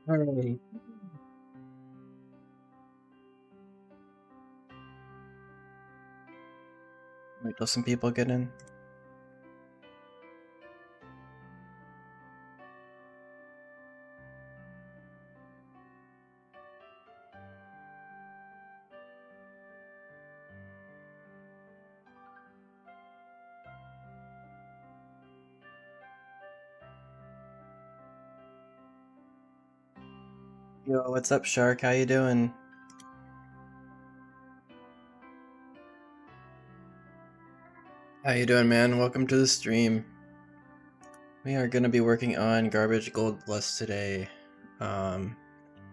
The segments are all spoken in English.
Alright. Wait till some people get in. Yo, what's up, Shark? How you doing? How you doing, man? Welcome to the stream. We are gonna be working on Garbage Gold Plus today,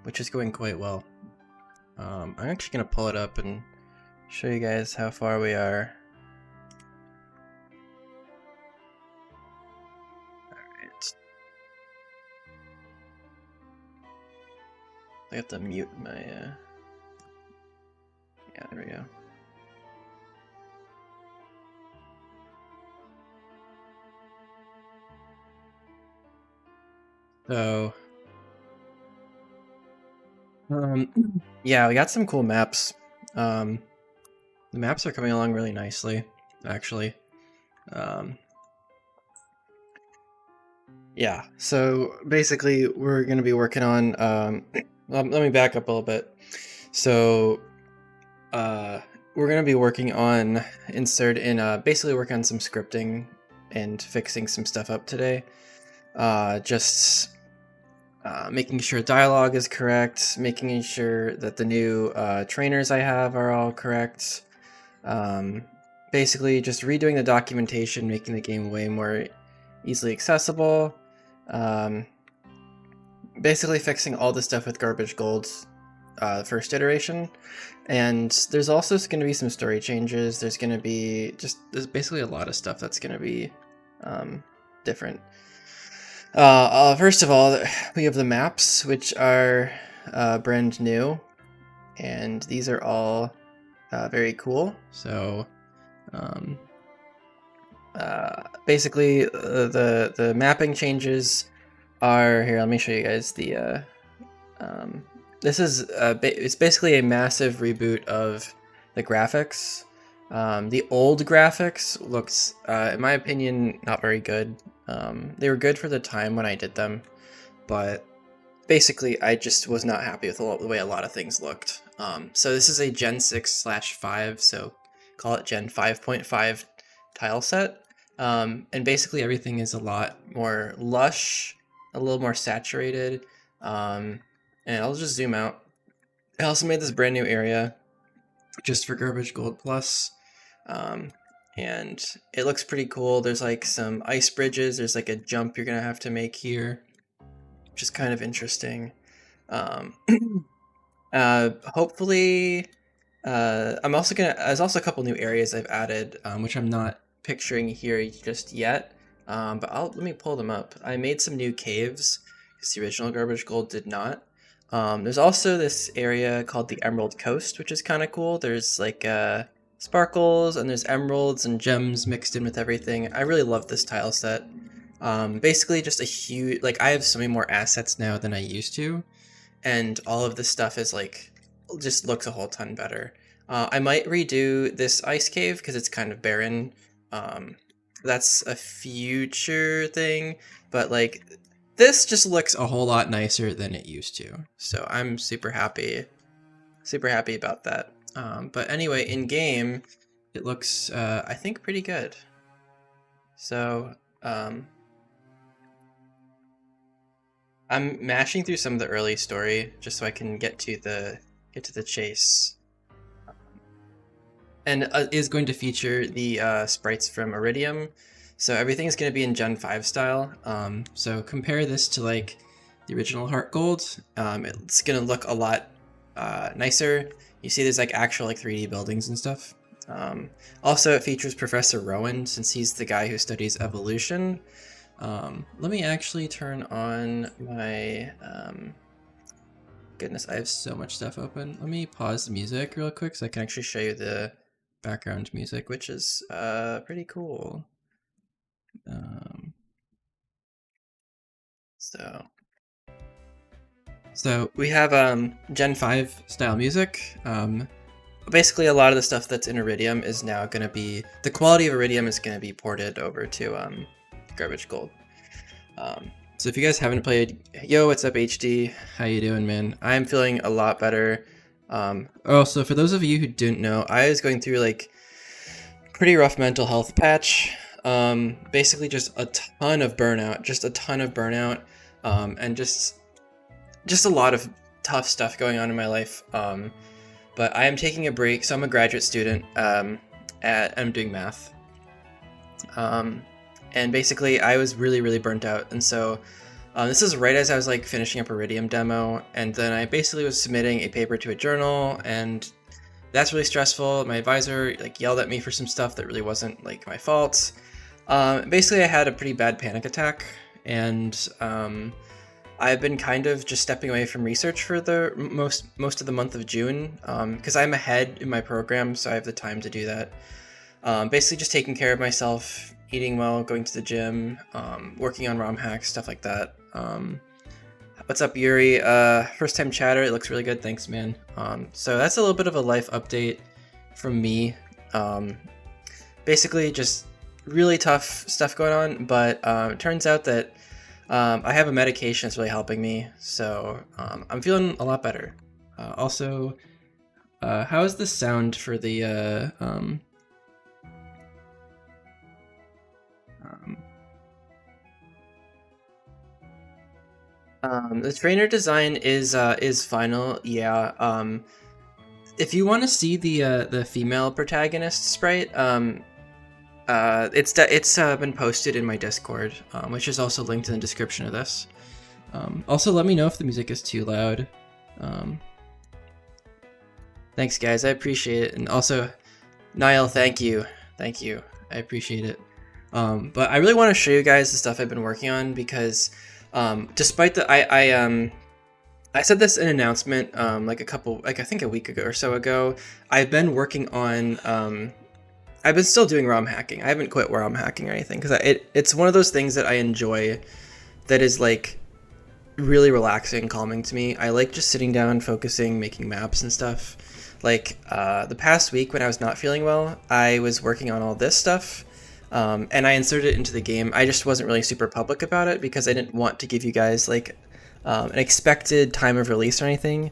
which is going quite well. I'm actually gonna pull it up and show you guys how far we are. Alright. I have to mute my, yeah, there we go. So, yeah, we got some cool maps. The maps are coming along really nicely, actually. Yeah, so basically we're going to be working on, let me back up a little bit. So, we're going to be working on basically working on some scripting and fixing some stuff up today. Just making sure dialogue is correct, making sure that the new trainers I have are all correct. Basically just redoing the documentation, making the game way more easily accessible. Basically fixing all the stuff with Garbage Gold's first iteration. And there's also going to be some story changes. There's basically a lot of stuff that's going to be different. First of all, we have the maps, which are brand new, and these are all very cool. So, basically, the mapping changes are here. Let me show you guys the. This is it's basically a massive reboot of the graphics. The old graphics looks, in my opinion, not very good. They were good for the time when I did them, but basically I just was not happy with the way a lot of things looked. So this is a Gen 6/5, so call it Gen 5.5 tile set. And basically everything is a lot more lush, a little more saturated. And I'll just zoom out. I also made this brand new area just for Garbage Gold Plus. And it looks pretty cool. There's like some ice bridges. There's like a jump you're gonna have to make here, which is kind of interesting. Hopefully, there's also a couple new areas I've added, which I'm not picturing here just yet. But let me pull them up. I made some new caves because the original Garbage Gold did not. There's also this area called the Emerald Coast, which is kind of cool. There's like sparkles and there's emeralds and gems mixed in with everything. I really love this tile set. Basically just a huge, like I have so many more assets now than I used to, and all of this stuff is like, just looks a whole ton better. I might redo this ice cave because it's kind of barren. That's a future thing, but like this just looks a whole lot nicer than it used to. So I'm super happy about that. But anyway, in game, it looks, I think, pretty good. So, I'm mashing through some of the early story just so I can get to the chase. And is going to feature the sprites from Iridium. So everything is going to be in Gen 5 style. So compare this to like the original Heart Gold. It's going to look a lot nicer. You see there's like actual like 3D buildings and stuff. Also, it features Professor Rowan, since he's the guy who studies evolution. Let me actually turn on my... goodness, I have so much stuff open. Let me pause the music real quick so I can actually show you the background music, which is pretty cool. So So we have Gen 5 style music. Basically, a lot of the stuff that's in Iridium is now going to be, the quality of Iridium is going to be ported over to Garbage Gold. So if you guys haven't played, yo, what's up, HD? How you doing, man? I'm feeling a lot better. Also, for those of you who didn't know, I was going through like pretty rough mental health patch. Basically just a ton of burnout, and just a lot of tough stuff going on in my life. But I am taking a break, so I'm a graduate student. I'm doing math. And basically I was really burnt out, and so this is right as I was like finishing up Iridium demo, and then I basically was submitting a paper to a journal, and that's really stressful. My advisor like yelled at me for some stuff that really wasn't like my fault. Basically I had a pretty bad panic attack, and I've been kind of just stepping away from research for the most of the month of June, because I'm ahead in my program, so I have the time to do that. Basically just taking care of myself, eating well, going to the gym, working on ROM hacks, stuff like that. What's up, Yuri? First time chatter, it looks really good, thanks, man. So that's a little bit of a life update from me. Basically just really tough stuff going on, but it turns out that I have a medication that's really helping me, so I'm feeling a lot better. Also, how is the sound for the the trainer design is final, yeah. If you want to see the female protagonist sprite, it's been posted in my Discord, which is also linked in the description of this. Also, let me know if the music is too loud. Thanks, guys, I appreciate it, and also, Niall, thank you, I appreciate it. But I really want to show you guys the stuff I've been working on, because despite the I said this in an announcement I think a week ago or so ago. I've been working on I've been still doing ROM hacking. I haven't quit ROM hacking or anything, because it's one of those things that I enjoy, that is like really relaxing, calming to me. I like just sitting down, focusing, making maps and stuff. Like the past week when I was not feeling well, I was working on all this stuff. And I inserted it into the game. I just wasn't really super public about it, because I didn't want to give you guys like an expected time of release or anything.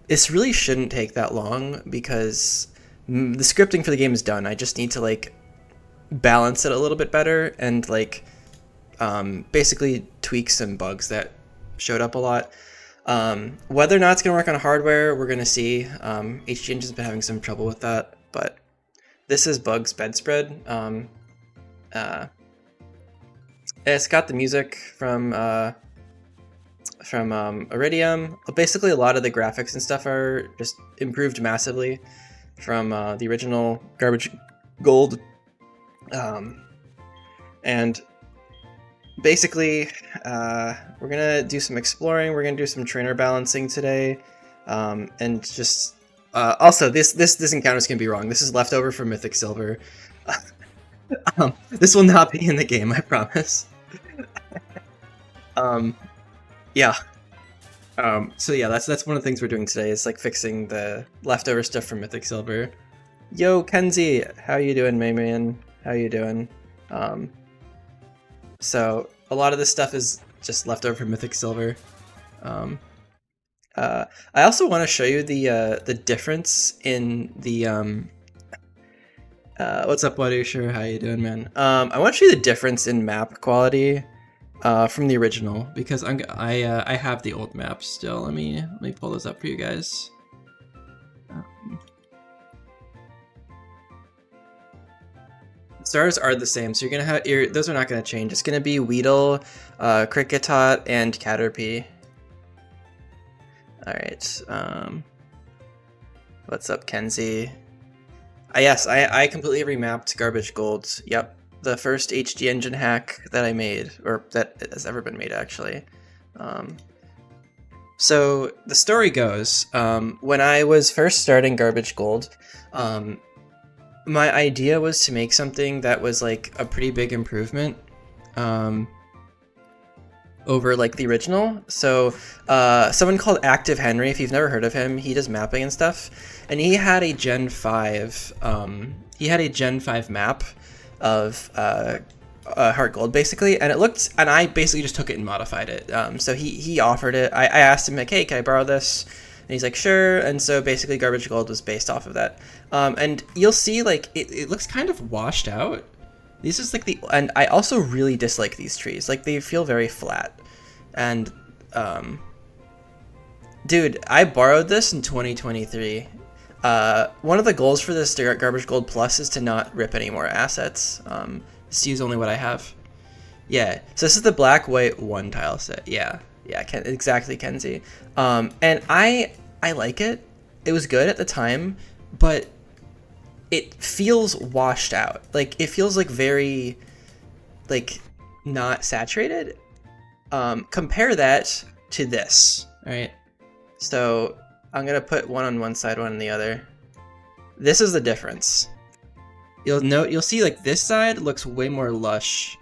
This really shouldn't take that long, because the scripting for the game is done. I just need to like balance it a little bit better, and like basically tweak some bugs that showed up a lot. Whether or not it's going to work on hardware, we're going to see. HG Engine's been having some trouble with that, but this is Bug's bedspread. It's got the music from Iridium. Basically, a lot of the graphics and stuff are just improved massively from the original Garbage Gold. And basically, we're gonna do some exploring. We're gonna do some trainer balancing today, and just. Also, this encounter is going to be wrong. This is leftover from Mythic Silver. This will not be in the game, I promise. Yeah. So yeah, that's one of the things we're doing today, is like fixing the leftover stuff from Mythic Silver. Yo, Kenzie, how you doing, man? How you doing? So a lot of this stuff is just leftover from Mythic Silver. I also want to show you the difference in the what's up, Wadusher? How you doing, man? I want to show you the difference in map quality from the original, because I have the old maps still. Let me pull those up for you guys. Stars are the same, so you're gonna have those are not gonna change. It's gonna be Weedle, Cricketot, and Caterpie. Alright, what's up, Kenzie? Yes, I completely remapped Garbage Gold. Yep, the first HG Engine hack that I made, or that has ever been made, actually. So the story goes, when I was first starting Garbage Gold, my idea was to make something that was like a pretty big improvement. over like the original. So someone called Active Henry, if you've never heard of him, he does mapping and stuff, and he had a Gen 5 map of Heart Gold basically, and it looked, and I basically just took it and modified it. So he offered it. I asked him like, hey, can I borrow this? And he's like, sure. And so basically Garbage Gold was based off of that. And you'll see like it looks kind of washed out. These is like and I also really dislike these trees. Like they feel very flat. And dude, I borrowed this in 2023. One of the goals for this Garbage Gold Plus is to not rip any more assets. To use only what I have. Yeah, so this is the black, white, one tile set. Yeah, exactly, Kenzie. And I like it. It was good at the time, but it feels washed out. Like it feels like very, like not saturated. Compare that to this. All right. So I'm gonna put one on one side, one on the other. This is the difference. You'll see like this side looks way more lush.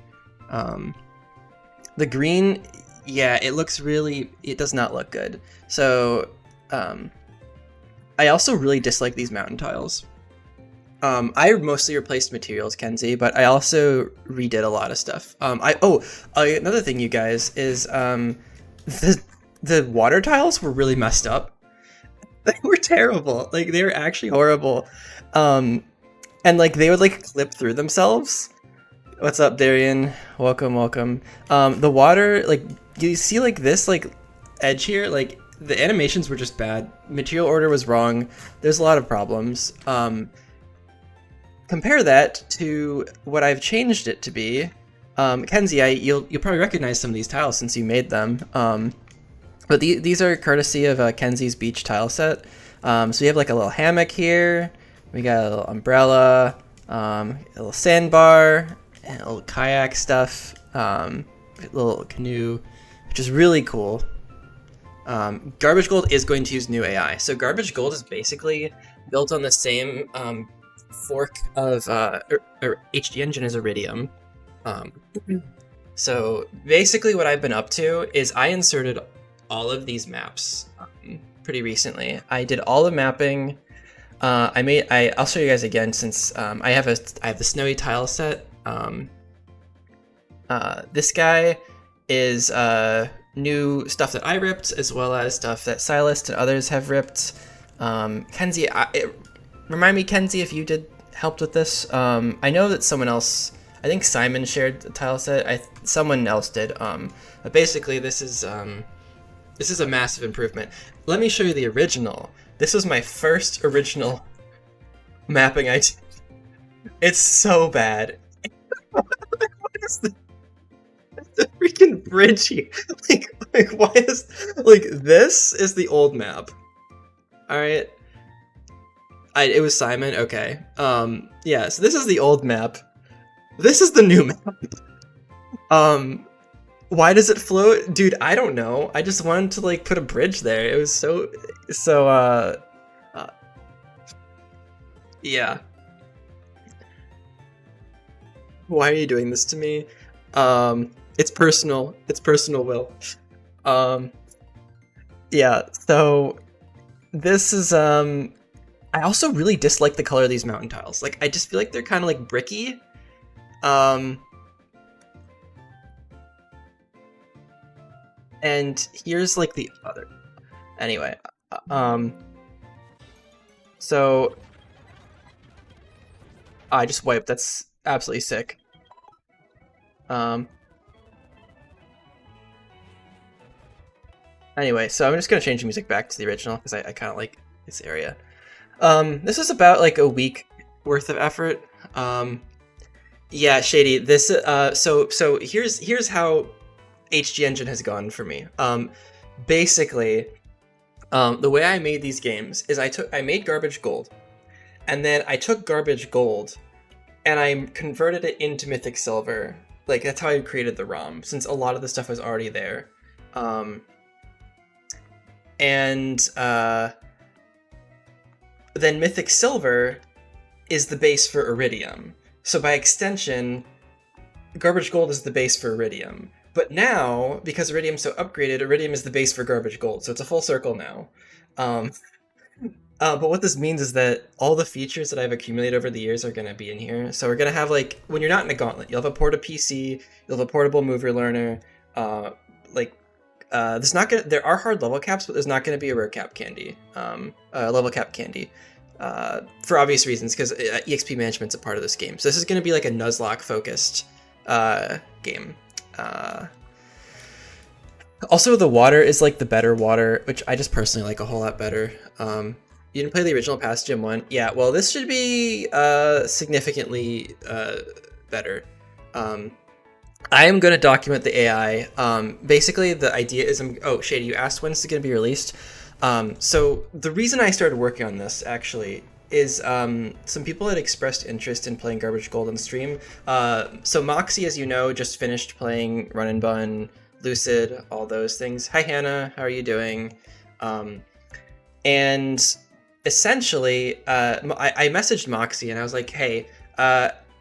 The green, yeah, it does not look good. So I also really dislike these mountain tiles. I mostly replaced materials, Kenzie, but I also redid a lot of stuff. Another thing, you guys, is the water tiles were really messed up. They were terrible. Like they were actually horrible. And like they would like clip through themselves. What's up, Darian? Welcome. The water, like you see like this like edge here, like the animations were just bad. Material order was wrong. There's a lot of problems. Compare that to what I've changed it to be. Kenzie, you'll probably recognize some of these tiles since you made them. But these are courtesy of Kenzie's beach tile set. So we have like a little hammock here. We got a little umbrella, a little sandbar, and a little kayak stuff, a little canoe, which is really cool. Garbage Gold is going to use new AI. So Garbage Gold is basically built on the same fork of HD Engine as Iridium. So basically what I've been up to is I inserted all of these maps pretty recently. I did all the mapping. I'll show you guys again since I have the snowy tile set. This guy is new stuff that I ripped, as well as stuff that Silas and others have ripped. Kenzie, remind me, Kenzie, if you helped with this. I know that someone else, I think Simon shared the tile set. Someone else did. But basically, this is a massive improvement. Let me show you the original. This was my first original mapping I did. It's so bad. What is the freaking bridge here? Like why is this is the old map? All right. It was Simon. Okay. Yeah. So this is the old map. This is the new map. Why does it float? Dude, I don't know. I just wanted to like put a bridge there. It was so yeah. Why are you doing this to me? It's personal. It's personal, Will. Yeah, so this is I also really dislike the color of these mountain tiles. Like I just feel like they're kind of like bricky. And here's like the other. Anyway, so I just wiped. That's absolutely sick. Anyway, so I'm just gonna change the music back to the original because I kind of like this area. This is about like a week worth of effort. Yeah, Shady. This so here's how HG Engine has gone for me. Basically, the way I made these games is I made Garbage Gold, and then I took Garbage Gold, and I converted it into Mythic Silver. Like that's how I created the ROM, since a lot of the stuff was already there. Then Mythic Silver is the base for Iridium. So by extension, Garbage Gold is the base for Iridium. But now, because Iridium's so upgraded, Iridium is the base for garbage gold, so it's a full circle now. Um, but what this means is that all the features that I've accumulated over the years are going to be in here. So we're going to have, like, when you're not in a gauntlet, you'll have a porta PC, you'll have a portable mover learner. Like, there's not gonna. There are hard level caps, but there's not going to be a rare cap candy, level cap candy, for obvious reasons, because EXP management's a part of this game. So this is going to be like a Nuzlocke focused game. Also, the water is like the better water, which I just personally like a whole lot better. You didn't play the original past Gym 1? Yeah, well, this should be significantly better. I am going to document the AI. Basically, the idea is... Oh, Shady, you asked when it's going to be released. So the reason I started working on this, actually, is some people had expressed interest in playing Garbage Gold on stream. So Moxie, as you know, just finished playing Run and Bun, Lucid, all those things. Hi, Hannah. How are you doing? And essentially, I messaged Moxie and I was like, hey,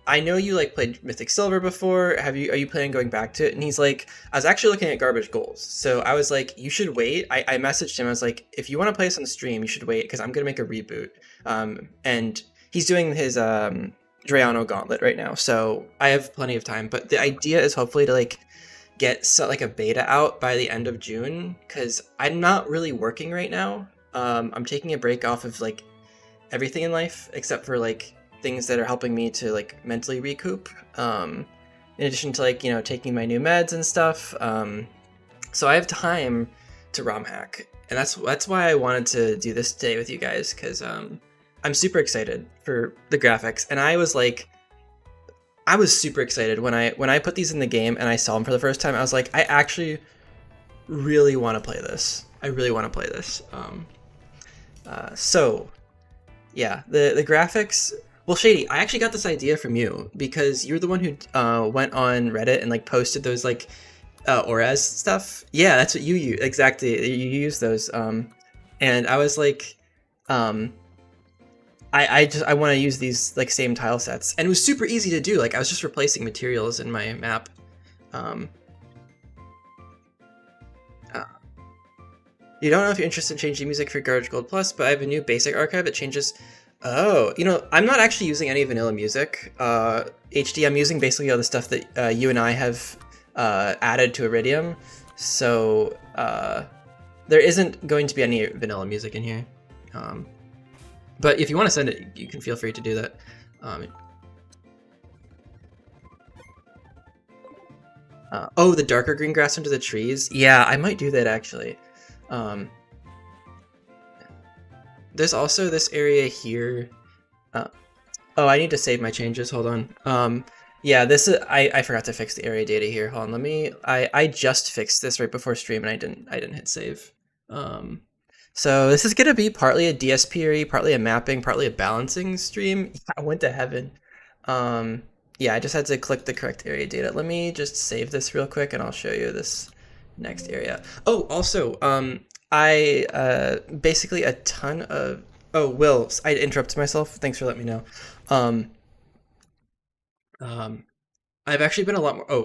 I know you like played Mythic Silver before. Are you planning on going back to it? And he's like, I was actually looking at Garbage Goals. So I was like, you should wait. I messaged him. I was like, if you want to play this on the stream, you should wait because I'm going to make a reboot. And he's doing his Drayano Gauntlet right now. So I have plenty of time. But the idea is hopefully to like get like a beta out by the end of June because I'm not really working right now. I'm taking a break off of like everything in life except for like things that are helping me to like mentally recoup, in addition to like, you know, taking my new meds and stuff. So I have time to ROM hack, and that's why I wanted to do this today with you guys, because I'm super excited for the graphics. And I was super excited when I put these in the game and I saw them for the first time. I was like, I actually really want to play this. I really want to play this. So yeah, the graphics. Well, Shady, I actually got this idea from you because you're the one who went on Reddit and like posted those like Orez stuff. Yeah, that's what you use. Exactly, you use those. And I was like, I want to use these like same tile sets, and it was super easy to do. Like I was just replacing materials in my map. You don't know if you're interested in changing music for Garbage Gold Plus, but I have a new basic archive that changes. Oh, you know, I'm not actually using any vanilla music. HD, I'm using basically all the stuff that you and I have added to Iridium. So there isn't going to be any vanilla music in here. But if you want to send it, you can feel free to do that. Oh, the darker green grass under the trees? Yeah, I might do that actually. There's also this area here. Oh, I need to save my changes. Hold on. Yeah, this is I forgot to fix the area data here. Hold on. Let me. I just fixed this right before stream, and I didn't hit save. So this is gonna be partly a DSP, partly a mapping, partly a balancing stream. I went to heaven. Yeah, I just had to click the correct area data. Let me just save this real quick, and I'll show you this next area. Oh, also, I basically a ton of... Oh, Will, I interrupted myself. Thanks for letting me know. I've actually been a lot more...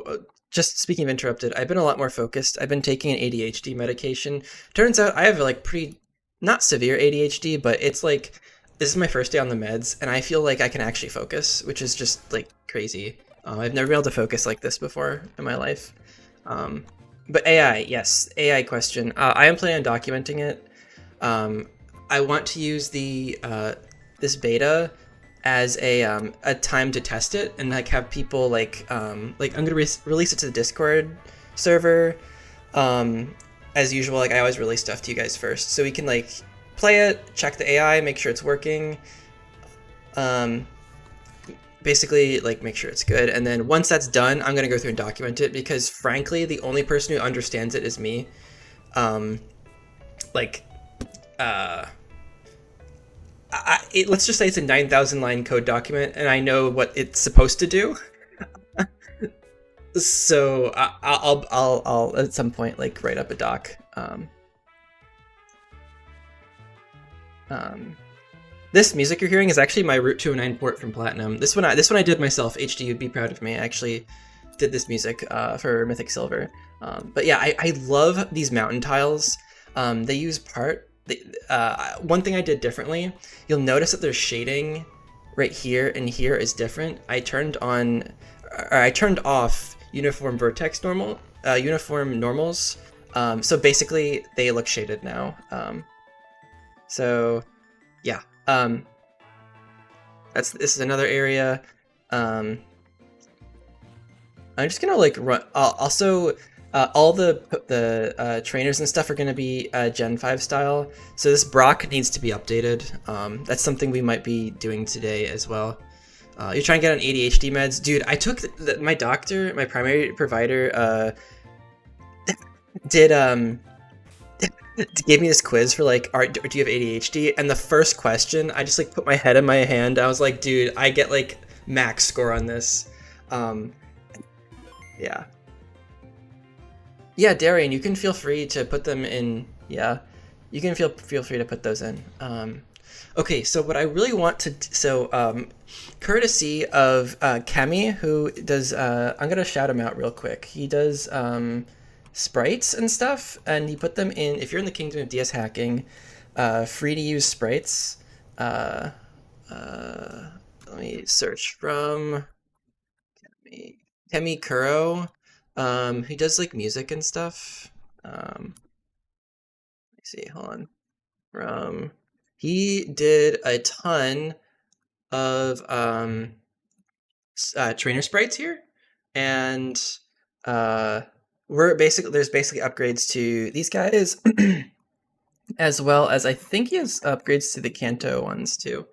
just speaking of interrupted, I've been a lot more focused. I've been taking an ADHD medication. Turns out I have like pretty... Not severe ADHD, but it's like... This is my first day on the meds, and I feel like I can actually focus, which is just like crazy. I've never been able to focus like this before in my life. But AI, yes, AI question. I am planning on documenting it. I want to use the this beta as a time to test it and like have people like I'm gonna release it to the Discord server. As usual, like I always release stuff to you guys first, so we can like play it, check the AI, make sure it's working. Basically like make sure it's good, and then once that's done, I'm gonna go through and document it because frankly the only person who understands it is me. Let's just say it's a 9,000 line code document and I know what it's supposed to do. So I'll at some point like write up a doc. This music you're hearing is actually my Route 209 port from Platinum. This one I did myself. HD, you'd be proud of me. I actually did this music for Mythic Silver. But yeah, I love these mountain tiles. They use one thing I did differently, you'll notice that there's shading right here and here is different. I turned off uniform vertex uniform normals. So basically they look shaded now. So yeah, this is another area. I'm just gonna like run. Also, all the trainers and stuff are gonna be Gen 5 style. So this Brock needs to be updated. That's something we might be doing today as well. You're trying to get on ADHD meds, dude. I took my doctor, my primary provider, did gave me this quiz for like, do you have ADHD? And the first question, I just like put my head in my hand. I was like, dude, I get like max score on this. Yeah. Yeah, Darian, you can feel free to put them in. Yeah, you can feel free to put those in. Okay, so what I really want to, courtesy of Kemi, who does, I'm gonna shout him out real quick. He does sprites and stuff, and he put them in, if you're in the Kingdom of DS Hacking, free to use sprites. Let me search from Kemi Kuro. He does like music and stuff. Let me see, hold on. He did a ton of trainer sprites here, and there's basically upgrades to these guys, as well as I think he has upgrades to the Kanto ones too.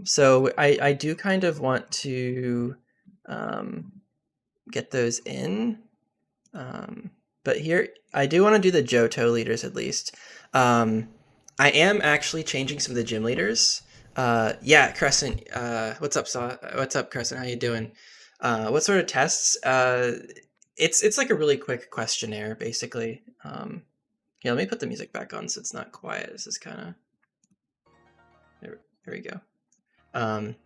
So I do kind of want to get those in. But here, I do want to do the Johto leaders at least. I am actually changing some of the gym leaders. Yeah, Crescent, what's up, what's up, Crescent? How you doing? What sort of tests? It's like a really quick questionnaire, basically. Yeah, let me put the music back on so it's not quiet. This is kind of... There we go. Sorry,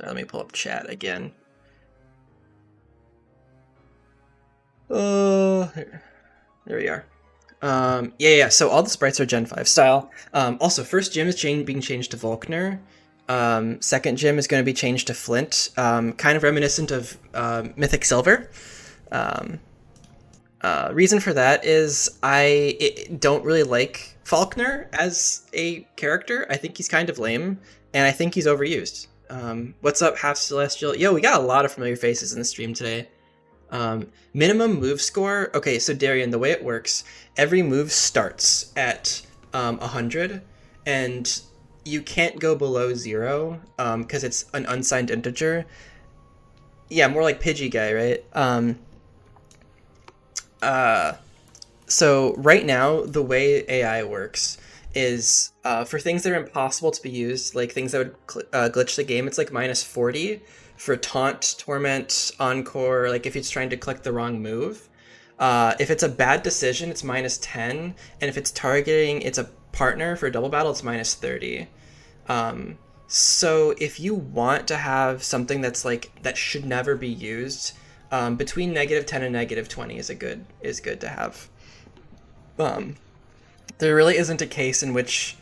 let me pull up chat again. There we are. Yeah, so all the sprites are Gen 5 style. Also, first gym is being changed to Volkner. Second gym is going to be changed to Flint, kind of reminiscent of Mythic Silver. Reason for that is I don't really like Faulkner as a character. I think he's kind of lame, and I think he's overused. What's up, Half Celestial? Yo, we got a lot of familiar faces in the stream today. Minimum move score. Okay, so Darian, the way it works, every move starts at 100, and you can't go below 0 because it's an unsigned integer. Yeah, more like Pidgey guy, right? So right now, the way AI works is for things that are impossible to be used, like things that would glitch the game, it's like -40. For Taunt, Torment, Encore, like if it's trying to click the wrong move. If it's a bad decision, it's -10, and if it's targeting its a partner for a double battle, it's -30. So if you want to have something that's like that should never be used, between -10 and -20 is good to have. There really isn't a case in which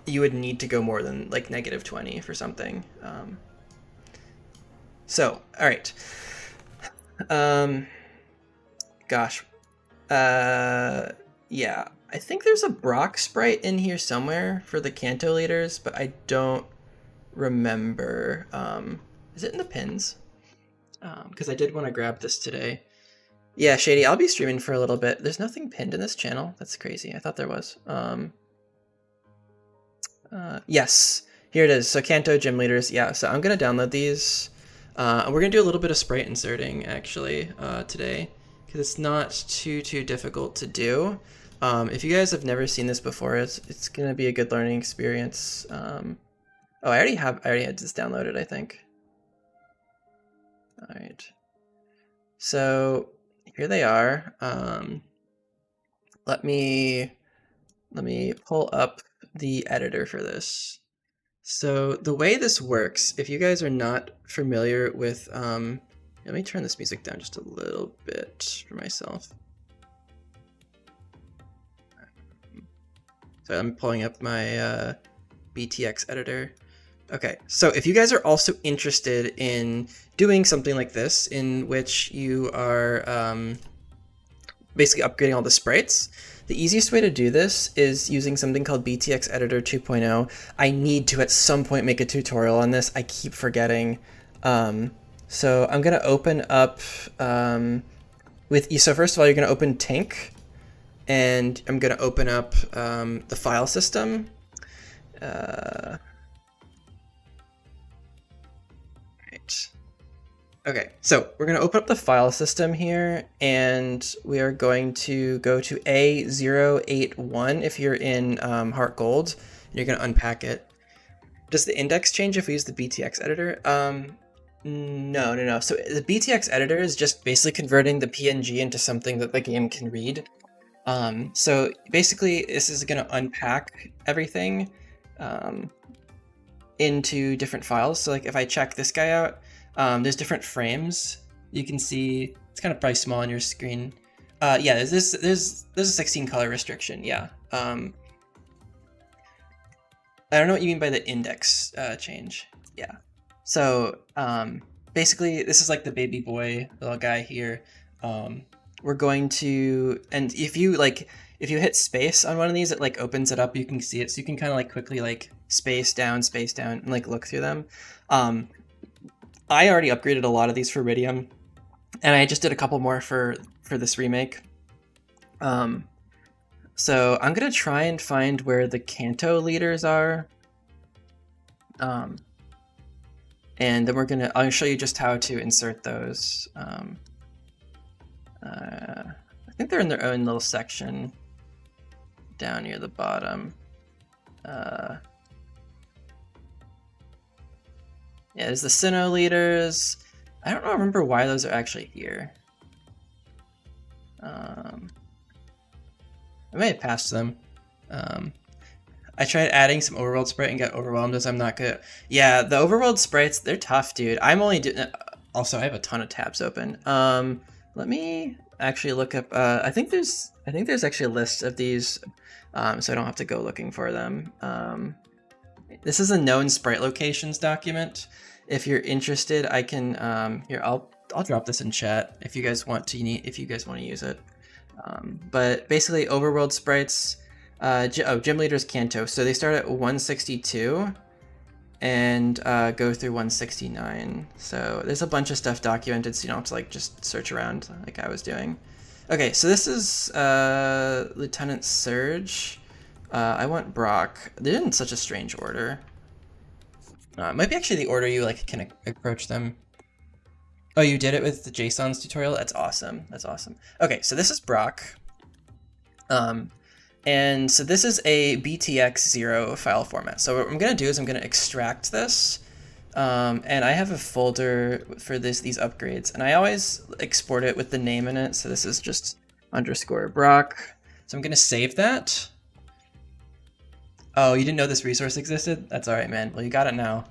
you would need to go more than like -20 for something. So, all right. Gosh. Yeah. I think there's a Brock sprite in here somewhere for the Kanto leaders, but I don't remember. Is it in the pins? Because I did want to grab this today. Yeah, Shady, I'll be streaming for a little bit. There's nothing pinned in this channel. That's crazy. I thought there was. Yes, here it is. So Kanto gym leaders. Yeah, so I'm going to download these. We're going to do a little bit of sprite inserting, actually, today, because it's not too difficult to do. If you guys have never seen this before, it's going to be a good learning experience. Oh, I already had this downloaded, I think. All right. So here they are. Let me pull up the editor for this. So the way this works, if you guys are not familiar with, let me turn this music down just a little bit for myself. So I'm pulling up my BTX editor. Okay, so if you guys are also interested in doing something like this, in which you are basically upgrading all the sprites, the easiest way to do this is using something called BTX Editor 2.0. I need to at some point make a tutorial on this. I keep forgetting. So I'm gonna open up so first of all, you're gonna open Tink, and I'm gonna open up the file system. Right. Okay, so we're going to open up the file system here, and we are going to go to A081 if you're in Heart Gold. You're going to unpack it. Does the index change if we use the BTX editor? No. So the BTX editor is just basically converting the PNG into something that the game can read. So basically, this is going to unpack everything into different files. So like if I check this guy out, there's different frames. You can see it's kind of probably small on your screen. Yeah, there's a 16 color restriction. Yeah. I don't know what you mean by the index change. Yeah. So basically, this is like the baby boy little guy here. We're going to, and if you hit space on one of these, it like opens it up. You can see it, so you can kind of like quickly like space down, and like look through them. I already upgraded a lot of these for Iridium, and I just did a couple more for this remake. So I'm gonna try and find where the Canto leaders are, and then I'll show you just how to insert those. I think they're in their own little section down near the bottom. Yeah, there's the Sinnoh leaders. I don't remember why those are actually here. I may have passed them. I tried adding some overworld sprite and got overwhelmed as I'm not good. Yeah, the overworld sprites, they're tough, dude. I'm only doing. Also, I have a ton of tabs open. Let me actually look up. I think there's actually a list of these, so I don't have to go looking for them. This is a known sprite locations document. If you're interested, I can here. I'll drop this in chat if you guys want to use it. But basically, overworld sprites. Gym leaders Canto. So they start at 162 and go through 169. So there's a bunch of stuff documented, so you don't have to like just search around like I was doing. Okay, so this is Lieutenant Surge. I want Brock. They're in such a strange order. It might be actually the order you like can approach them. Oh, you did it with the JSONs tutorial? That's awesome. That's awesome. Okay, so this is Brock. And so this is a BTX0 file format. So what I'm gonna do is I'm gonna extract this. And I have a folder for these upgrades, and I always export it with the name in it. So this is just _Brock. So I'm gonna save that. Oh, you didn't know this resource existed? That's all right, man. Well, you got it now.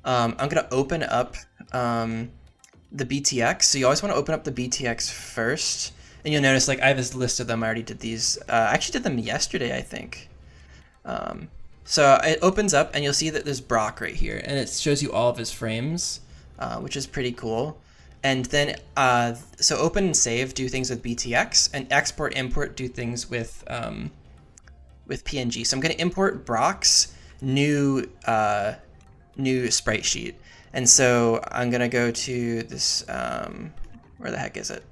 I'm gonna open up the BTX. So you always want to open up the BTX first, and you'll notice like I have this list of them. I already did these. I actually did them yesterday, I think. So it opens up, and you'll see that there's Brock right here, and it shows you all of his frames, which is pretty cool. And then so open and save do things with BTX, and export import do things with PNG. So I'm going to import Brock's new sprite sheet. And so I'm going to go to this, where the heck is it?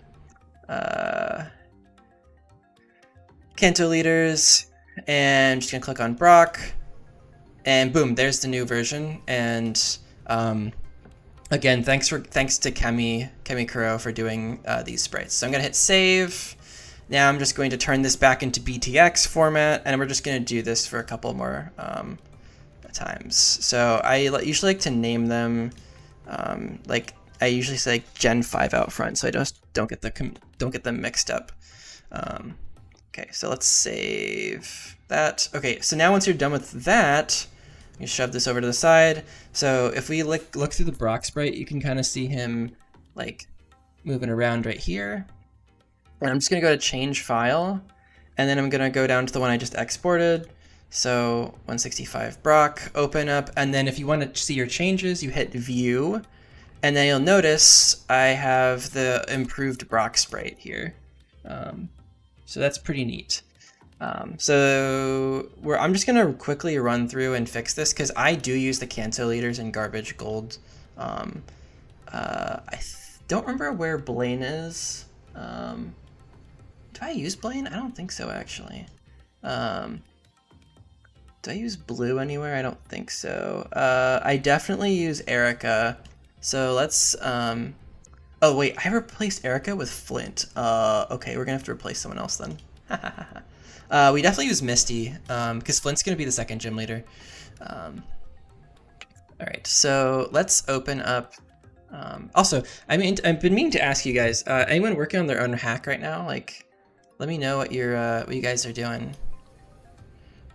Canto leaders, and I'm just going to click on Brock, and boom, there's the new version. And again, thanks to Kemi Kuro for doing these sprites. So I'm going to hit save. Now I'm just going to turn this back into BTX format, and we're just going to do this for a couple more times. So I usually like to name them, like I usually say like Gen 5 out front, so I just don't get them mixed up. Okay, so let's save that. Okay, so now once you're done with that, You shove this over to the side. So if we look through the Brock sprite, you can kind of see him like moving around right here. And I'm just gonna go to change file, and then I'm gonna go down to the one I just exported. So 165 Brock, open up, and then if you want to see your changes, you hit view, and then you'll notice I have the improved Brock sprite here. So that's pretty neat. I'm just gonna quickly run through and fix this because I do use the Canto leaders in garbage gold. Don't remember where Blaine is. Do I use Blaine? I don't think so, actually. Do I use blue anywhere? I don't think so. I definitely use Erica. So let's, oh wait, I replaced Erica with Flint. Okay, we're gonna have to replace someone else then. We definitely use Misty, because Flint's gonna be the second gym leader. Alright, so let's open up. Also, I've been meaning to ask you guys, anyone working on their own hack right now? Like, let me know what you guys are doing.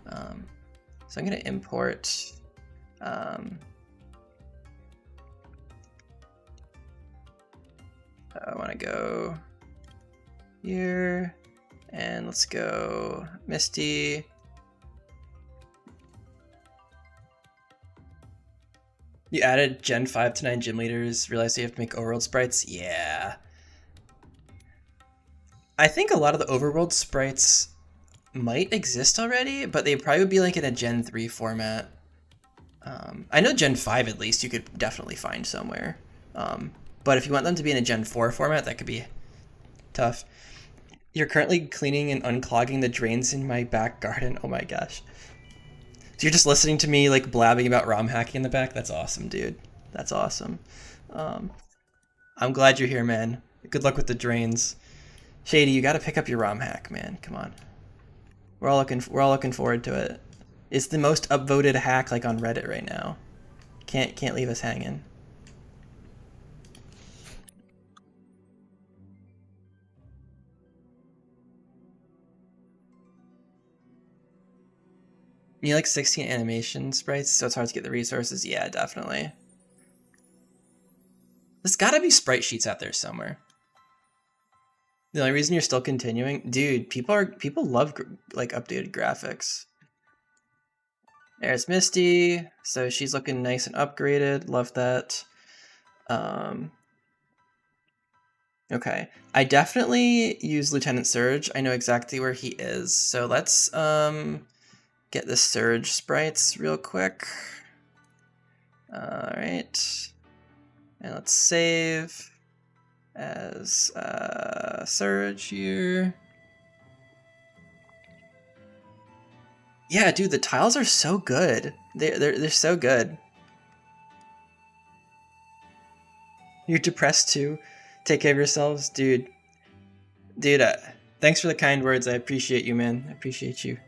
So I'm gonna import. I want to go here, and let's go Misty. You added Gen 5 to 9 gym leaders, realized you have to make overworld sprites? Yeah. I think a lot of the overworld sprites might exist already, but they probably would be like in a Gen 3 format. I know Gen 5 at least you could definitely find somewhere. But if you want them to be in a Gen 4 format, that could be tough. You're currently cleaning and unclogging the drains in my back garden. Oh my gosh. So you're just listening to me like blabbing about ROM hacking in the back? That's awesome, dude. That's awesome. I'm glad you're here, man. Good luck with the drains. Shady, you gotta pick up your ROM hack, man. Come on. We're all looking forward to it. It's the most upvoted hack like on Reddit right now. Can't leave us hanging. You like 16 animation sprites, so it's hard to get the resources? Yeah, definitely. There's gotta be sprite sheets out there somewhere. The only reason you're still continuing, dude, people love like updated graphics. There's Misty, so she's looking nice and upgraded. Love that. Okay, I definitely use Lieutenant Surge. I know exactly where he is, so let's get the Surge sprites real quick. All right, and let's save as Surge here. Yeah, dude, the tiles are so good. They're so good. You're depressed too. Take care of yourselves, dude. Dude, thanks for the kind words. I appreciate you, man. I appreciate you.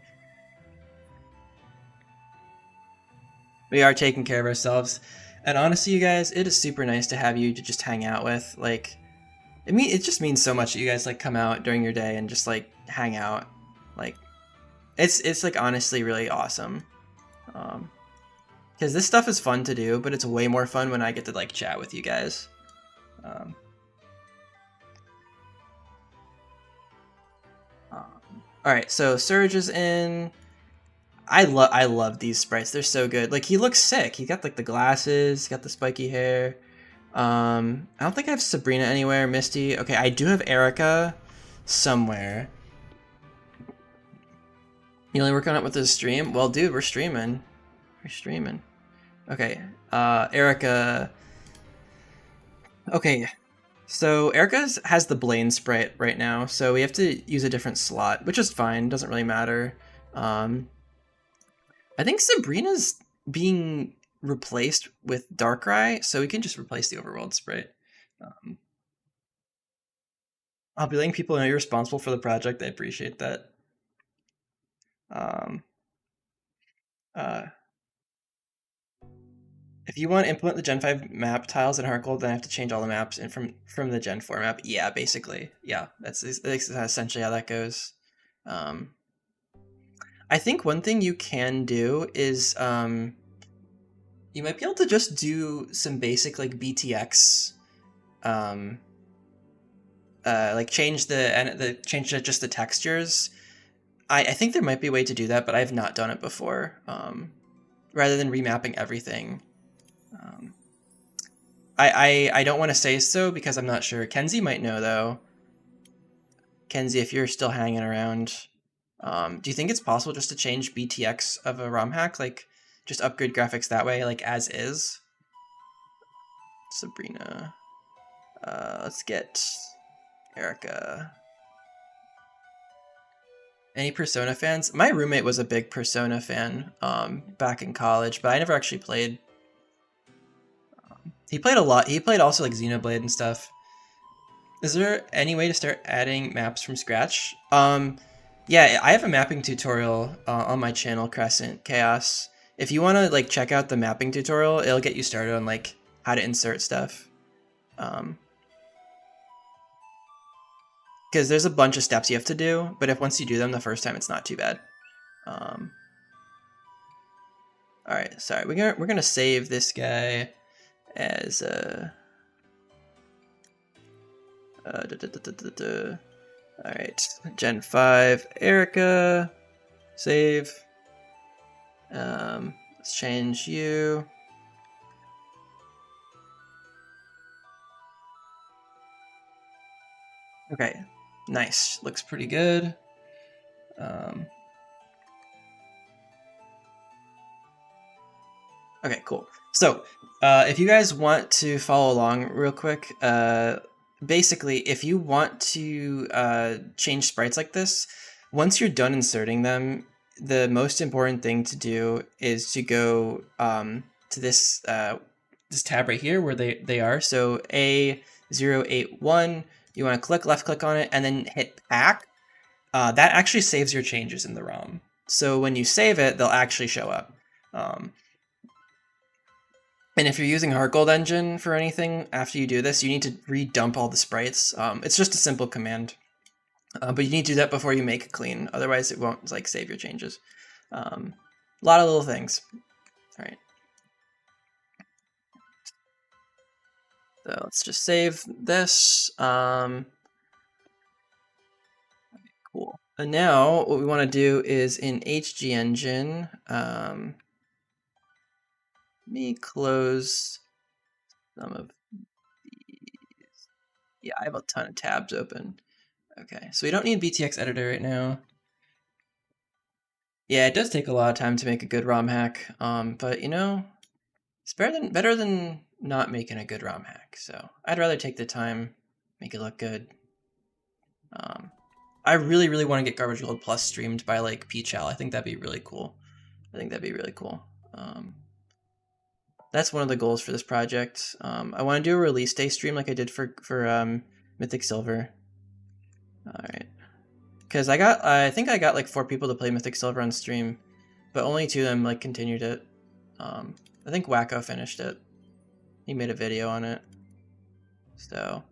We are taking care of ourselves. And honestly, you guys, it is super nice to have you to just hang out with. Like, it just means so much that you guys like come out during your day and just like hang out. Like, it's like honestly really awesome. Because this stuff is fun to do, but it's way more fun when I get to like chat with you guys. All right, so Surge is in. I love these sprites. They're so good. Like, he looks sick. He got like the glasses, got the spiky hair. I don't think I have Sabrina anywhere. Misty. Okay, I do have Erica somewhere. You only work on it with the stream? Well, dude, we're streaming. We're streaming. Okay, Erica. Okay, so Erica has the Blaine sprite right now, so we have to use a different slot, which is fine. Doesn't really matter. I think Sabrina's being replaced with Darkrai, so we can just replace the Overworld sprite. I'll be letting people know you're responsible for the project. I appreciate that. If you want to implement the Gen 5 map tiles in Heartgold, then I have to change all the maps in from the Gen 4 map. Yeah, basically. Yeah, that's essentially how that goes. I think one thing you can do is you might be able to just do some basic like BTX, like change just the textures. I think there might be a way to do that, but I've not done it before. Rather than remapping everything. I don't want to say so because I'm not sure. Kenzie might know though. Kenzie, if you're still hanging around, do you think it's possible just to change BTX of a ROM hack? Like, just upgrade graphics that way, like as is? Sabrina. Let's get Erica. Any Persona fans? My roommate was a big Persona fan back in college, but I never actually played. He played a lot. He played also like Xenoblade and stuff. Is there any way to start adding maps from scratch? Yeah, I have a mapping tutorial on my channel, Crescent Chaos. If you want to like check out the mapping tutorial, it'll get you started on like how to insert stuff. Because there's a bunch of steps you have to do, but if once you do them the first time, it's not too bad. All right, sorry, we're gonna save this guy as all right, Gen 5, Erica, save. Let's change you. Okay, nice, looks pretty good. Okay, cool. So, if you guys want to follow along real quick, basically, if you want to change sprites like this, once you're done inserting them, the most important thing to do is to go to this this tab right here where they are. So A081, you want to left click on it, and then hit pack. That actually saves your changes in the ROM. So when you save it, they'll actually show up. And if you're using Heart Gold Engine for anything, after you do this, you need to redump all the sprites. It's just a simple command, but you need to do that before you make it clean. Otherwise, it won't like save your changes. A lot of little things. All right. So let's just save this. Cool. And now what we want to do is in HG Engine. Let me close some of these. Yeah, I have a ton of tabs open. Okay, so we don't need BTX editor right now. Yeah, it does take a lot of time to make a good ROM hack, but you know, it's better than not making a good ROM hack. So I'd rather take the time, make it look good. I really want to get Garbage Gold Plus streamed by like Peachal. I think that'd be really cool. That's one of the goals for this project. I want to do a release day stream like I did for Mythic Silver. All right, because I think I got like 4 people to play Mythic Silver on stream, but only 2 of them like continued it. I think Wacko finished it. He made a video on it, so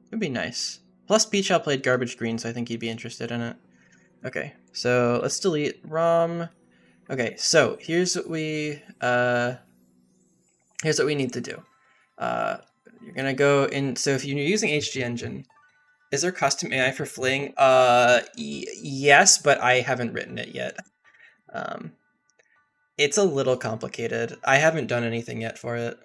it'd be nice. Plus, Peachal played Garbage Green, so I think he'd be interested in it. Okay, so let's delete ROM. Okay, so here's what we need to do. You're gonna go in. So if you're using HG Engine, is there custom AI for Fling? Yes, but I haven't written it yet. It's a little complicated. I haven't done anything yet for it.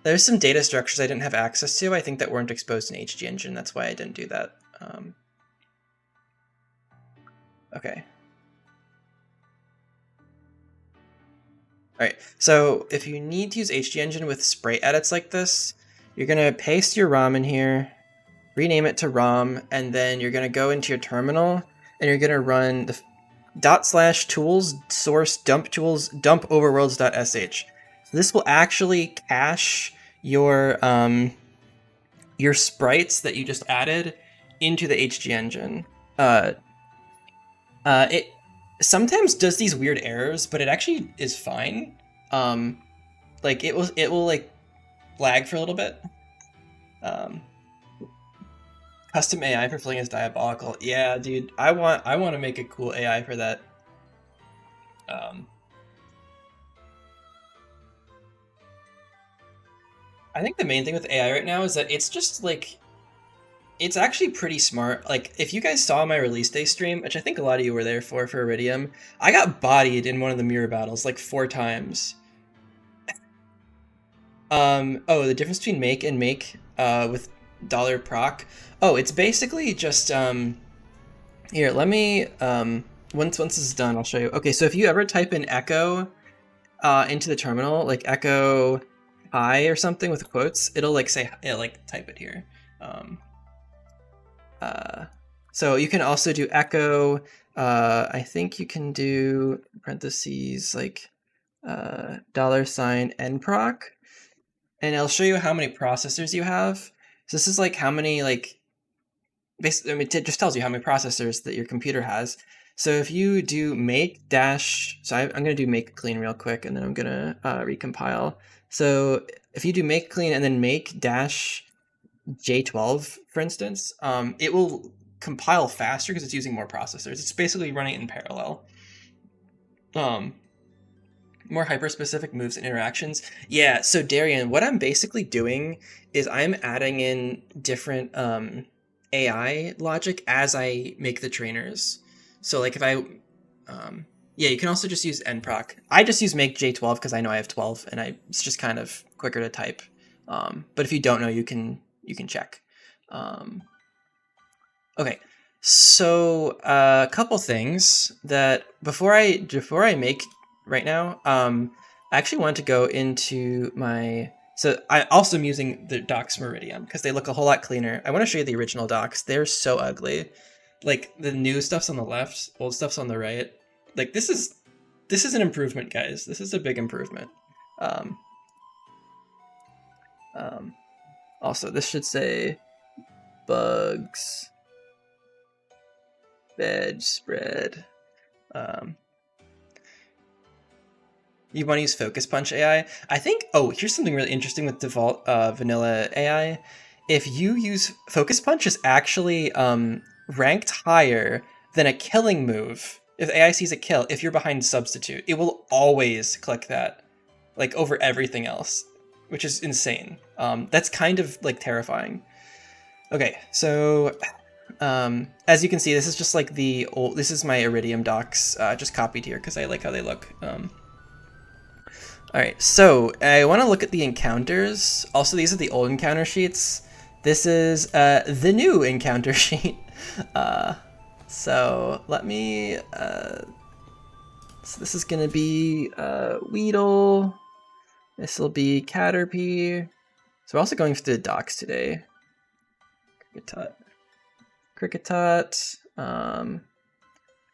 There's some data structures I didn't have access to, I think, that weren't exposed in HG Engine. That's why I didn't do that. Okay. Alright, so if you need to use HG Engine with sprite edits like this, you're going to paste your ROM in here, rename it to ROM, and then you're going to go into your terminal, and you're going to run the /tools source dump tools dump overworlds.sh. This will actually cache your sprites that you just added into the HG Engine. It sometimes does these weird errors, but it actually is fine. Like it will like lag for a little bit. Custom AI for Fling is diabolical. Yeah, dude, I want to make a cool AI for that. I think the main thing with AI right now is that it's just like it's actually pretty smart. Like if you guys saw my release day stream, which I think a lot of you were there for Iridium, I got bodied in one of the mirror battles like 4 times. Oh, the difference between make and make with dollar proc. Oh, it's basically just here, let me once this is done, I'll show you. Okay, so if you ever type in echo into the terminal, like echo hi or something with quotes, it'll like say, yeah, like type it here. So you can also do echo. I think you can do parentheses like $sign nproc, and it'll show you how many processors you have. So this is like how many like basically, I mean, it just tells you how many processors that your computer has. So if you do make dash, so I'm going to do make clean real quick, and then I'm going to recompile. So if you do make clean and then make dash J12, for instance, it will compile faster because it's using more processors. It's basically running it in parallel. More hyper-specific moves and interactions. Yeah, so Darian, what I'm basically doing is I'm adding in different AI logic as I make the trainers. So like if I, yeah, you can also just use nproc. I just use make J12 because I know I have 12 and it's just kind of quicker to type. But if you don't know, you can check. Okay, so a couple things that before I make right now, I actually want to go into my. So I also am using the docs Meridian because they look a whole lot cleaner. I want to show you the original docs. They're so ugly. Like the new stuff's on the left, old stuff's on the right. Like this is an improvement, guys. This is a big improvement. Also, this should say bugs veg spread. You want to use Focus Punch AI? I think, oh, here's something really interesting with default vanilla AI. If you use Focus Punch is actually ranked higher than a killing move. If AI sees a kill, if you're behind substitute, it will always click that, like over everything else, which is insane. That's kind of like terrifying. Okay, so as you can see, this is just like the old, this is my Iridium docs, just copied here because I like how they look. All right, so I want to look at the encounters. Also, these are the old encounter sheets. This is the new encounter sheet. So let me, so this is gonna be Weedle. This will be Caterpie. So we're also going through the docs today. Cricketot. And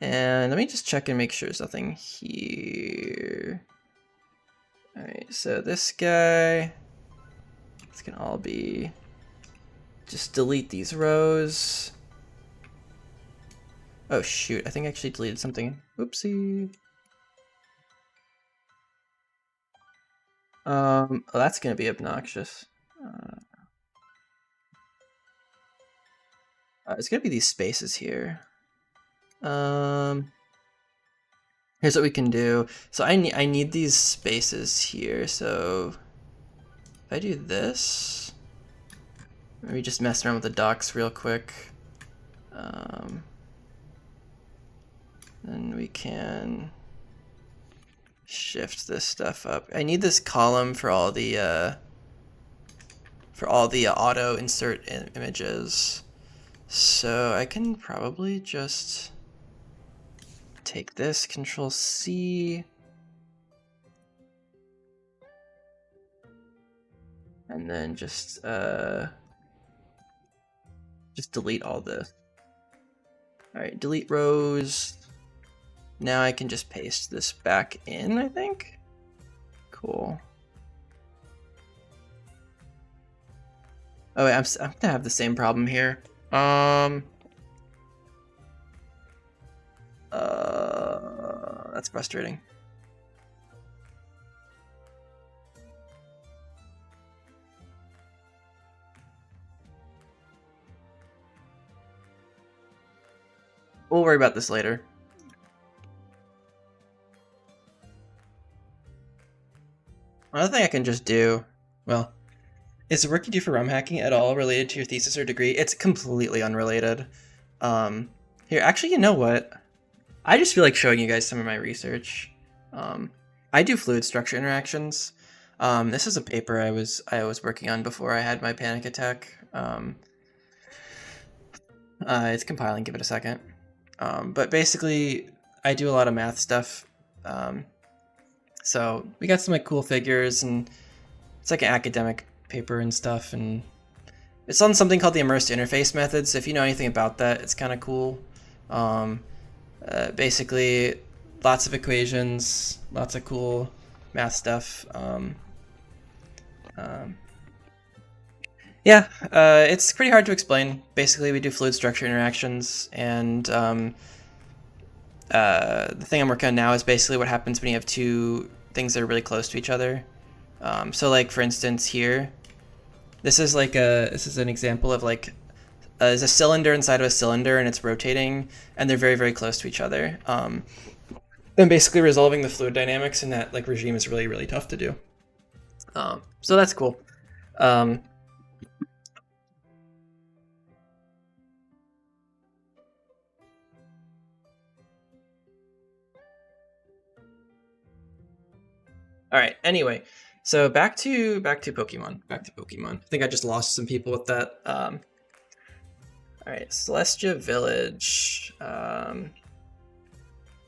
let me just check and make sure there's nothing here. All right, so this guy, this can all be, just delete these rows. Oh shoot, I think I actually deleted something. Oopsie. Oh, that's gonna be obnoxious. It's gonna be these spaces here. Here's what we can do. So I need these spaces here. So if I do this, let me just mess around with the docs real quick. Then we can shift this stuff up. I need this column for all the auto insert images. So I can probably just take this, Control C, and then just delete all this. All right, delete rows. Now I can just paste this back in, I think. Cool. Oh wait, I'm gonna have the same problem here. That's frustrating. We'll worry about this later. Another thing I can just do, well, Is the work you do for ROM hacking at all related to your thesis or degree? It's completely unrelated. Here, actually, you know what? I just feel like showing you guys some of my research. I do fluid structure interactions. This is a paper I was working on before I had my panic attack. It's compiling. Give it a second. But basically, I do a lot of math stuff. So we got some like cool figures, and it's like an academic paper and stuff, and it's on something called the immersed interface method. So if you know anything about that, it's kind of cool. Basically, lots of equations, lots of cool math stuff. Yeah, it's pretty hard to explain. Basically, we do fluid structure interactions, and the thing I'm working on now is basically what happens when you have two things that are really close to each other. So, like for instance, here, this is an example of like there's a cylinder inside of a cylinder, and it's rotating, and they're very, very close to each other. And basically, resolving the fluid dynamics in that like regime is really, really tough to do. So that's cool. All right. Anyway, so back to Pokemon. Back to Pokemon. I think I just lost some people with that. All right, Celestia Village. We're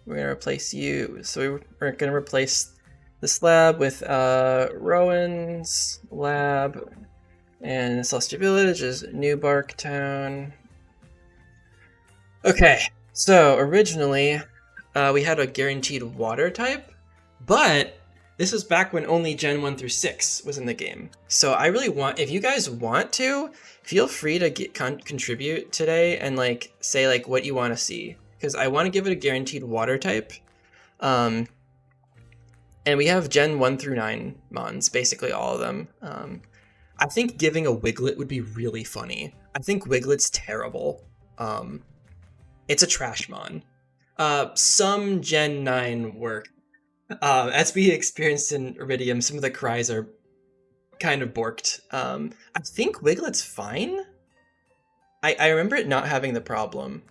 gonna replace you. So we're gonna replace this lab with Rowan's lab, and Celestia Village is New Bark Town. Okay, so originally we had a guaranteed water type, but this was back when only Gen 1 through 6 was in the game. So I really want, if you guys want to, feel free to contribute today and like say like what you want to see, because I want to give it a guaranteed water type. And we have Gen 1 through 9 mons, basically all of them. I think giving a Wiglet would be really funny. I think Wiglet's terrible. It's a trash mon. Some Gen 9 work. As we experienced in Iridium, some of the cries are kind of borked. I think Wiglet's fine. I remember it not having the problem.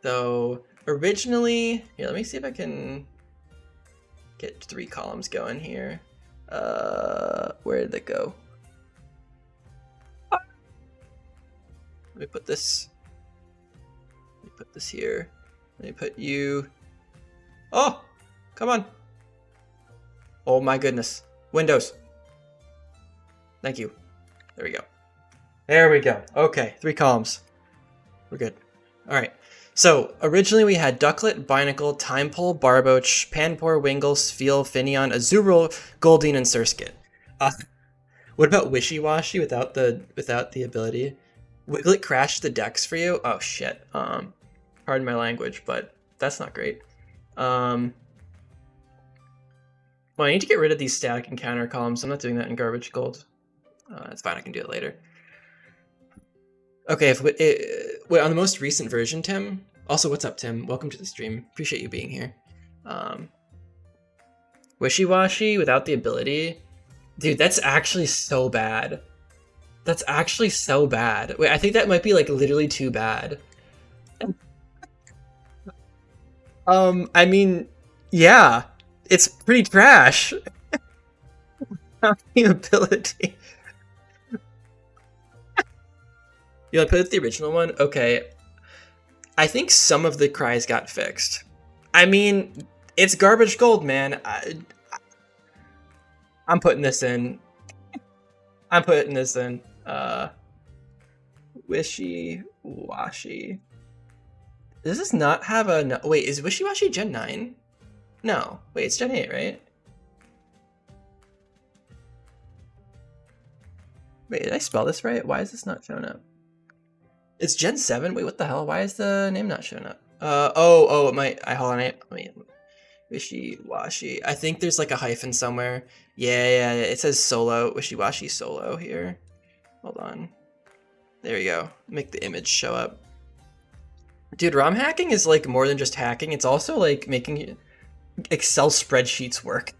So originally, here, let me see if I can get 3 columns going here. Where did it go? Let me put this. Let me put this here. Let me put you. Oh, come on. Oh my goodness. Windows. Thank you. There we go. There we go. Okay, 3 columns. We're good. All right. So originally we had Ducklet, Binacle, Timepole, Barboach, Panpour, Wingle, Sfeel, Finneon, Azurill, Goldeen, and Surskit. What about Wishy Washy without the ability? Wiglet crashed the decks for you? Oh shit. Pardon my language, but that's not great. Well, I need to get rid of these static and counter columns. I'm not doing that in garbage gold. It's fine, I can do it later. Okay, on the most recent version, Tim. Also, what's up, Tim? Welcome to the stream. Appreciate you being here. Wishy Washy without the ability, dude. That's actually so bad. That's actually so bad. Wait, I think that might be like literally too bad. I mean, yeah, it's pretty trash. The ability. You want to put it the original one? Okay. I think some of the cries got fixed. I mean, it's garbage gold, man. I'm putting this in. I'm putting this in. Wishy Washy. Does this not have a... No, wait, is Wishy Washy Gen 9? No. Wait, it's Gen 8, right? Wait, did I spell this right? Why is this not showing up? It's Gen 7? Wait, what the hell? Why is the name not showing up? It might... hold on, Wishy Washy. I think there's like a hyphen somewhere. Yeah, it says solo. Wishy Washy solo here. Hold on. There we go. Make the image show up. Dude, ROM hacking is like more than just hacking. It's also like making Excel spreadsheets work.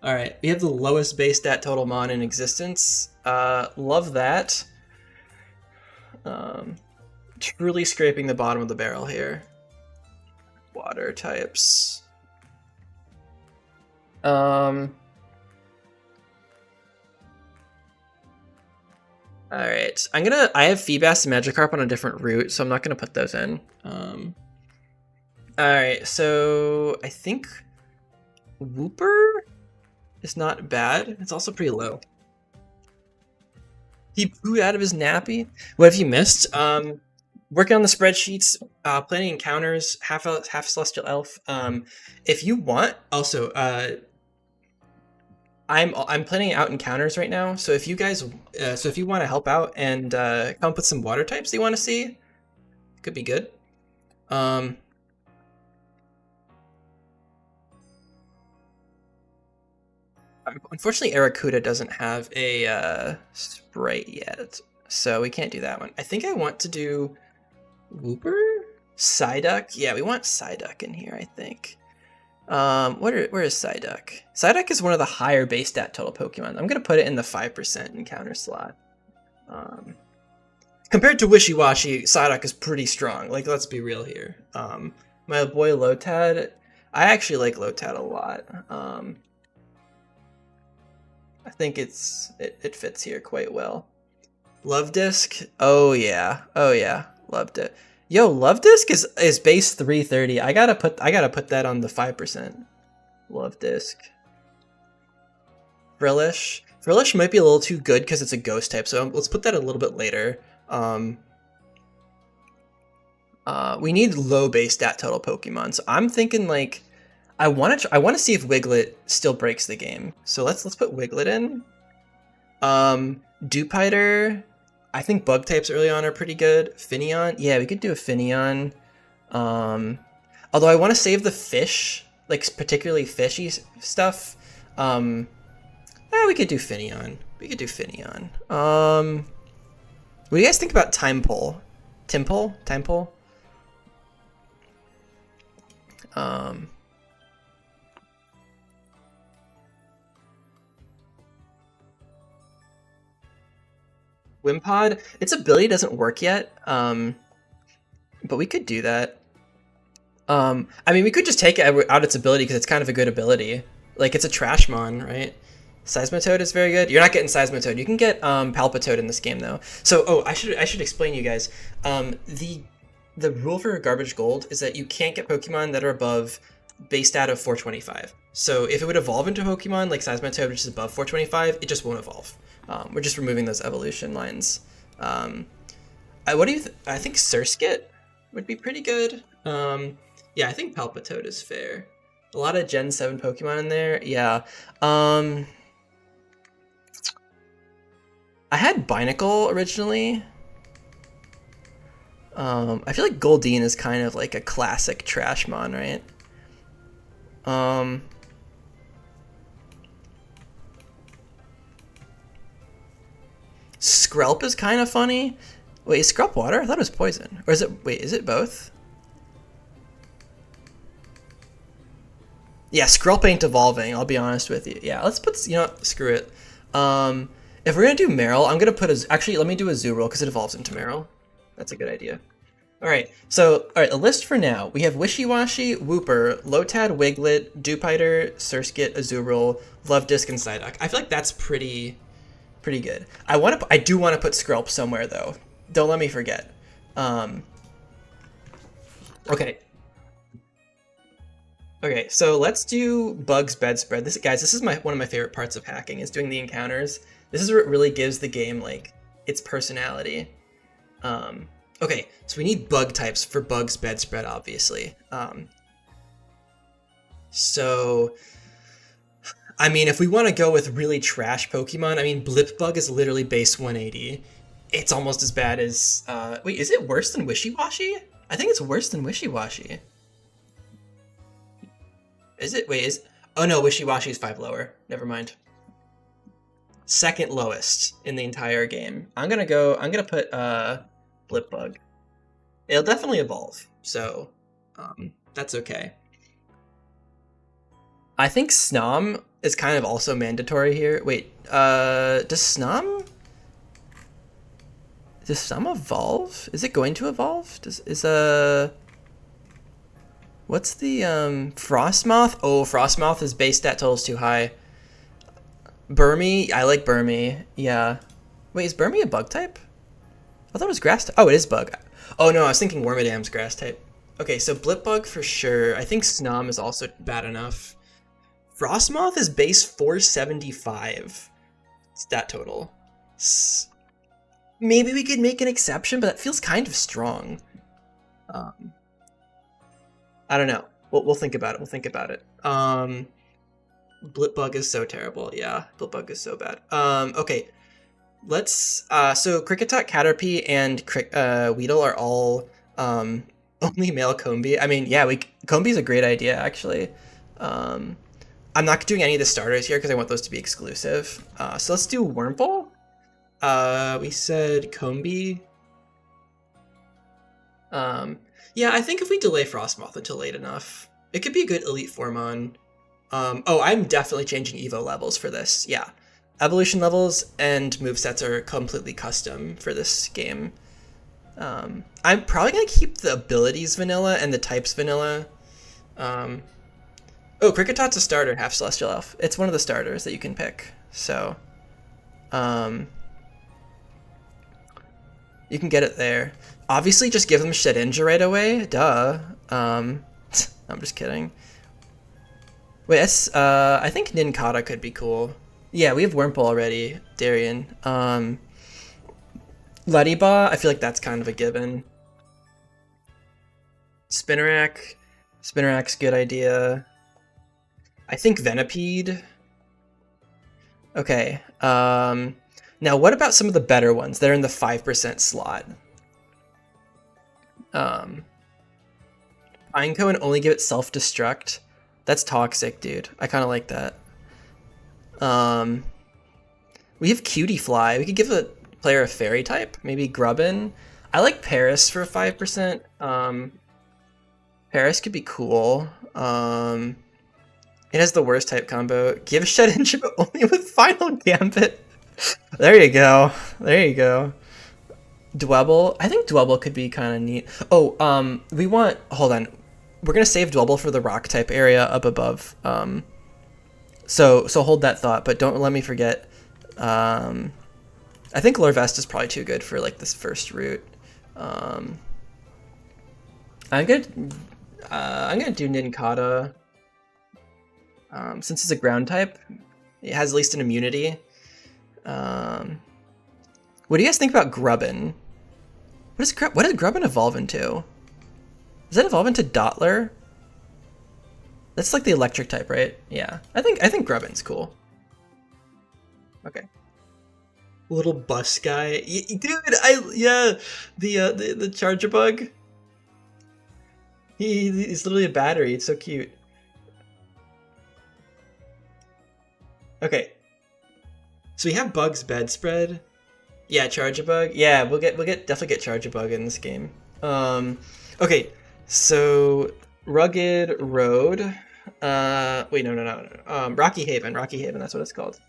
All right, we have the lowest base stat total mon in existence. Love that. Truly scraping the bottom of the barrel here. Water types. All right, I have Feebas and Magikarp on a different route, so I'm not gonna put those in. All right, so I think Wooper is not bad. It's also pretty low. He pooed out of his nappy. What have you missed? Working on the spreadsheets, planning encounters, half celestial elf. If you want, also, I'm planning out encounters right now. So if you guys, if you want to help out and come up with some water types you want to see, could be good. Unfortunately, Aracuda doesn't have a sprite yet, so we can't do that one. I think I want to do Wooper? Psyduck? Yeah, we want Psyduck in here, I think. Where is Psyduck? Psyduck is one of the higher base stat total Pokemon. I'm gonna put it in the 5% encounter slot. Compared to Wishy-Washy, Psyduck is pretty strong. Like, let's be real here. My boy Lotad, I actually like Lotad a lot. I think it fits here quite well. Love Disc? Oh yeah, loved it. Yo, Love Disc is base 330. I gotta put that on the 5%. Love Disc. Frillish. Frillish might be a little too good because it's a ghost type, so let's put that a little bit later. We need low base stat total Pokemon, so I'm thinking like I want to see if Wiglet still breaks the game. So let's put Wiglet in. Dupiter. I think bug types early on are pretty good. Finneon. Yeah, we could do a Finneon. Although I want to save the fish, like particularly fishy stuff. We could do Finneon. What do you guys think about Timepole? Timepole? Wimpod, its ability doesn't work yet, but we could do that. I mean, we could just take it out its ability because it's kind of a good ability. Like, it's a Trashmon, right? Seismitoad is very good. You're not getting Seismitoad. You can get Palpitoad in this game, though. So, I should explain you guys. The rule for Garbage Gold is that you can't get Pokemon that are above base stat of 425. So, if it would evolve into a Pokemon like Seismitoad, which is above 425, it just won't evolve. We're just removing those evolution lines. What do you I think Surskit would be pretty good. Yeah, I think Palpitoad is fair. A lot of Gen 7 Pokemon in there. Yeah. I had Binacle originally. I feel like Goldeen is kind of like a classic Trashmon, right? Skrelp is kind of funny. Wait, is Skrelp water? I thought it was poison. Or is it, wait, is it both? Yeah, Skrelp ain't evolving, I'll be honest with you. Yeah, let's put, you know what, screw it. If we're gonna do Meryl, I'm gonna put actually, let me do a Azurill because it evolves into Meryl. That's a good idea. Alright, a list for now. We have Wishy-Washy, Wooper, Lotad, Wiglet, Dupiter, Surskit, Azurill, Love Disc, and Psyduck. I feel like that's pretty good. I do want to put Skrelp somewhere though. Don't let me forget. Okay. Okay, so let's do Bug's Bedspread. This is one of my favorite parts of hacking, is doing the encounters. This is what really gives the game like its personality. Okay, so we need bug types for Bug's Bedspread, obviously. So I mean, if we want to go with really trash Pokemon, I mean, Blipbug is literally base 180. It's almost as bad as... wait, is it worse than Wishy-Washy? I think it's worse than Wishy-Washy. Is it? Wait, oh no, Wishy-Washy is 5 lower. Never mind. Second lowest in the entire game. I'm gonna put Blipbug. It'll definitely evolve, so that's okay. I think Snom is kind of also mandatory here. Wait, does Snum? Does Snum evolve? Is it going to evolve? What's the Frostmoth? Oh, Frostmoth is base stat total's too high. Burmy, I like Burmy. Yeah. Wait, is Burmy a bug type? I thought it was grass type. Oh, it is bug. Oh no, I was thinking Wormadam's grass type. Okay, so Blipbug for sure. I think Snom is also bad enough. Frostmoth is base 475 stat total. Maybe we could make an exception, but that feels kind of strong. I don't know. We'll think about it. We'll think about it. Blipbug is so terrible. Yeah, Blipbug is so bad. Okay. Let's so Cricketot, Caterpie, and Weedle are all only male Combee. I mean, yeah, Combee's a great idea actually. I'm not doing any of the starters here because I want those to be exclusive. So let's do Wurmple. We said Combee. Yeah, I think if we delay Frostmoth until late enough, it could be a good Elite Formon. Oh, I'm definitely changing Evo levels for this. Yeah. Evolution levels and movesets are completely custom for this game. I'm probably going to keep the abilities vanilla and the types vanilla. Oh, Cricketot's a starter, half Celestial Elf. It's one of the starters that you can pick. So, you can get it there. Obviously, just give them Shedinja right away. Duh. I'm just kidding. Wait, that's, I think Nincada could be cool. Yeah, we have Wurmple already, Darien. Ladybah, I feel like that's kind of a given. Spinarak's good idea. I think Venipede. Okay. Now, what about some of the better ones? They're in the 5% slot. Pineco and only give it self-destruct. That's toxic, dude. I kind of like that. We have Cutie Fly. We could give a player a fairy type. Maybe Grubbin. I like Paris for 5%. Paris could be cool. It has the worst type combo. Give Shedinja but only with Final Gambit. There you go. There you go. Dwebble. I think Dwebble could be kind of neat. Oh, we want... Hold on. We're going to save Dwebble for the rock type area up above. So hold that thought, but don't let me forget. I think Lorvest is probably too good for like this first route. I'm gonna do Nincada. Since it's a ground type, it has at least an immunity. What do you guys think about Grubbin? What did Grubbin evolve into? Does that evolve into Dottler? That's like the electric type, right? Yeah. I think Grubbin's cool. Okay. Little bus guy. Dude, yeah, the charger bug. He's literally a battery. It's so cute. Okay. So we have Bug's bedspread. Yeah, Charger Bug. Yeah, we'll definitely get Charger Bug in this game. Okay. So Rugged Road. Wait, no. Rocky Haven. That's what it's called.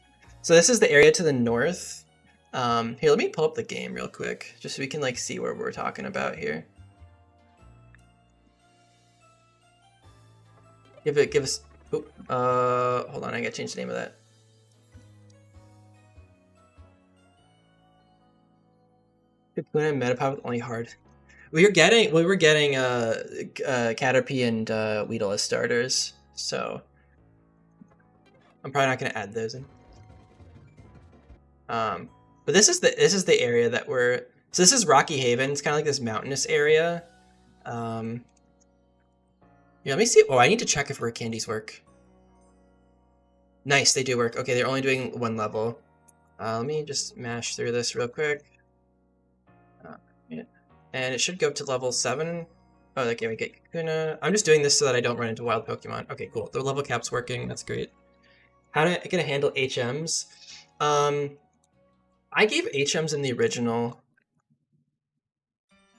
So this is the area to the north. Here, let me pull up the game real quick, just so we can like see where we're talking about here. Give us. Oh, hold on, I gotta change the name of that. Kakuna and Metapod with only hard. We were getting Caterpie and Weedle as starters, so I'm probably not gonna add those in. But this is the area that we're. So this is Rocky Haven. It's kind of like this mountainous area. Yeah, let me see. Oh, I need to check if rare candies work. Nice, they do work. Okay, they're only doing one level. Let me just mash through this real quick. Yeah. And it should go to level 7. Oh, okay, we get Kakuna. I'm just doing this so that I don't run into wild Pokemon. Okay, cool. The level cap's working. That's great. How am I gonna handle HMs? I gave HMs in the original.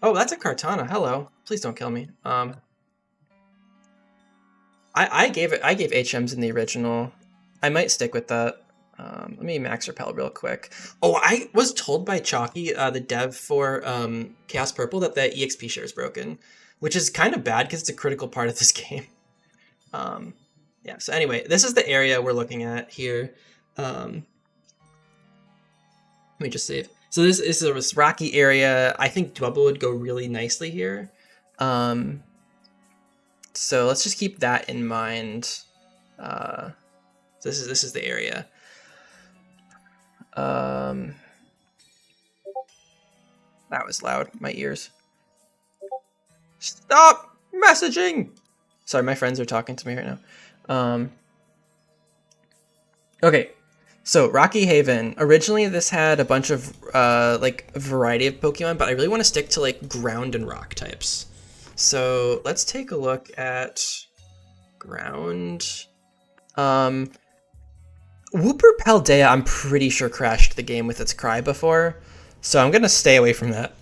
Oh, that's a Kartana. Hello. Please don't kill me. I gave HMs in the original. I might stick with that. Let me max repel real quick. Oh, I was told by Chalky, the dev for Chaos Purple, that the EXP share is broken, which is kind of bad because it's a critical part of this game. Yeah, so anyway, this is the area we're looking at here. Let me just save. So this is a rocky area. I think Dwebble would go really nicely here. So let's just keep that in mind. This is the area. That was loud. My ears. Stop messaging. Sorry, my friends are talking to me right now. Okay, so Rocky Haven. Originally, this had a bunch of like a variety of Pokemon, but I really want to stick to like ground and rock types. So let's take a look at ground. Wooper Paldea, I'm pretty sure crashed the game with its cry before, so I'm gonna stay away from that.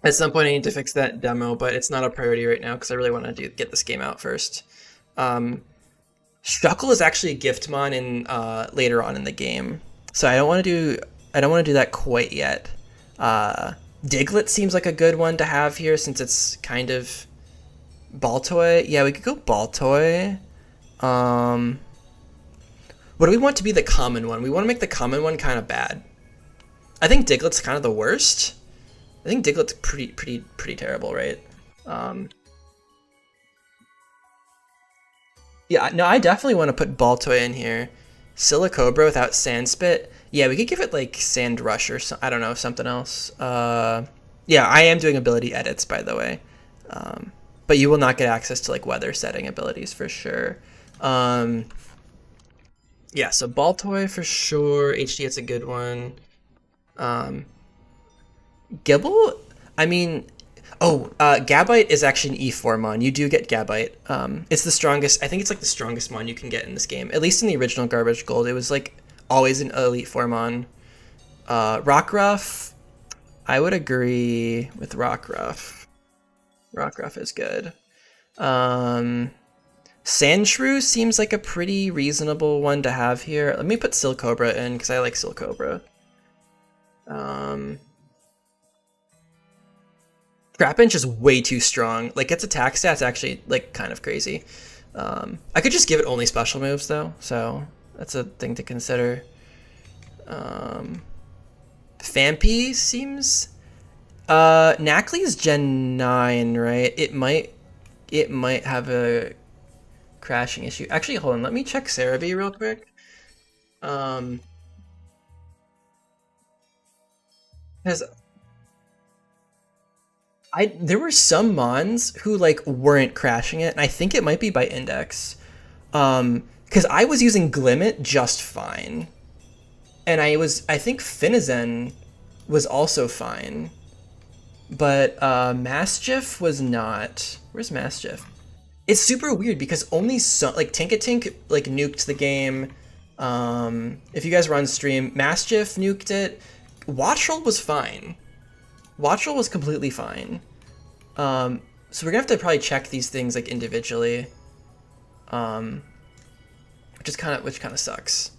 At some point I need to fix that demo, but it's not a priority right now because I really want to get this game out first. Shuckle is actually a Giftmon in later on in the game, so I don't want to do that quite yet. Diglett seems like a good one to have here since it's kind of Baltoy. Yeah, we could go Baltoy. What do we want to be the common one? We want to make the common one kind of bad. I think Diglett's kind of the worst. I think Diglett's pretty terrible, right? Yeah, no, I definitely want to put Baltoy in here. Silicobra without Sandspit. Yeah, we could give it like Sand Rush or I don't know, something else. Yeah, I am doing ability edits, by the way. But you will not get access to like weather setting abilities for sure. Yeah, so Baltoy for sure. HD, it's a good one. Gibble? I mean, Gabite is actually an E4 mon. You do get Gabite. It's the strongest. I think it's like the strongest mon you can get in this game. At least in the original Garbage Gold, it was like always an Elite 4 mon. Rockruff, I would agree with Rockruff. Rockruff is good. Sandshrew seems like a pretty reasonable one to have here. Let me put Silcobra in because I like Silcobra. Trapinch is way too strong. Like, its attack stats actually like kind of crazy. I could just give it only special moves though, so that's a thing to consider. Phampi seems. Nacli's Gen 9, right? It might have a crashing issue. Actually, hold on. Let me check Cerebi real quick. Because there were some mons who like weren't crashing it, and I think it might be by index. Because I was using Glimmet just fine, and I think Finizen was also fine, but Mastiff was not. Where's Mastiff? It's super weird because only some like Tinkatink like nuked the game. If you guys were on stream, Mastiff nuked it. Watchroll was fine. Watchroll was completely fine. So we're gonna have to probably check these things like individually. Which kind of sucks.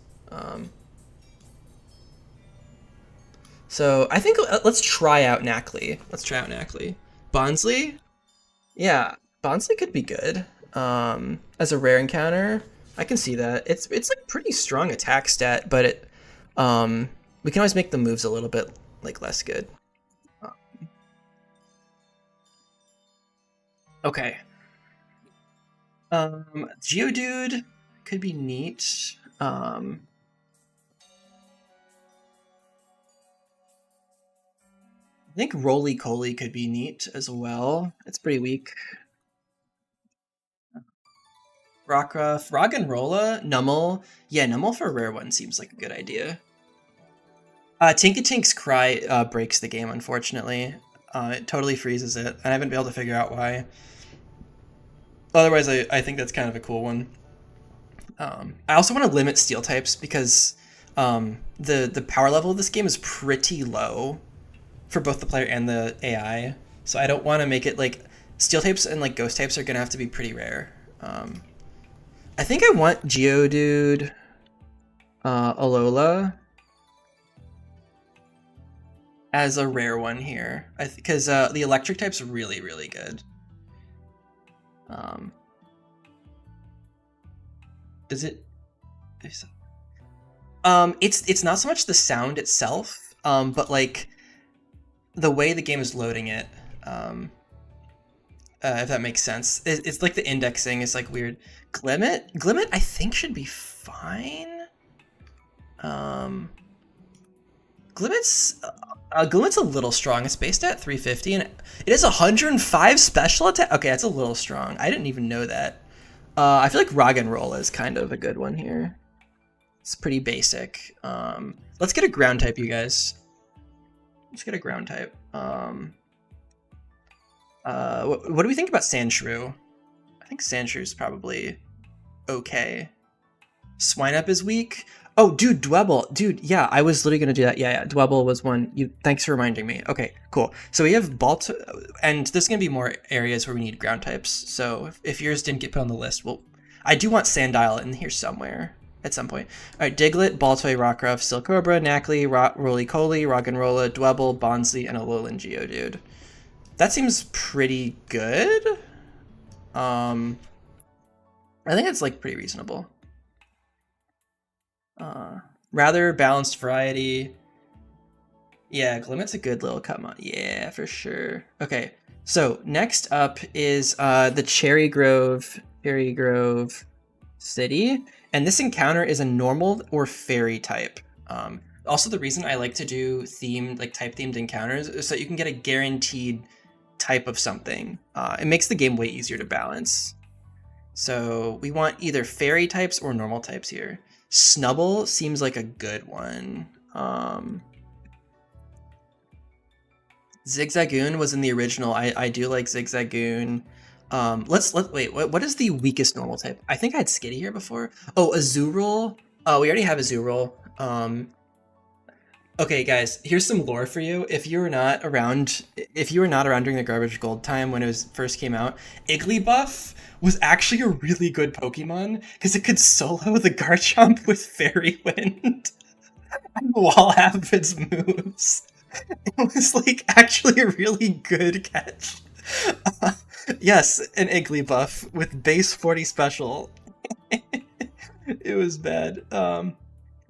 So I think let's try out Nacli. Bonsly? Yeah, Bonsly could be good. As a rare encounter. I can see that. It's like pretty strong attack stat, but it we can always make the moves a little bit like less good. Okay. Geodude could be neat. I think Roly-Coly could be neat as well. It's pretty weak. Rockruff, Roggenrola, Numel. Yeah, Numel for a rare one seems like a good idea. Tinkatink's cry breaks the game, unfortunately. It totally freezes it. I haven't been able to figure out why. Otherwise, I think that's kind of a cool one. I also want to limit steel types because the power level of this game is pretty low for both the player and the AI. So I don't want to make it like steel types and like ghost types are gonna have to be pretty rare. I think I want Geodude, Alola as a rare one here, because the electric type's really, really good. Does it? It's not so much the sound itself, but like the way the game is loading it. If that makes sense, it's like the indexing is like weird. Glimmet, I think should be fine. Glimmet's a little strong. It's based at 350, and it has 105 special attack. Okay, that's a little strong. I didn't even know that. I feel like Rock and Roll is kind of a good one here. It's pretty basic. Let's get a ground type, you guys. Let's get a ground type. What do we think about Sandshrew? I think Sandshrew is probably okay. Swineup is weak. Oh, dude, Dwebble. Dude, yeah, I was literally going to do that. Yeah, Dwebble was one. Thanks for reminding me. Okay, cool. So we have and there's going to be more areas where we need ground types. So if yours didn't get put on the list, well, I do want Sandile in here somewhere at some point. All right, Diglett, Baltoy, Rockruff, Silcobra, Knackley, Roly-Coly, Roggenrola, Dwebble, Bonsly, and Alolan Geodude. That seems pretty good. I think it's like pretty reasonable. Rather balanced variety. Yeah, Glimmet's a good little come on. Yeah, for sure. Okay, so next up is the Cherry Grove City, and this encounter is a normal or fairy type. Also, the reason I like to do type-themed encounters is so you can get a guaranteed type of something. It makes the game way easier to balance. So we want either fairy types or normal types here. Snubble seems like a good one. Zigzagoon was in the original. I do like Zigzagoon. Wait, what is the weakest normal type? I think I had Skitty here before. Oh, Azurill. Oh, we already have Azurill. Okay, guys, here's some lore for you. If you were not around during the Garbage Gold time when it first came out, Igglybuff was actually a really good Pokemon because it could solo the Garchomp with Fairy Wind and wall half of its moves. It was like actually a really good catch. Yes, an Igglybuff with base 40 special. It was bad.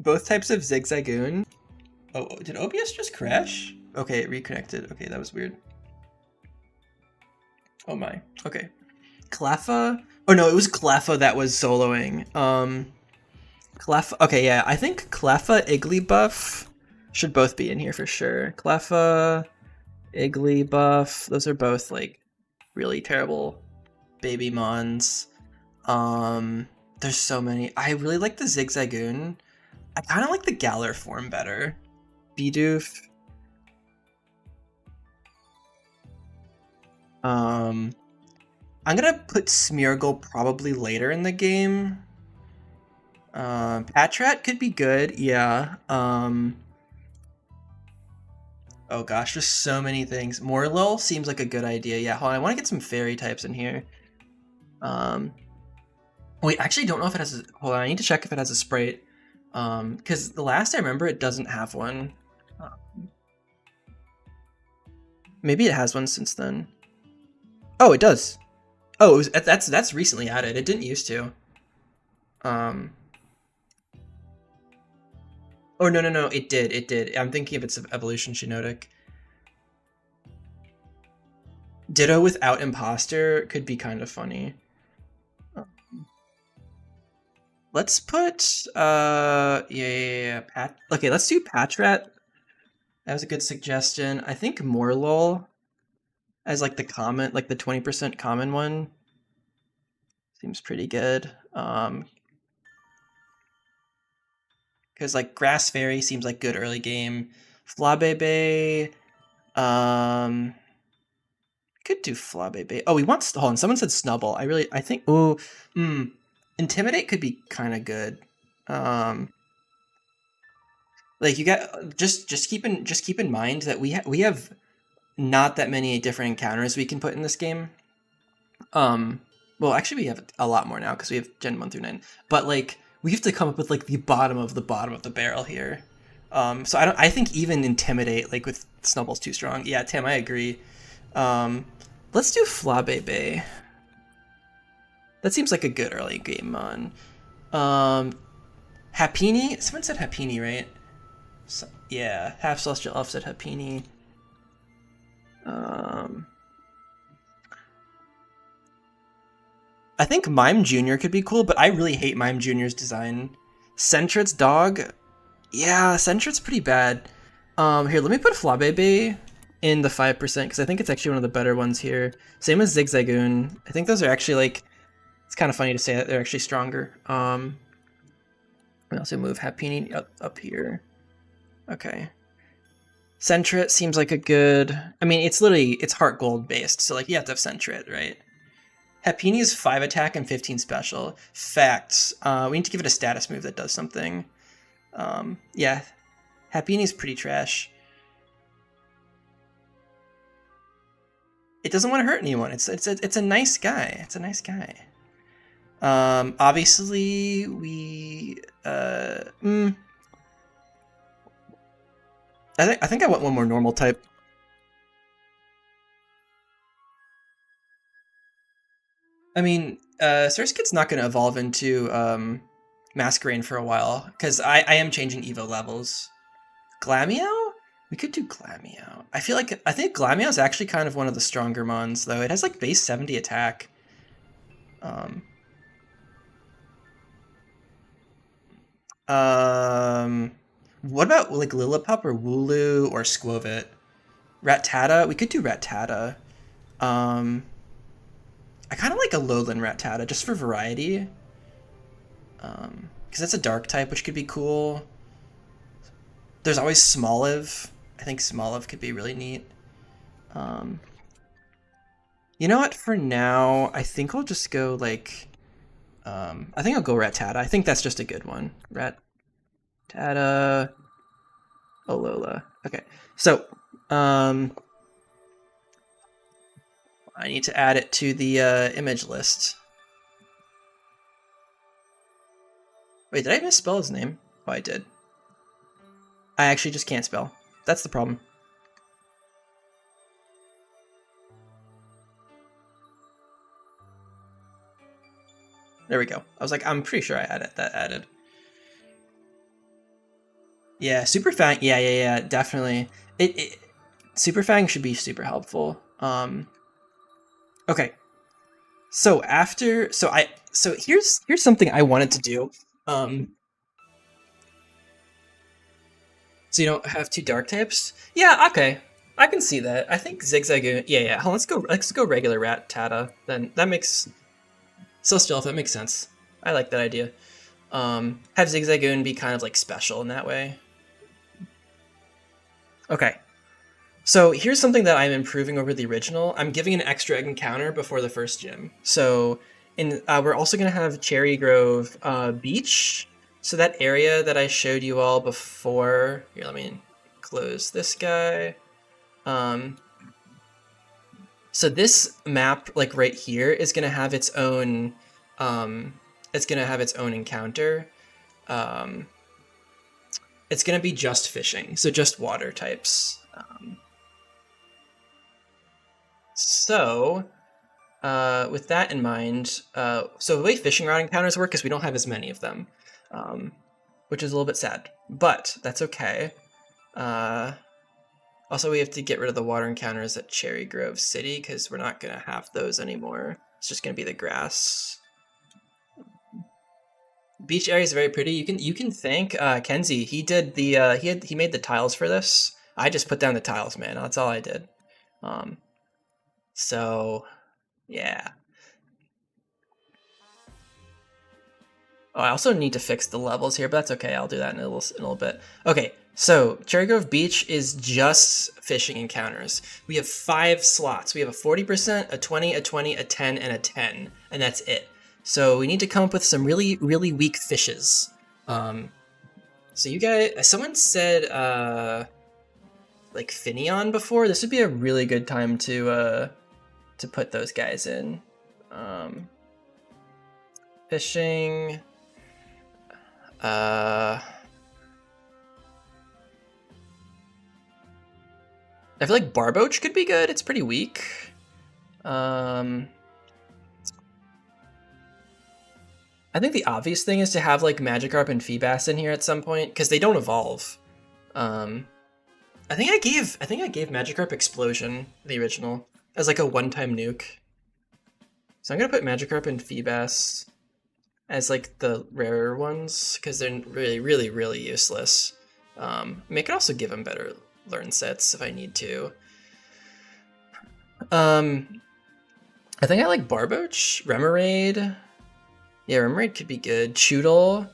Both types of Zigzagoon. Oh, did OBS just crash? Okay, it reconnected. Okay, that was weird. Oh my. Okay. Cleffa? Oh no, it was Cleffa that was soloing. Cleffa. Okay, yeah, I think Cleffa, Igglybuff should both be in here for sure. Cleffa, Igglybuff. Those are both like really terrible baby mons. There's so many. I really like the Zigzagoon. I kind of like the Galar form better. Bidoof. I'm gonna put Smeargle probably later in the game. Patrat could be good, yeah. Oh gosh, there's so many things. Morlul seems like a good idea. Yeah, hold on, I want to get some fairy types in here. Wait, I actually don't know if it has hold on, I need to check if it has a sprite. Because the last I remember, it doesn't have one. Maybe it has one since then. Oh, it does. Oh, that's recently added. It didn't used to. Oh no, it did. I'm thinking of its evolution Shiinotic. Ditto without imposter could be kind of funny. Let's put yeah. Okay, let's do Patrat. That was a good suggestion. I think Morlul as like the 20% common one seems pretty good. Because like Grass Fairy seems like good early game. Flabebe, could do Flabebe. Oh, we want hold on. Someone said Snubble. I think. Oh, Intimidate could be kind of good. Like you got just keep in mind that we have not that many different encounters we can put in this game. Well, actually, we have a lot more now because we have Gen 1 through 9. But, like, we have to come up with, like, the bottom of the barrel here. So I think even Intimidate, like, with Snowball's too strong. Yeah, Tim, I agree. Let's do Flabébé. That seems like a good early game mon. Happini? Someone said Happini, right? So, yeah, Half Celestial Elf said Happini. I think Mime Jr. could be cool, but I really hate Mime Jr.'s design. Sentret's dog? Yeah, Sentret's pretty bad. Here, let me put Flabébé in the 5% because I think it's actually one of the better ones here. Same as Zigzagoon. I think those are actually, like, it's kind of funny to say that they're actually stronger. We also move Happini up here. Okay. Sentret seems like a good... I mean, it's Heart Gold based, so, like, you have to have Sentret, right? Happini is 5 attack and 15 special. Facts. We need to give it a status move that does something. Yeah. Happini's pretty trash. It doesn't want to hurt anyone. It's a nice guy. It's a nice guy. Obviously, we... I think I want one more normal type. I mean, Surskit's not going to evolve into Masquerain for a while, because I am changing Evo levels. Glameow? We could do Glameow. I think Glameow is actually kind of one of the stronger mons, though. It has like base 70 attack. What about like Lillipup or Wooloo or Squovit? Rattata? We could do Rattata. I kind of like a Lowland Rattata, just for variety. Because that's a dark type, which could be cool. There's always Smoliv. I think Smoliv could be really neat. You know what? For now, I think I'll just go like... I think I'll go Rattata. I think that's just a good one. Rattata... Alola. Okay. So, I need to add it to the image list. Wait, did I misspell his name? Oh, I did. I actually just can't spell. That's the problem. There we go. I was like, I'm pretty sure I had that added. Yeah, Super Fang. Yeah, definitely. Super Fang should be super helpful. Okay. So here's something I wanted to do. So you don't have two dark types? Yeah, okay. I can see that. I think Zigzagoon. Yeah. Let's go regular Rattata. Then that makes Celestial Elf, that makes sense. I like that idea. Have Zigzagoon be kind of like special in that way. Okay. So here's something that I'm improving over the original. I'm giving an extra encounter before the first gym. So we're also going to have Cherry Grove Beach. So that area that I showed you all before... Here, let me close this guy. So this map, like right here, is going to have its own... it's going to have its own encounter. It's going to be just fishing, so just water types. With that in mind, so the way fishing rod encounters work is we don't have as many of them, which is a little bit sad, but that's okay. Also, we have to get rid of the water encounters at Cherry Grove City because we're not going to have those anymore. It's just going to be the grass. Beach area is very pretty. You can thank Kenzie. He did the he made the tiles for this. I just put down the tiles, man. That's all I did. So yeah. Oh, I also need to fix the levels here, but that's okay. I'll do that in a little bit. Okay, so Cherry Grove Beach is just fishing encounters. We have 5 slots. We have a 40%, a 20, a 20, a 10, and a 10, and that's it. So we need to come up with some really, really weak fishes. So you guys, someone said like Finneon before. This would be a really good time to put those guys in. Fishing. Uh, I feel like Barboach could be good. It's pretty weak. I think the obvious thing is to have like Magikarp and Feebas in here at some point because they don't evolve. Um, I think I gave Magikarp Explosion, the original, as like a one-time nuke. So I'm gonna put Magikarp and Feebas as like the rarer ones because they're really, really, really useless. I could also give them better learn sets if I need to. I think I like Barboach, Remoraid. Yeah, Remoraid could be good. Choodle.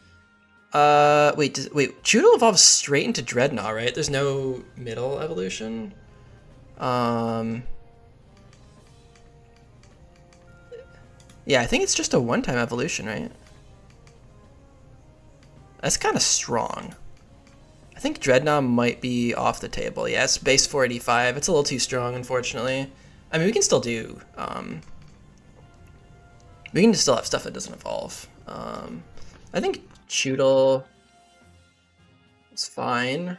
Wait, Choodle evolves straight into Dreadnought, right? There's no middle evolution. Yeah, I think it's just a one-time evolution, right? That's kind of strong. I think Dreadnought might be off the table. Yeah, it's base 485. It's a little too strong, unfortunately. I mean, we can still do. We can still have stuff that doesn't evolve. I think Choodle is fine.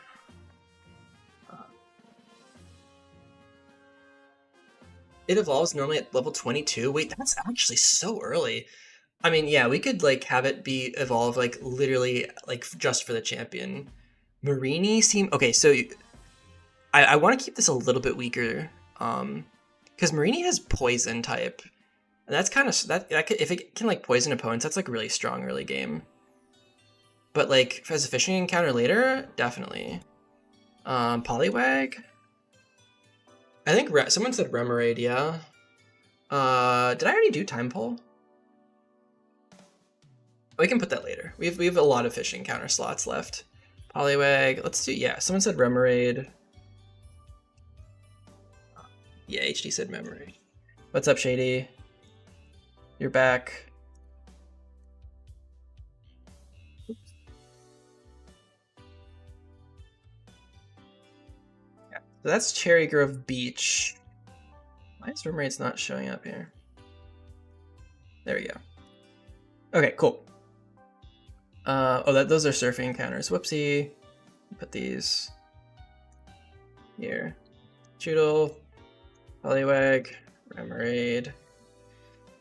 It evolves normally at level 22. Wait, that's actually so early. I mean, yeah, we could like have it be evolve like literally like just for the champion. Marini seem okay. So I want to keep this a little bit weaker, because Marini has poison type, and that's kind of that could, if it can like poison opponents, that's like really strong early game. But like as a fishing encounter later, definitely. Poliwag. I think someone said Remoraid. Yeah. Did I already do Time Pull? We can put that later. We have a lot of fishing counter slots left. Poliwag. Let's do, yeah. Someone said Remoraid. Yeah, HD said Memory. What's up, Shady? You're back. Yeah. So that's Cherry Grove Beach. Why is Remoraid's not showing up here? There we go. Okay, cool. Those are surfing encounters. Whoopsie. Put these here. Choodle, Poliwag, Remoraid,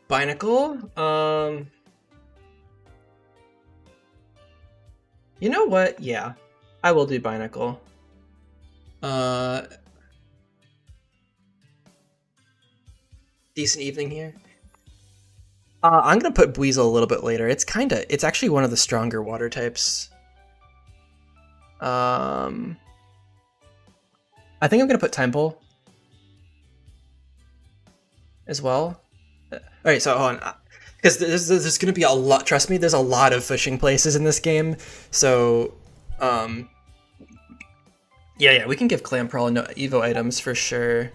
Binacle. You know what? Yeah, I will do Binacle. Decent evening here. I'm gonna put Buizel a little bit later. It's actually one of the stronger water types. I think I'm gonna put Temple as well. All right, so hold on, because there's gonna be a lot. Trust me, there's a lot of fishing places in this game. So, yeah, we can give Clamperl no Evo items for sure.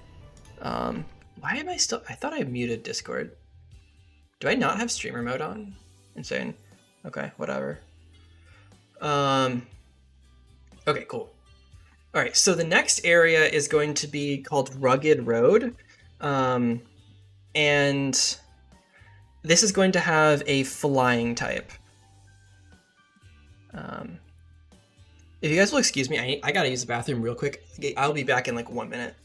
Why am I still? I thought I muted Discord. Do I not have streamer mode on? Insane. Okay, whatever. Okay, cool. All right, so the next area is going to be called Rugged Road. And this is going to have a flying type. If you guys will excuse me, I gotta use the bathroom real quick. I'll be back in like 1 minute.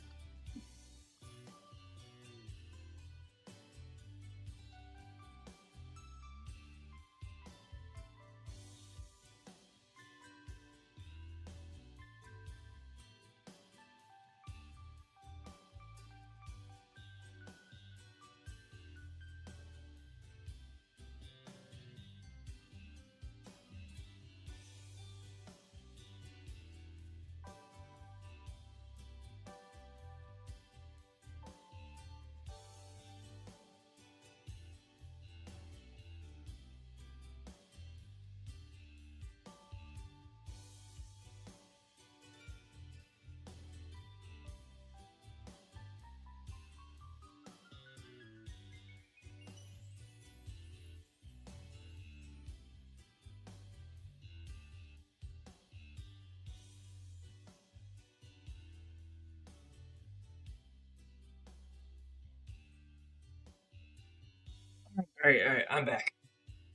All right, I'm back.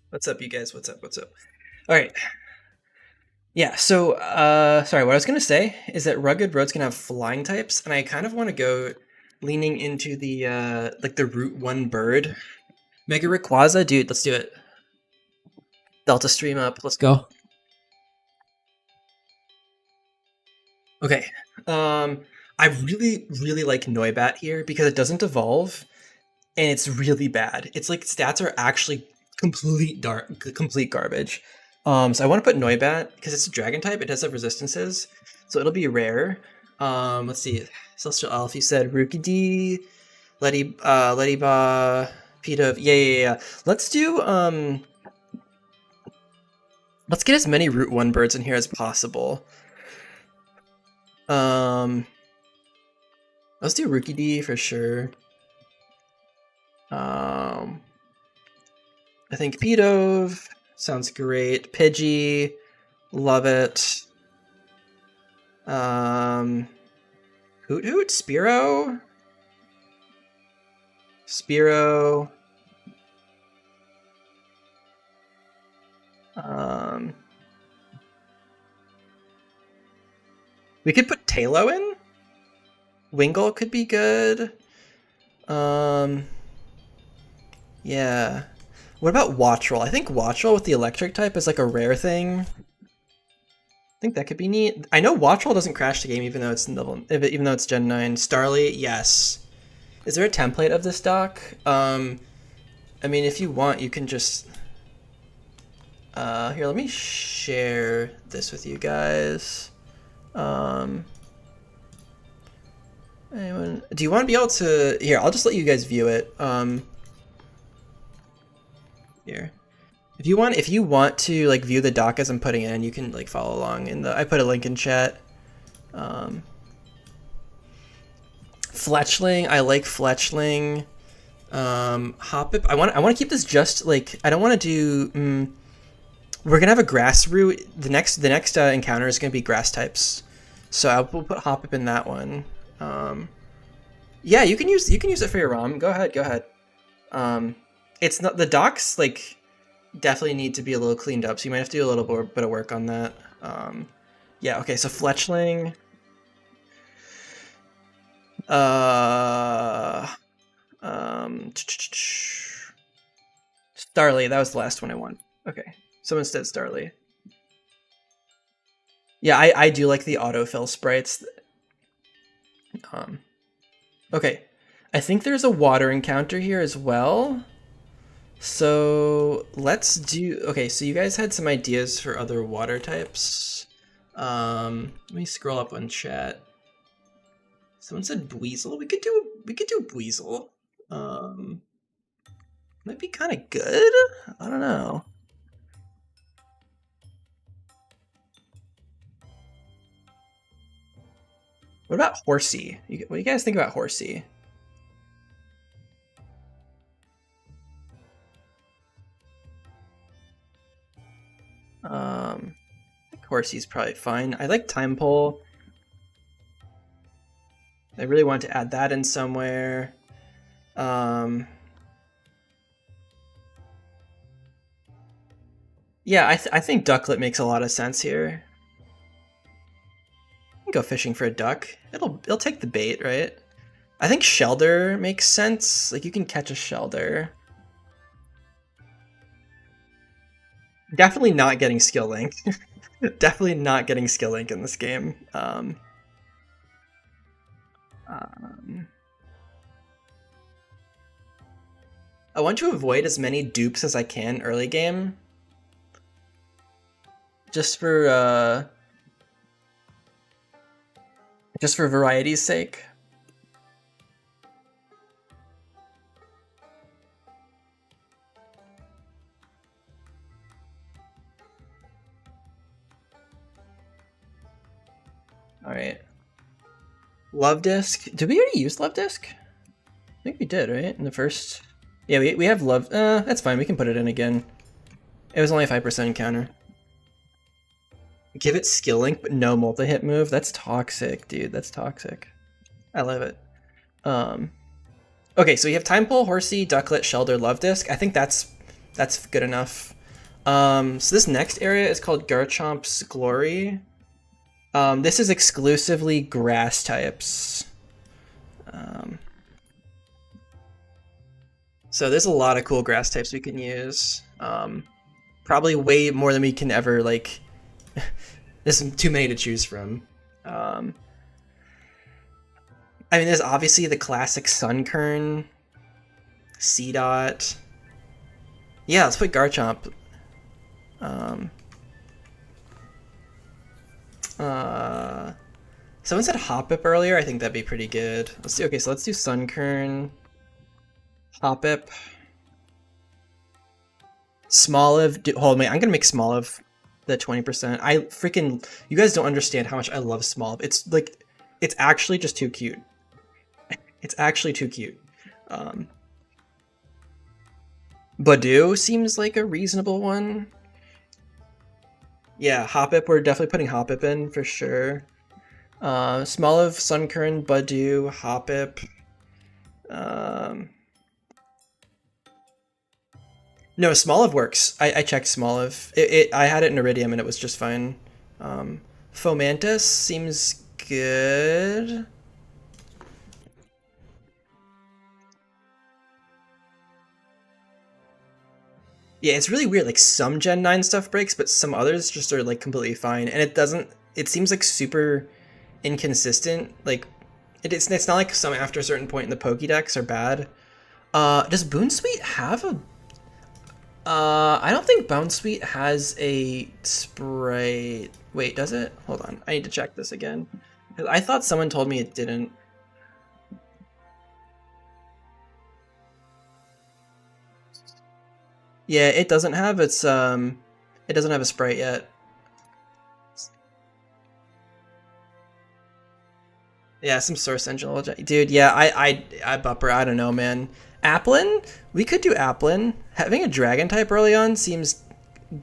What's up, you guys? What's up? What's up? All right. Yeah, so sorry, what I was gonna say is that Rugged Road's gonna have flying types, and I kind of want to go leaning into the like the Route 1 bird. Mega Rayquaza, dude, let's do it. Delta stream up, let's go. Okay. I really like Noibat here because it doesn't evolve and it's really bad. It's like stats are actually complete garbage. So I want to put Noibat because it's a dragon type. It does have resistances, so it'll be rare. Let's see. Celestial Elf. You said Rookidee, Lettyba, Pidove. Yeah. Let's do Let's get as many Route 1 birds in here as possible. Let's do Rookidee for sure. I think Pidove sounds great. Pidgey, love it. Hoot Hoot, Spearow. We could put Tailo in. Wingull could be good. Yeah. What about Wattrel? I think Wattrel with the electric type is like a rare thing. I think that could be neat. I know Wattrel doesn't crash the game even though it's even though it's Gen 9. Starly, yes. Is there a template of this doc? I mean, if you want, you can just here, let me share this with you guys. Anyone? Do you want to be able to? Here, I'll just let you guys view it. Here, if you want to like view the doc as I'm putting it in, you can like follow along in the. I put a link in chat. Fletchling, I like Fletchling. Hoppip, I want to keep this just like I don't want to do. We're gonna have a grass route. The next encounter is gonna be grass types, so we'll put Hoppip in that one. Yeah, you can use it for your ROM. Go ahead. It's not the docs like definitely need to be a little cleaned up, so you might have to do a little bit of work on that. Yeah, okay, so Fletchling. Starly, that was the last one I want. Okay, someone said Starly. Yeah, I do like the autofill sprites. Okay, I think there's a water encounter here as well. So let's do, okay, so you guys had some ideas for other water types. Let me scroll up on chat. Someone said Buizel. We could do Buizel. Might be kind of good. I don't know. What about Horsey? What do you guys think about Horsey? I think Horsey's probably fine. I like Time Pole. I really want to add that in somewhere. Yeah, I think Ducklet makes a lot of sense here. You can go fishing for a duck. It'll take the bait, right? I think Shelder makes sense. Like you can catch a Shelder. Definitely not getting Skill Link. Definitely not getting Skill Link in this game. I want to avoid as many dupes as I can early game. Just for variety's sake. All right. Love Disc. Did we already use Love Disc? I think we did, right? In the first. Yeah, we have Love. That's fine. We can put it in again. It was only a 5% encounter. Give it Skill Link, but no multi-hit move. That's toxic, dude. That's toxic. I love it. Okay, so we have Time Pole, Horsey, Ducklet, Shelder, Love Disc. I think that's good enough. So this next area is called Garchomp's Glory. This is exclusively grass types. So there's a lot of cool grass types we can use. Probably way more than we can ever, like, there's too many to choose from. I mean, there's obviously the classic Sunkern, Seedot. Yeah, let's put Garchomp. Someone said Hoppip earlier. I think that'd be pretty good. Let's do. Okay, so let's do Sunkern, Hoppip, Smoliv. Hold on, wait. I'm gonna make Smoliv the 20%. I freaking. You guys don't understand how much I love Smoliv. It's like, it's actually just too cute. It's actually too cute. Badoo seems like a reasonable one. Yeah, Hoppip. We're definitely putting Hoppip in for sure. Smoliv, Sunkern, Badoo, Hoppip. No, Smoliv works. I checked Smoliv. I had it in Iridium and it was just fine. Fomantis seems good. Yeah, it's really weird. Like, some Gen 9 stuff breaks, but some others just are like completely fine. And it doesn't. It seems like super inconsistent. Like, it's not like some after a certain point in the Pokédex are bad. Does Boonsweet have a? I don't think Bounceweet has a sprite. Wait, does it? Hold on, I need to check this again. I thought someone told me it didn't. Yeah, it doesn't have its it doesn't have a sprite yet. Yeah, some Source Engine logic. Dude, yeah, I bupper, I don't know, man. Applin? We could do Applin. Having a dragon type early on seems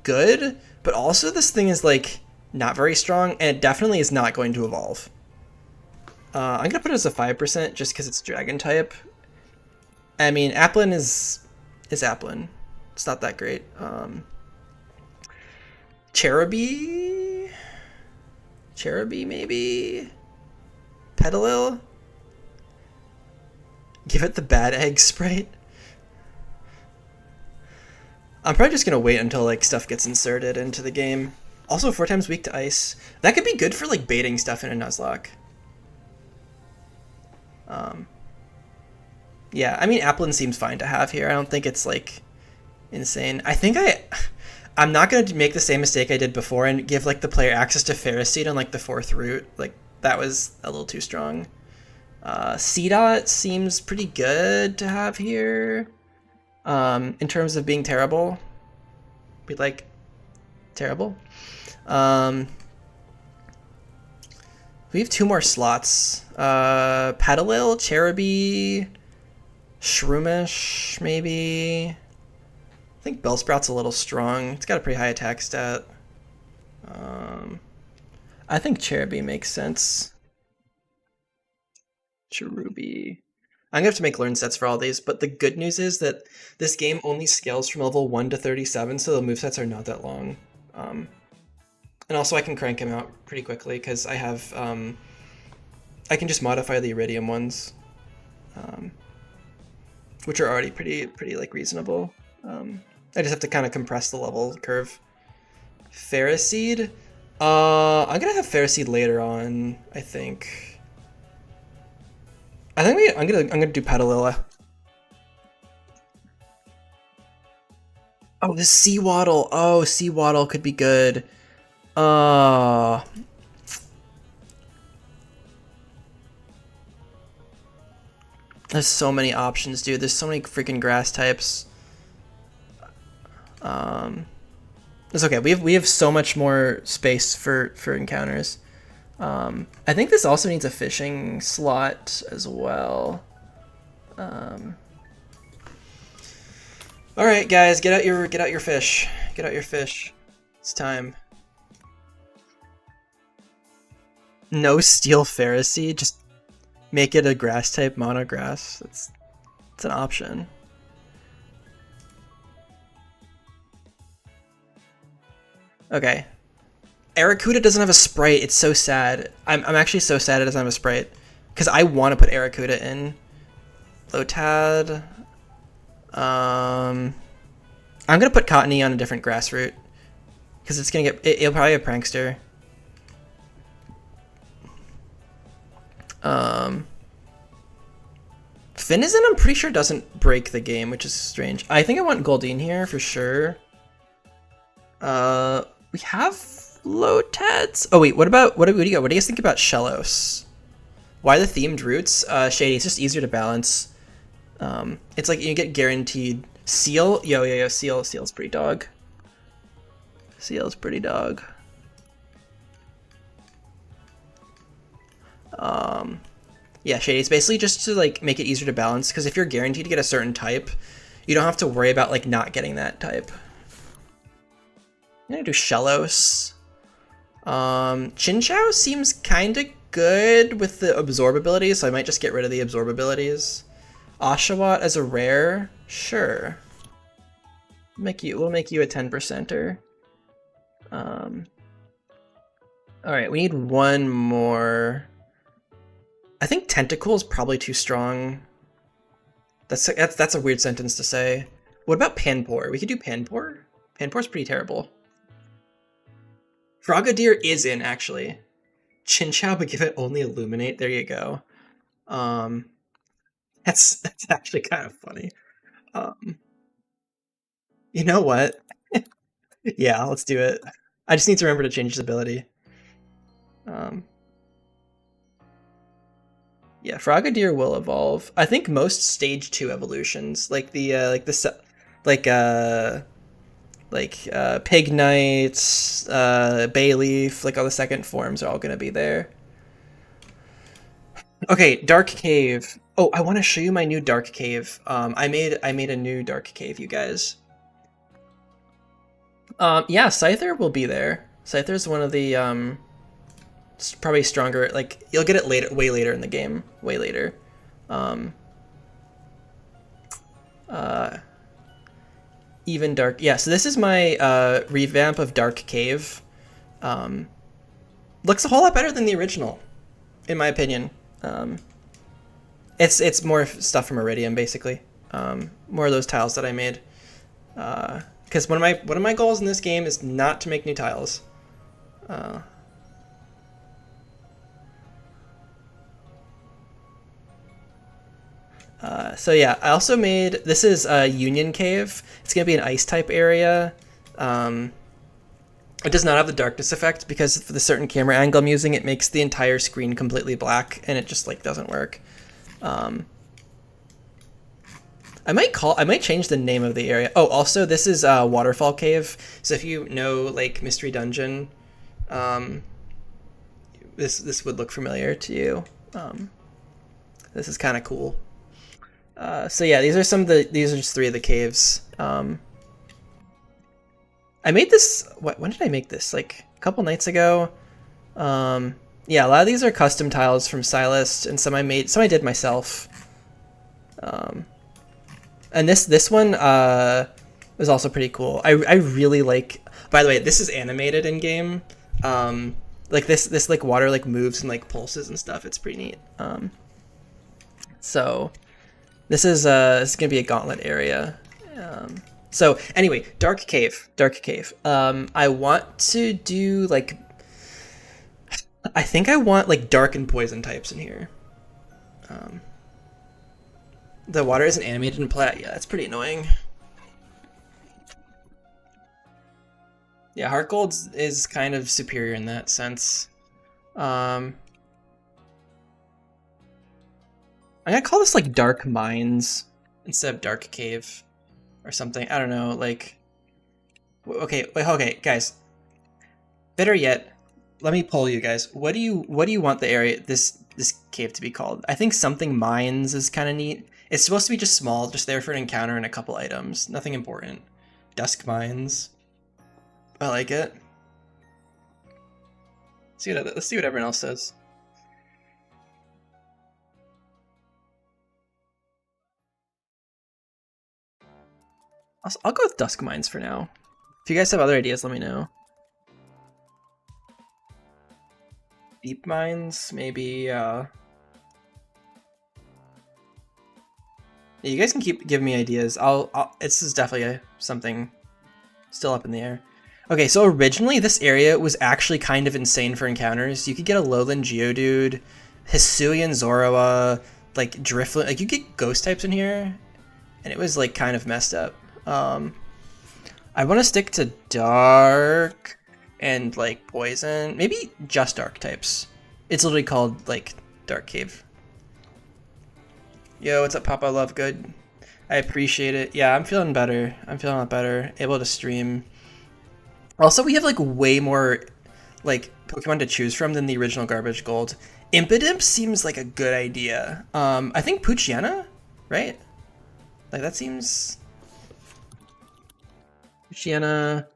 good, but also this thing is like not very strong, and it definitely is not going to evolve. I'm gonna put it as a 5% just because it's dragon type. I mean, Applin is Applin. It's not that great. Cherubi? Cherubi, maybe? Petalil? Give it the bad egg sprite? I'm probably just gonna wait until like stuff gets inserted into the game. Also, 4 times weak to ice. That could be good for like baiting stuff in a Nuzlocke. Yeah, I mean, Applin seems fine to have here. I don't think it's like insane. I think I'm not gonna make the same mistake I did before and give like the player access to Ferroseed on like the 4th route. Like, that was a little too strong. Seedot seems pretty good to have here. In terms of being terrible, we like terrible. We have 2 more slots. Petalil, Cherubi, Shroomish, maybe. I think Bellsprout's a little strong. It's got a pretty high attack stat. I think Cherubi makes sense. Cherubi. I'm gonna have to make learn sets for all these, but the good news is that this game only scales from level 1 to 37, so the movesets are not that long. And also I can crank them out pretty quickly because I have, I can just modify the Iridium ones, which are already pretty like reasonable. I just have to kind of compress the level curve. Ferroseed? I'm gonna have Ferroseed later on, I think. I'm gonna do Petalil. Oh, this Seawaddle. Oh, Seawaddle could be good. There's so many options, dude. There's so many freaking grass types. It's okay. We have so much more space for encounters. I think this also needs a fishing slot as well. All right, guys, get out your fish. Get out your fish. It's time. No steel Ferroseed. Just make it a grass type monograss. It's an option. Okay. Aracuda doesn't have a sprite. It's so sad. I'm actually so sad it doesn't have a sprite. Because I want to put Aracuda in. Lotad. I'm going to put Cottony on a different grass root. Because it's going to get... It'll probably have Prankster. Finizen, I'm pretty sure doesn't break the game, which is strange. I think I want Goldeen here for sure. We have Lotads. Oh wait, what do you got? What do you guys think about Shellos? Why the themed roots? Shady, it's just easier to balance. It's like you get guaranteed Seal. Yo, Seal's pretty dog. Seal's pretty dog. Yeah, Shady, it's basically just to like make it easier to balance, because if you're guaranteed to get a certain type, you don't have to worry about like not getting that type. I'm gonna do Shellos. Chinchou seems kind of good with the absorb abilities, so I might just get rid of the absorb abilities. Oshawott as a rare, sure. We'll make you a 10%er. All right, we need one more. I think Tentacle is probably too strong. That's a weird sentence to say. What about Panpour? We could do Panpour. Panpour's pretty terrible. Frogadier is in, actually. Chinchou, but give it only Illuminate. There you go. That's actually kind of funny. You know what? Yeah, let's do it. I just need to remember to change his ability. Yeah, Frogadier will evolve. I think most stage 2 evolutions, like the Pig Knight, Bayleaf, like all the second forms are all gonna be there. Okay, Dark Cave. Oh, I want to show you my new Dark Cave. I made a new Dark Cave, you guys. Yeah, Scyther will be there. Scyther's one of the probably stronger. Like you'll get it later, way later in the game, way later. Even Dark. Yeah, so this is my revamp of Dark Cave. Looks a whole lot better than the original, in my opinion. It's more stuff from Iridium, basically. More of those tiles that I made. Because one of my goals in this game is not to make new tiles. So yeah, I also made, this is Union Cave. It's gonna be an ice type area. It does not have the darkness effect because for the certain camera angle I'm using, it makes the entire screen completely black, and it just like doesn't work. I might change the name of the area. Oh, also this is Waterfall Cave. So if you know like Mystery Dungeon, this would look familiar to you. This is kind of cool. So yeah, these are just 3 of the caves. I made this, when did I make this? Like a couple nights ago. Yeah, a lot of these are custom tiles from Silas, and some I did myself. And this one was also pretty cool. I really like, by the way, this is animated in game. Like this like water like moves and like pulses and stuff. It's pretty neat. So this is gonna be a gauntlet area. So anyway, Dark Cave. I want to do like, I think I want like dark and poison types in here. The water isn't animated in plat. Yeah, that's pretty annoying. Yeah, Heart Gold is kind of superior in that sense. I'm gonna call this like Dark Mines instead of Dark Cave or something. I don't know, like, okay, guys. Better yet, let me poll you guys. What do you want the area, this cave to be called? I think something Mines is kind of neat. It's supposed to be just small, just there for an encounter and a couple items. Nothing important. Dusk Mines. I like it. Let's see what everyone else says. I'll go with Dusk Mines for now. If you guys have other ideas, let me know. deep mines, maybe. Yeah, you guys can keep giving me ideas. This is definitely something still up in the air. Okay, so originally this area was actually kind of insane for encounters. You could get a lowland Geodude, Hisuian Zoroa, like Drifloon. Like you get ghost types in here, and it was like kind of messed up. I want to stick to dark and like poison, maybe just dark types. It's literally called like Dark Cave. Yo, what's up, Papa Love? Good. I appreciate it. Yeah, I'm feeling better. I'm feeling a lot better. Able to stream. Also, we have like way more like Pokemon to choose from than the original Garbage Gold. Impidimp seems like a good idea. I think Poochyena, right? Like that seems. Poochyena,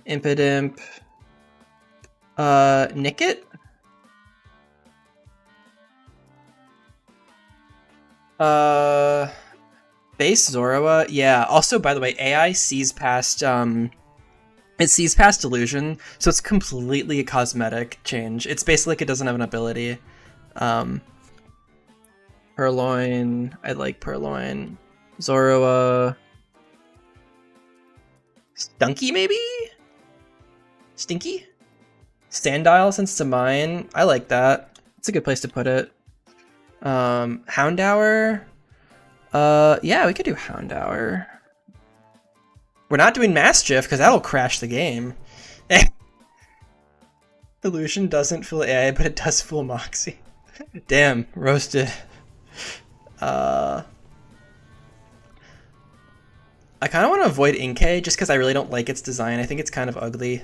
Impidimp, Nickit. Base Zoroa, yeah. Also, by the way, AI sees past it sees past illusion, so it's completely a cosmetic change. It's basically like it doesn't have an ability. Purloin, I like Purloin. Zoroa, Stunky maybe? Stinky? Sandile since it's a mine. I like that. It's a good place to put it. Houndour. Yeah, we could do Houndour. We're not doing Mischief because that'll crash the game. Illusion doesn't fool AI, but it does fool Moxie. Damn, roasted. I kind of want to avoid Inkay just because I really don't like its design. I think it's kind of ugly.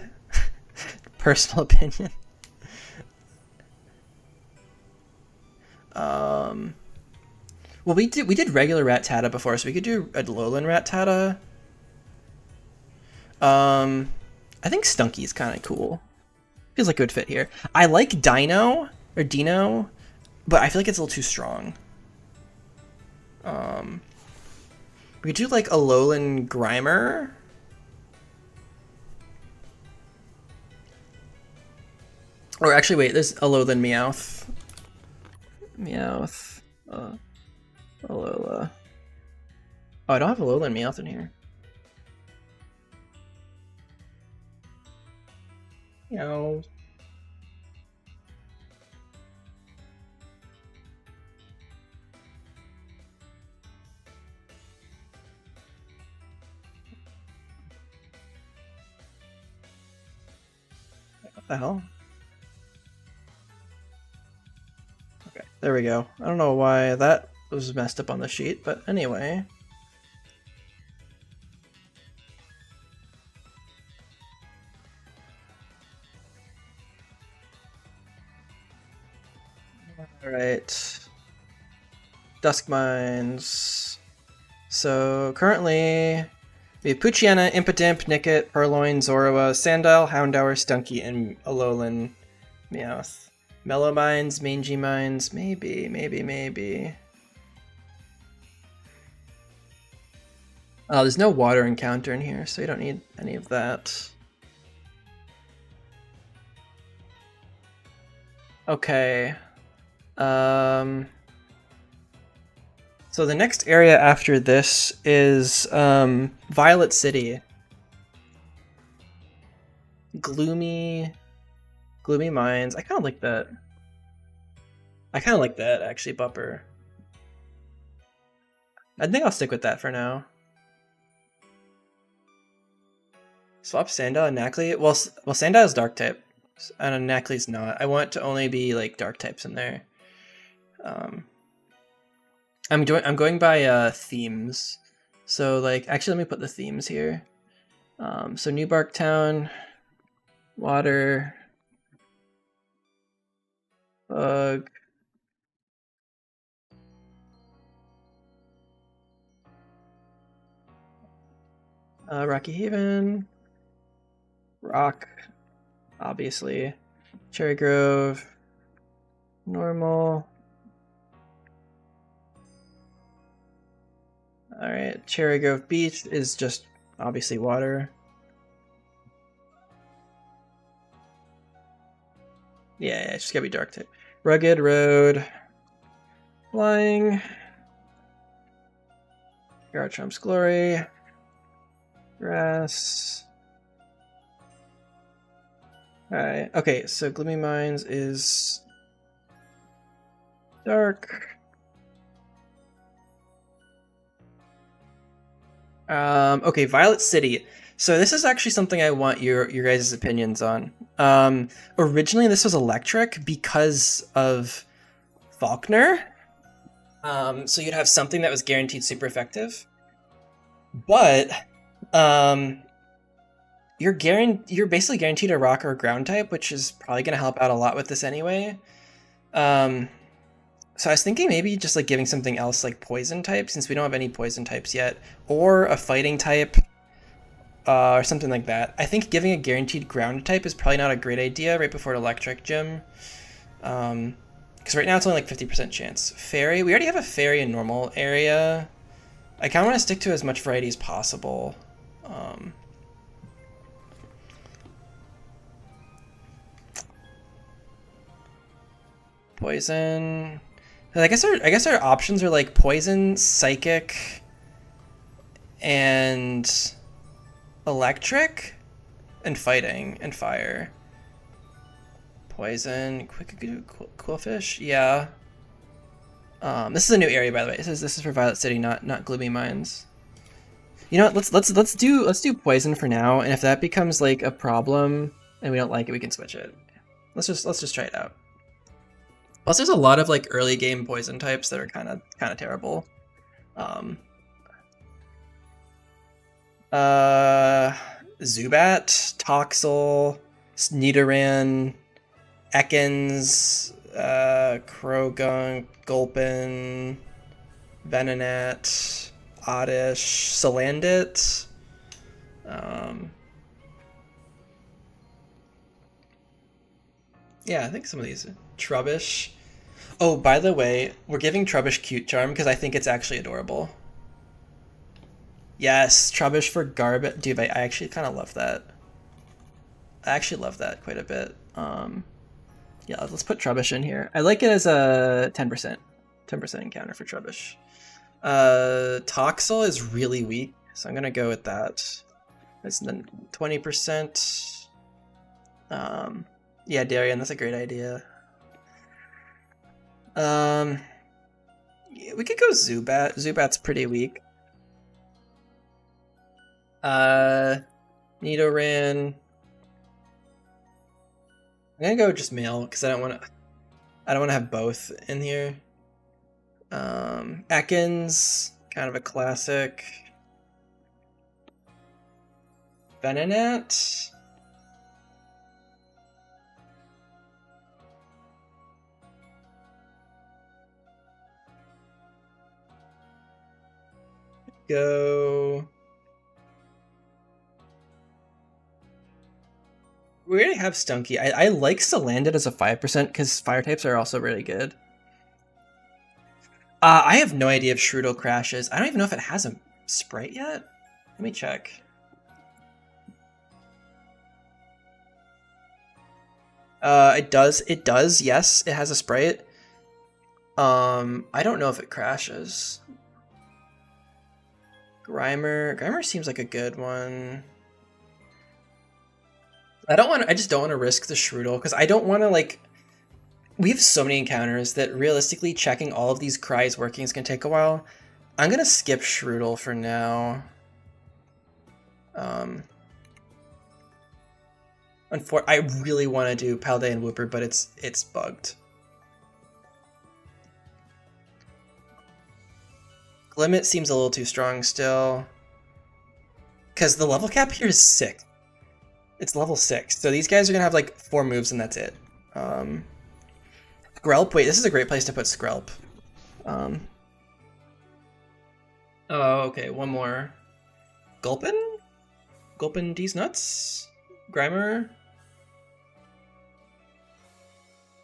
Personal opinion. Well, we did regular Rattata before, so we could do a Alolan Rattata. I think Stunky is kind of cool. Feels like it would fit here. I like Dino, but I feel like it's a little too strong. We could do like Alolan Grimer. Or actually, wait, there's Alolan Meowth. Meowth. Alola. Oh, I don't have Alolan Meowth in here. Meow. What the hell? Okay, there we go. I don't know why that was messed up on the sheet, but anyway. Alright. Dusk Mines. So currently we have Poochyena, Impidimp, Nickit, Purloin, Zoroa, Sandile, Houndour, Stunky, and Alolan Meowth. Mellow Mines, Mangy Mines, maybe. Oh, there's no water encounter in here, so you don't need any of that. Okay. So the next area after this is Violet City. Gloomy Mines. I kind of like that. Actually, Bupper. I think I'll stick with that for now. Swap Sandile and Nacli. Well, Sandile's Dark type, and Nacli's not. I want it to only be like Dark types in there. I'm going by themes. So like, actually, let me put the themes here. So New Bark Town, water, bug, Rocky Haven, rock, obviously, Cherry Grove, normal. All right, Cherry Grove Beach is just obviously water. Yeah, it's just gotta be dark type. Rugged, road, flying. Garchomp's Glory. Grass. Alright, okay, so Gloomy Mines is dark. Okay, Violet City. So this is actually something I want your guys' opinions on. Originally this was electric because of Faulkner. So you'd have something that was guaranteed super effective. But you're basically guaranteed a rock or ground type, which is probably gonna help out a lot with this anyway. So I was thinking maybe just like giving something else like poison type, since we don't have any poison types yet, or a fighting type, or something like that. I think giving a guaranteed ground type is probably not a great idea right before an electric gym. Because right now it's only like 50% chance. Fairy, we already have a fairy in normal area. I kind of want to stick to as much variety as possible. Poison. I guess our options are like poison, psychic, and electric, and fighting, and fire. Poison, Quillfish, yeah. This is a new area, by the way. This is for Violet City, not Gloomy Mines. You know what? Let's do poison for now, and if that becomes like a problem and we don't like it, we can switch it. Let's just try it out. Plus, there's a lot of like early game poison types that are kind of terrible. Zubat, Toxel, Nidoran, Ekans, Krogunk, Gulpin, Venonat, Oddish, Salandit. Yeah, I think some of these. Trubbish. Oh, by the way, we're giving Trubbish Cute Charm because I think it's actually adorable. Yes, Trubbish for Garbage. Dude, I actually kind of love that. I actually love that quite a bit. Yeah, let's put Trubbish in here. I like it as a 10%. 10% encounter for Trubbish. Toxel is really weak, so I'm gonna go with that. It's then 20%. Yeah, Darien, that's a great idea. Yeah, we could go Zubat. Zubat's pretty weak. Nidoran. I'm gonna go just male because I don't want to have both in here. Ekans, kind of a classic. Venonat. Go. We already have Stunky. I like Salandit as a 5% because fire types are also really good. I have no idea if Shroodle crashes. I don't even know if it has a sprite yet. Let me check. It does, yes, it has a sprite. I don't know if it crashes. Grimer seems like a good one. I just don't want to risk the Shroodle, because I don't want to, like, we have so many encounters that realistically checking all of these cries working is going to take a while. I'm going to skip Shroodle for now. I really want to do Palday and Wooper, but it's bugged. Glimmet seems a little too strong still. Because the level cap here is 6. It's level 6. So these guys are going to have like 4 moves and that's it. Skrelp, wait, this is a great place to put Skrelp. Oh, okay, one more. Gulpin? Gulpin D's nuts? Grimer?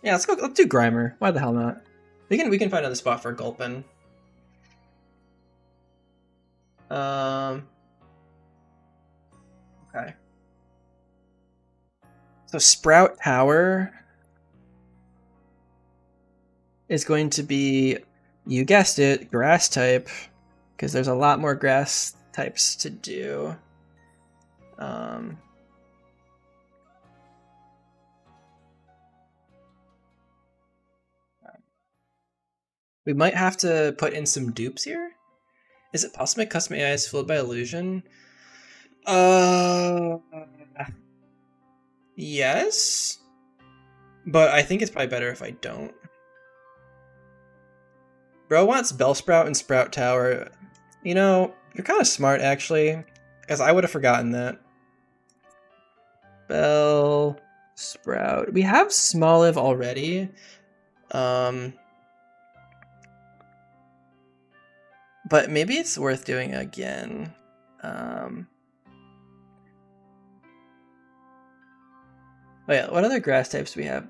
Yeah, let's do Grimer. Why the hell not? We can find another spot for Gulpin. Okay. So Sprout Tower. is going to be, you guessed it, grass type, because there's a lot more grass types to do. We might have to put in some dupes here. Is it possible to make custom AIs fooled by illusion? Yes. But I think it's probably better if I don't. Bro wants Bellsprout and Sprout Tower. You know, you're kind of smart, actually. Because I would have forgotten that. Bell... Sprout. We have Smoliv already. But maybe it's worth doing again. Oh yeah, what other grass types do we have?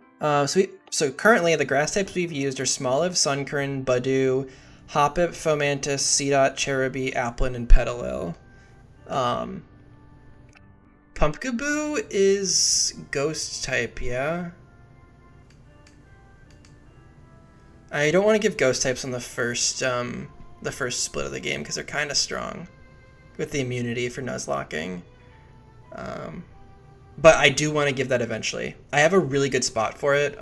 So currently the grass types we've used are Smoliv, Sunkern, Budew, Hoppip, Fomantis, Seedot, Cherubi, Applin, and Petalil. Pumpkaboo is ghost type, yeah? I don't want to give ghost types on the first split of the game because they're kind of strong with the immunity for Nuzlocking. But I do want to give that eventually. I have a really good spot for it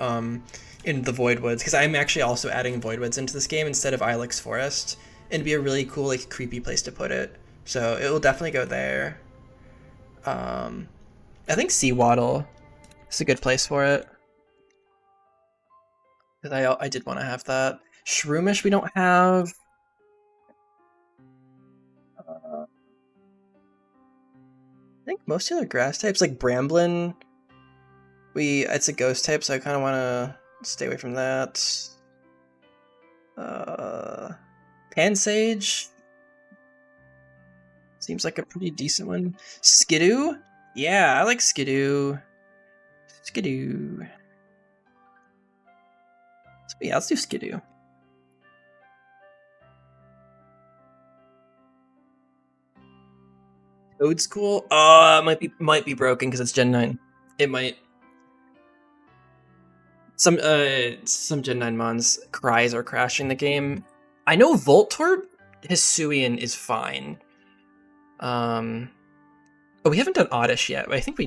in the Voidwoods because I'm actually also adding Voidwoods into this game instead of Ilex Forest. It'd be a really cool, like, creepy place to put it. So it will definitely go there. I think Seawaddle is a good place for it. Because I did want to have that. Shroomish we don't have. I think most of the other grass types, like Bramblin, it's a ghost type, so I kind of want to stay away from that. Pansage seems like a pretty decent one. Skidoo? Yeah, I like Skidoo. Skidoo. So yeah, let's do Skidoo. Old School? It might be broken because it's Gen 9. It might. Some Gen 9 mons cries are crashing the game. I know Voltorb Hisuian is fine. But we haven't done Oddish yet. I think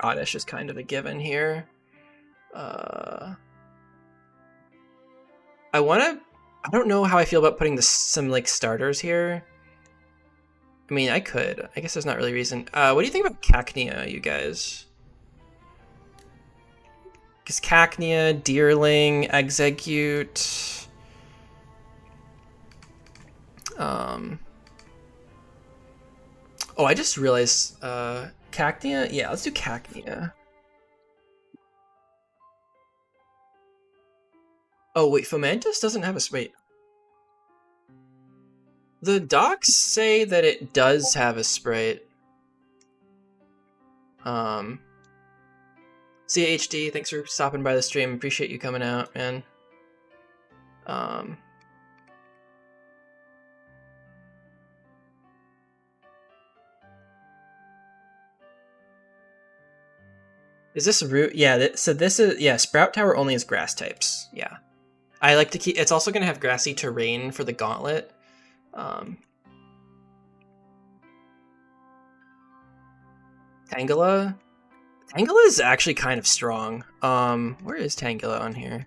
Oddish is kind of a given here. I don't know how I feel about putting some like starters here. I mean, I could. I guess there's not really reason. What do you think about Cacnea, you guys? Because Cacnea, Deerling, Execute. Oh, I just realized, Cacnea? Yeah, let's do Cacnea. Oh, wait, Fomantis doesn't have a sprite. The docs say that it does have a sprite. CHD, thanks for stopping by the stream. Appreciate you coming out, man. Is this root? Yeah, so this is, yeah, Sprout Tower only has grass types. Yeah. I like to keep, it's also going to have grassy terrain for the gauntlet. Tangela? Tangela is actually kind of strong. Where is Tangela on here?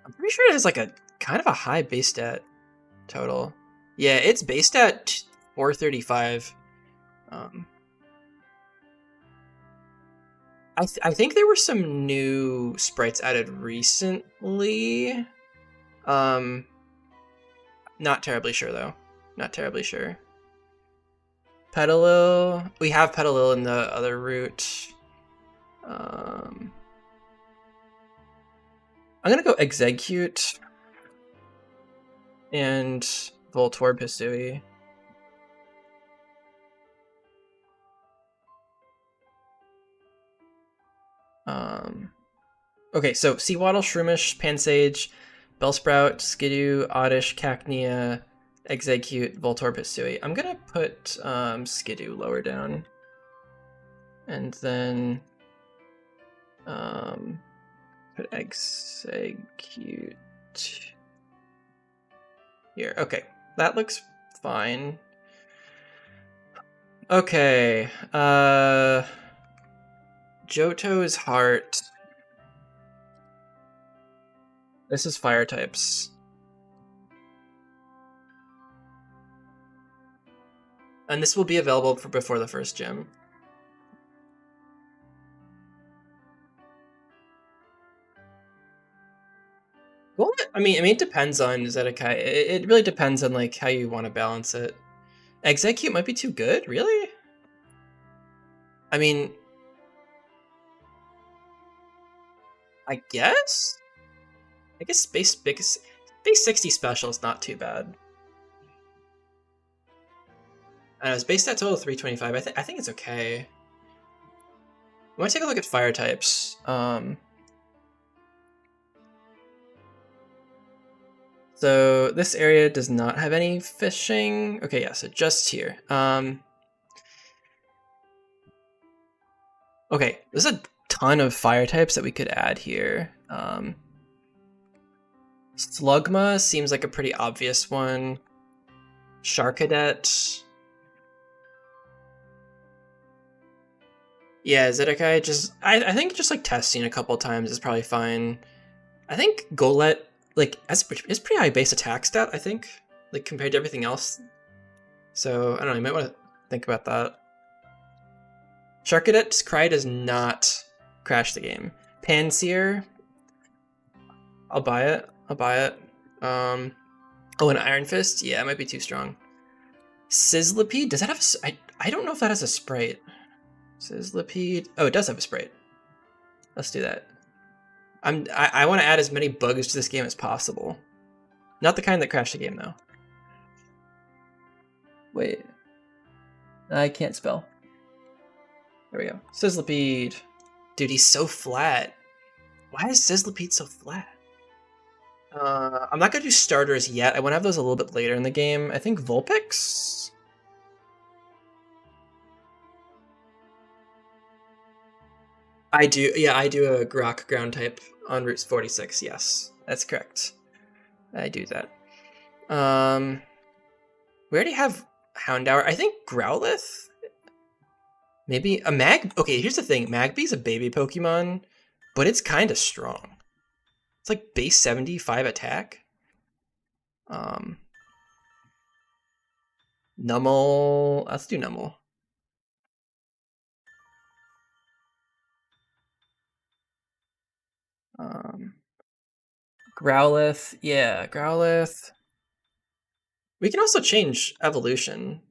I'm pretty sure it has like a kind of a high base stat total. Yeah, it's base stat 435. I think there were some new sprites added recently. Not terribly sure though. Not terribly sure. Petalil. We have Petalil in the other route. I'm gonna go Execute and Voltorb Hisui. Okay, so Seawaddle, Shroomish, Pansage, Bellsprout, Skidoo, Oddish, Cacnea, Execute, Voltorb, Hisui. I'm gonna put Skidoo lower down. And then Put execute here. Okay, that looks fine. Okay, Johto's heart. This is fire types. And this will be available for before the first gym. Well, I mean, it depends on Zedekai. It really depends on like how you want to balance it. Execute might be too good, really? I mean, I guess? I guess base 60 special is not too bad. It's based at total 325. I think it's okay. I want to take a look at fire types. So this area does not have any fishing. Okay, yeah, so just here. Okay, there's a ton of fire types that we could add here. Slugma seems like a pretty obvious one. Sharkadet. Yeah, Zedekai just I think just like testing a couple times is probably fine. I think Golett like it's pretty high base attack stat, I think, like compared to everything else. So I don't know, you might want to think about that. Sharkadet's Cry does not crash the game. Panseer, I'll buy it. I'll buy it. Oh, an Iron Fist? Yeah, it might be too strong. Sizzlipede? Does that have a... I don't know if that has a sprite. Sizzlipede... Oh, it does have a sprite. Let's do that. I want to add as many bugs to this game as possible. Not the kind that crash the game, though. Wait. I can't spell. There we go. Sizzlipede. Dude, he's so flat. Why is Sizzlipede so flat? I'm not going to do starters yet. I want to have those a little bit later in the game. I think Vulpix? I do, yeah, I do a Grok ground type on Route 46, yes. That's correct. I do that. We already have Houndour. I think Growlithe? Maybe a Okay, here's the thing. Magby's a baby Pokemon, but it's kind of strong. It's like base 75 attack. Numel. Let's do Numel. Growlithe. Yeah, Growlithe. We can also change evolution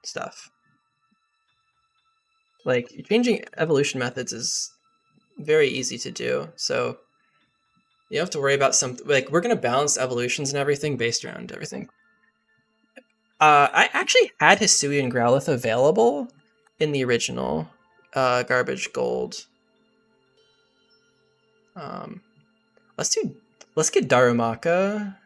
stuff. Like, changing evolution methods is very easy to do, so you don't have to worry about something. Like, we're going to balance evolutions and everything based around everything. I actually had Hisuian Growlithe available in the original Garbage Gold. Let's get Darumaka.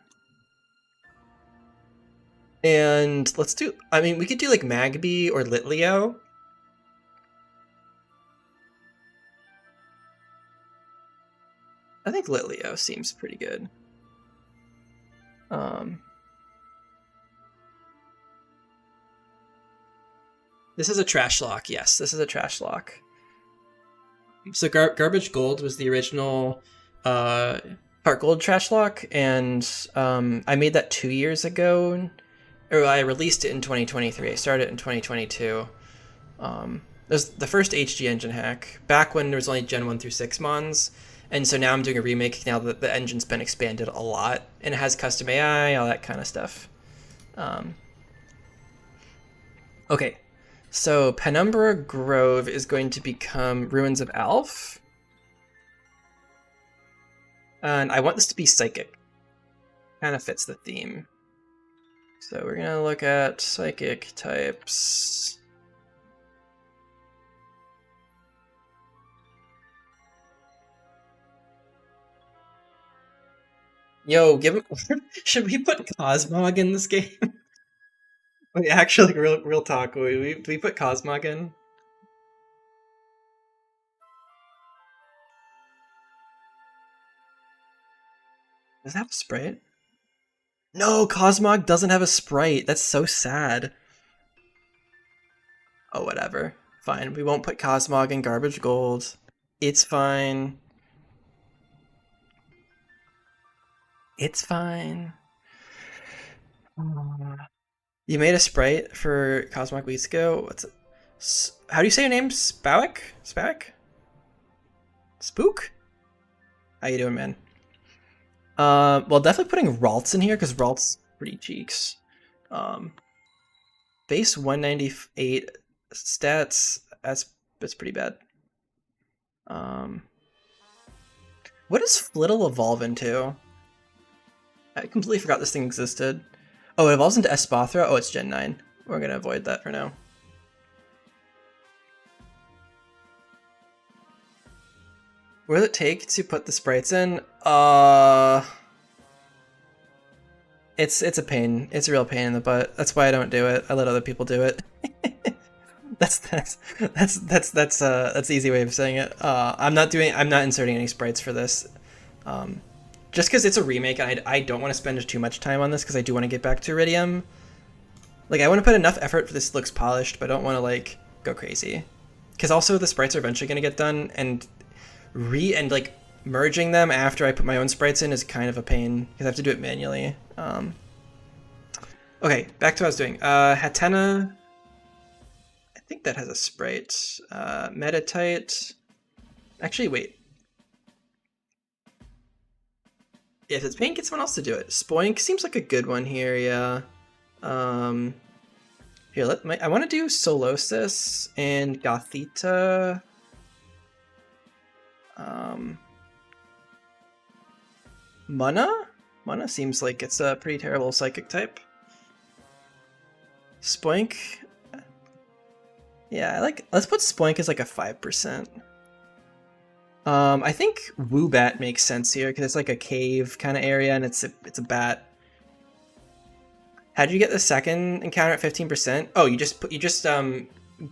And let's do, I mean, we could do like Magby or Litleo. I think Litleo seems pretty good. This is a trash lock. Yes, this is a trash lock. So Garbage Gold was the original Heart Gold trash lock, and I made that 2 years ago. Or I released it in 2023. I started it in 2022. It was the first HG engine hack, back when there was only Gen 1 through 6 Mons. And so now I'm doing a remake now that the engine's been expanded a lot, and it has custom AI, all that kind of stuff. Okay, so Penumbra Grove is going to become Ruins of Alph. And I want this to be Psychic. Kind of fits the theme. So we're going to look at Psychic types. Yo, give him... Should we put Cosmog in this game? Wait, actually, real talk. We put Cosmog in? Does it have a sprite? No, Cosmog doesn't have a sprite. That's so sad. Oh, whatever. Fine. We won't put Cosmog in garbage gold. It's fine. It's fine. You made a sprite for Cosmog weeks ago. What's it? How do you say your name? Spowick? Spowick? Spook? How you doing, man? Well, definitely putting Ralts in here because Ralts pretty cheeks. Base 198 stats. That's pretty bad. What does Flittle evolve into? I completely forgot this thing existed. Oh, it evolves into Espathra? Oh, it's Gen 9. We're gonna avoid that for now. What does it take to put the sprites in? It's a pain. It's a real pain in the butt. That's why I don't do it. I let other people do it. that's the easy way of saying it. I'm not inserting any sprites for this. Just because it's a remake, and I don't want to spend too much time on this because I do want to get back to Iridium. Like, I want to put enough effort for this looks polished, but I don't want to, like, go crazy. Because also the sprites are eventually going to get done, and merging them after I put my own sprites in is kind of a pain, because I have to do it manually. Okay, back to what I was doing. Hatena, I think that has a sprite. Metatite. Actually, wait. If it's pink, get someone else to do it. Spoink seems like a good one here, yeah. Here, I want to do Solosis and Gothita. Mana? Mana seems like it's a pretty terrible psychic type. Spoink. Yeah, let's put Spoink as like a 5%. I think Woobat makes sense here because it's like a cave kind of area and it's a bat. How'd you get the second encounter at 15%? Oh, you just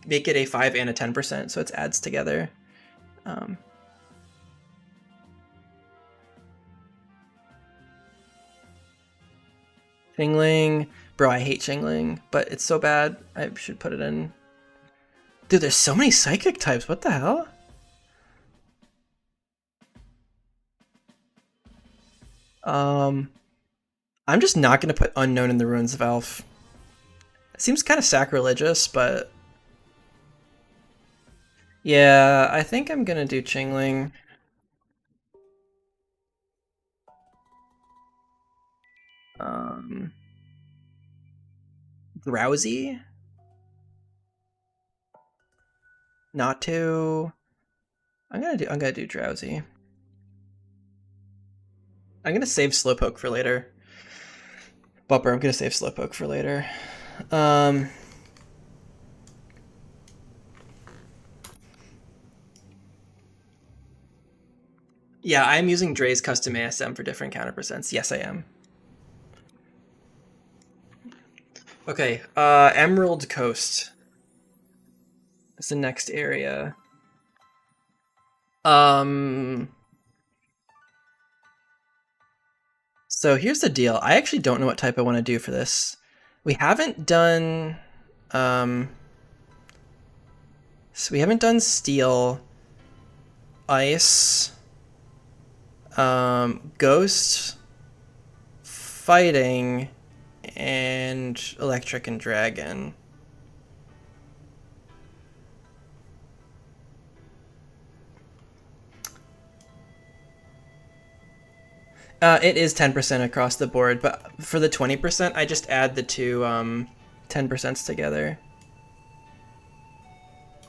make it a 5 and a 10%, so it adds together. Chingling. Bro, I hate Chingling, but it's so bad. I should put it in. Dude, there's so many psychic types. What the hell? I'm just not going to put Unknown in the Ruins of Elf. It seems kind of sacrilegious, but... yeah, I think I'm going to do Chingling. Drowsy? Not to... I'm gonna do Drowsy. I'm gonna save Slowpoke for later. Bumper, I'm gonna save Slowpoke for later. Yeah, I'm using Dre's custom ASM for different counter percents. Yes, I am. Okay, Emerald Coast. That's the next area. So here's the deal. I actually don't know what type I want to do for this. We haven't done, so we haven't done Steel, Ice, Ghost, Fighting, and Electric and Dragon. It is 10% across the board, but for the 20%, I just add the two 10% together.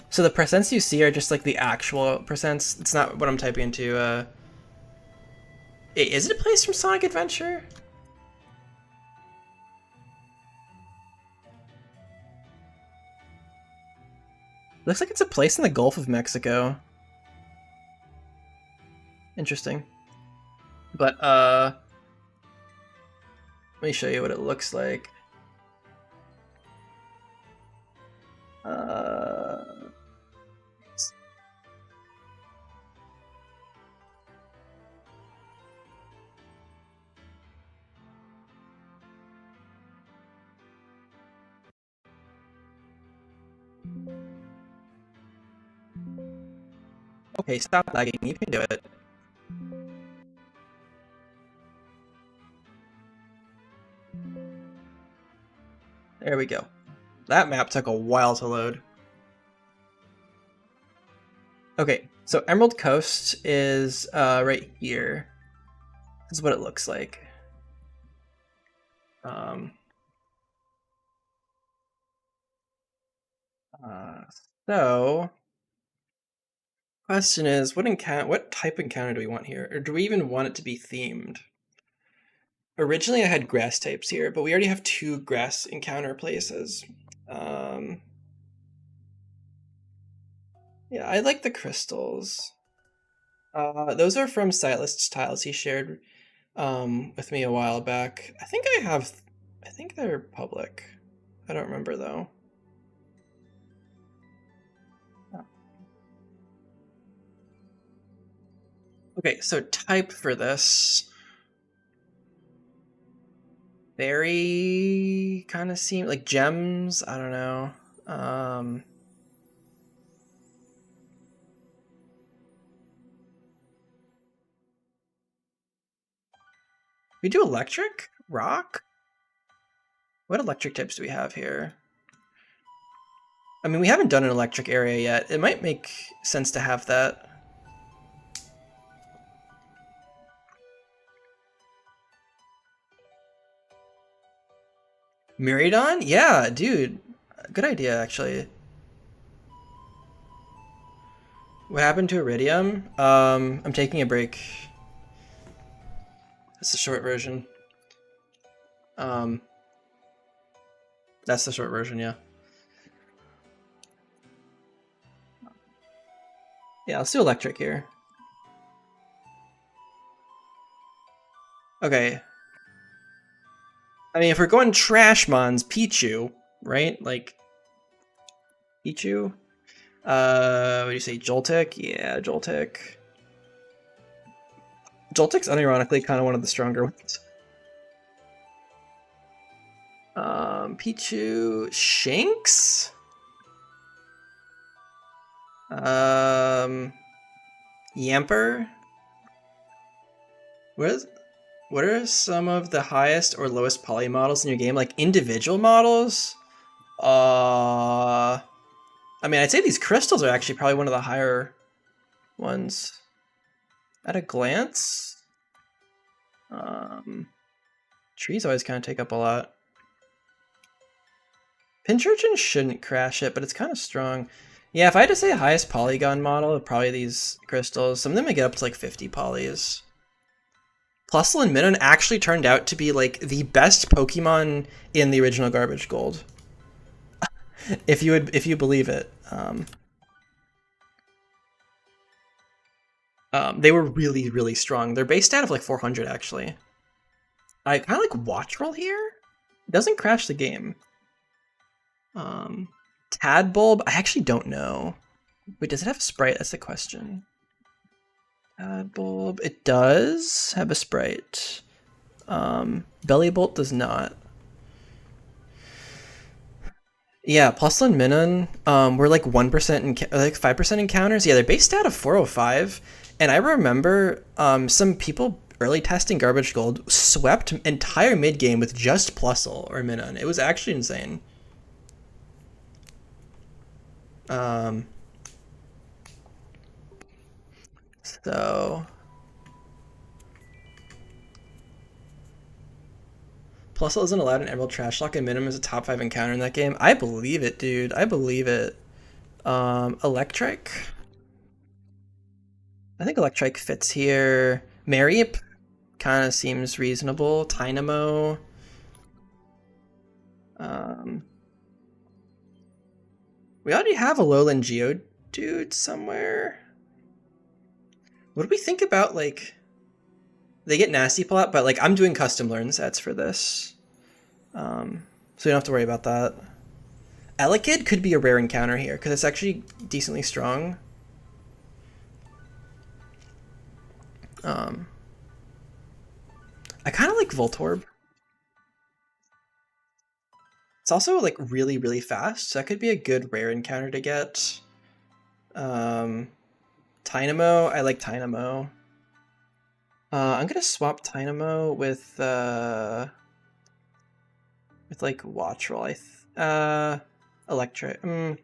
So the percents you see are just like the actual percents. It's not what I'm typing into. Is it a place from Sonic Adventure? Looks like it's a place in the Gulf of Mexico. Interesting. But, let me show you what it looks like. Okay, stop lagging. You can do it. There we go. That map took a while to load. Okay, so Emerald Coast is right here. This is what it looks like. Um, so, question is, what type encounter do we want here? Or do we even want it to be themed? Originally I had grass types here, but we already have 2 grass encounter places. Yeah, I like the crystals. Those are from Stylist's tiles he shared with me a while back. I think they're public. I don't remember though. Okay, so type for this. Fairy kind of seem like gems. I don't know. We do electric? Rock? What electric types do we have here? I mean, we haven't done an electric area yet. It might make sense to have that. Miraidon? Yeah, dude. Good idea, actually. What happened to Iridium? I'm taking a break. That's the short version. Um, that's the short version, yeah. Yeah, let's do electric here. Okay. I mean, if we're going trash mons, Pichu, right? Like, Pichu? What do you say, Joltik? Yeah, Joltik. Joltik's unironically kind of one of the stronger ones. Pichu, Shanks? Yamper? What are some of the highest or lowest poly models in your game? Like individual models? I mean, I'd say these crystals are actually probably one of the higher ones. At a glance? Trees always kind of take up a lot. Pinchurchin shouldn't crash it, but it's kind of strong. Yeah, if I had to say highest polygon model, probably these crystals. Some of them may get up to like 50 polys. Plusle and Minun actually turned out to be like the best Pokemon in the original Garbage Gold. if you believe it. They were really, really strong. They're base stat of like 400 actually. I kind of like Watch Roll here. It doesn't crash the game. Tadbulb, I actually don't know. Wait, does it have a sprite? That's the question. Tadbulb, it does have a sprite. Bellybolt does not. Yeah, Plusle and Minun were like 1% like 5% encounters. Yeah, they're based out of 405. And I remember some people early testing Garbage Gold swept entire mid game with just Plusle or Minun. It was actually insane. So Plusle isn't allowed in Emerald Trash Lock, and Minun is a top 5 encounter in that game. I believe it, dude. I believe it. Electric. I think Electric fits here. Mareep kind of seems reasonable. Tynamo. We already have a Lowland Geodude somewhere. What do we think about, like... They get nasty pull out, but like I'm doing custom learn sets for this. So you don't have to worry about that. Elekid could be a rare encounter here, because it's actually decently strong. I kind of like Voltorb. It's also like really, really fast, so that could be a good rare encounter to get. Tynamo, I like Tynamo. I'm gonna swap Tynamo with like Wattrel. Electric. I'm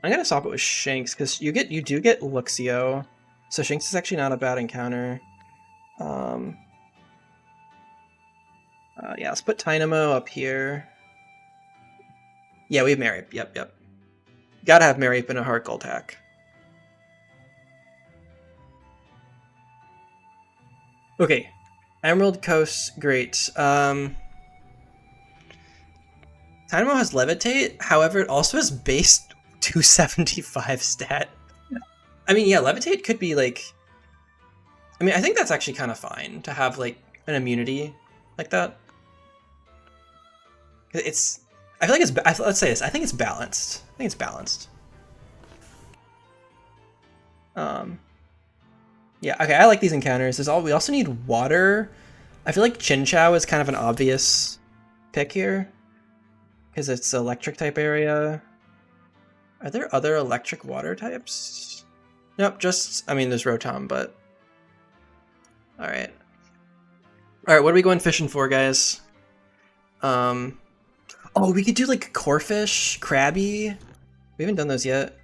gonna swap it with Shanks because you do get Luxio, so Shanks is actually not a bad encounter. Yeah, let's put Tynamo up here. Yeah, we have Mareep. Yep. Gotta have Mareep in a hard gold hack. Okay, Emerald Coast, great. Dynamo has Levitate, however, it also has base 275 stat. I mean, yeah, Levitate could be like... I mean, I think that's actually kind of fine to have like an immunity like that. It's... I feel like it's... Let's say this. I think it's balanced. I think it's balanced. Yeah, okay, I like these encounters. We also need water. I feel like Chinchou is kind of an obvious pick here because it's electric type area. Are there other electric water types? Nope, just, I mean, there's Rotom, but... Alright. Alright, what are we going fishing for, guys? Oh, we could do, like, Corefish, Krabby. We haven't done those yet.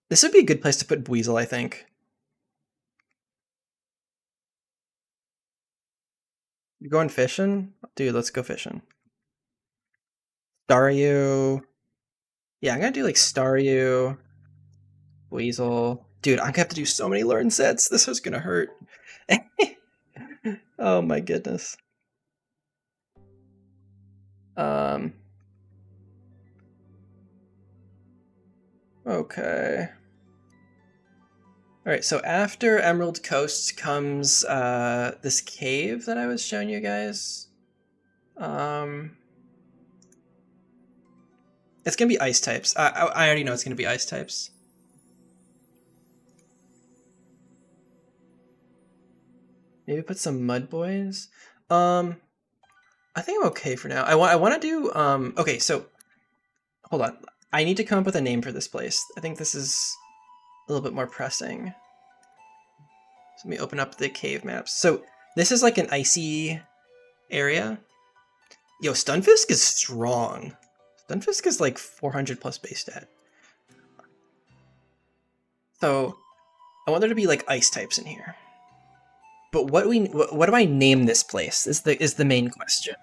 This would be a good place to put Buizel, I think. You're going fishing? Dude, let's go fishing. Staryu. Yeah, I'm gonna do like Staryu, Weasel. Dude, I'm gonna have to do so many learn sets. This is gonna hurt. Oh my goodness. Okay. Alright, so after Emerald Coast comes this cave that I was showing you guys. It's gonna be ice types. I already know it's gonna be ice types. Maybe put some mud boys. I think I'm okay for now. I want to do okay, so hold on. I need to come up with a name for this place. I think this is a little bit more pressing. So let me open up the cave maps. So this is like an icy area. Yo, Stunfisk is strong. Stunfisk is like 400 plus base stat. So I want there to be like ice types in here. But what do I name this place is the main question.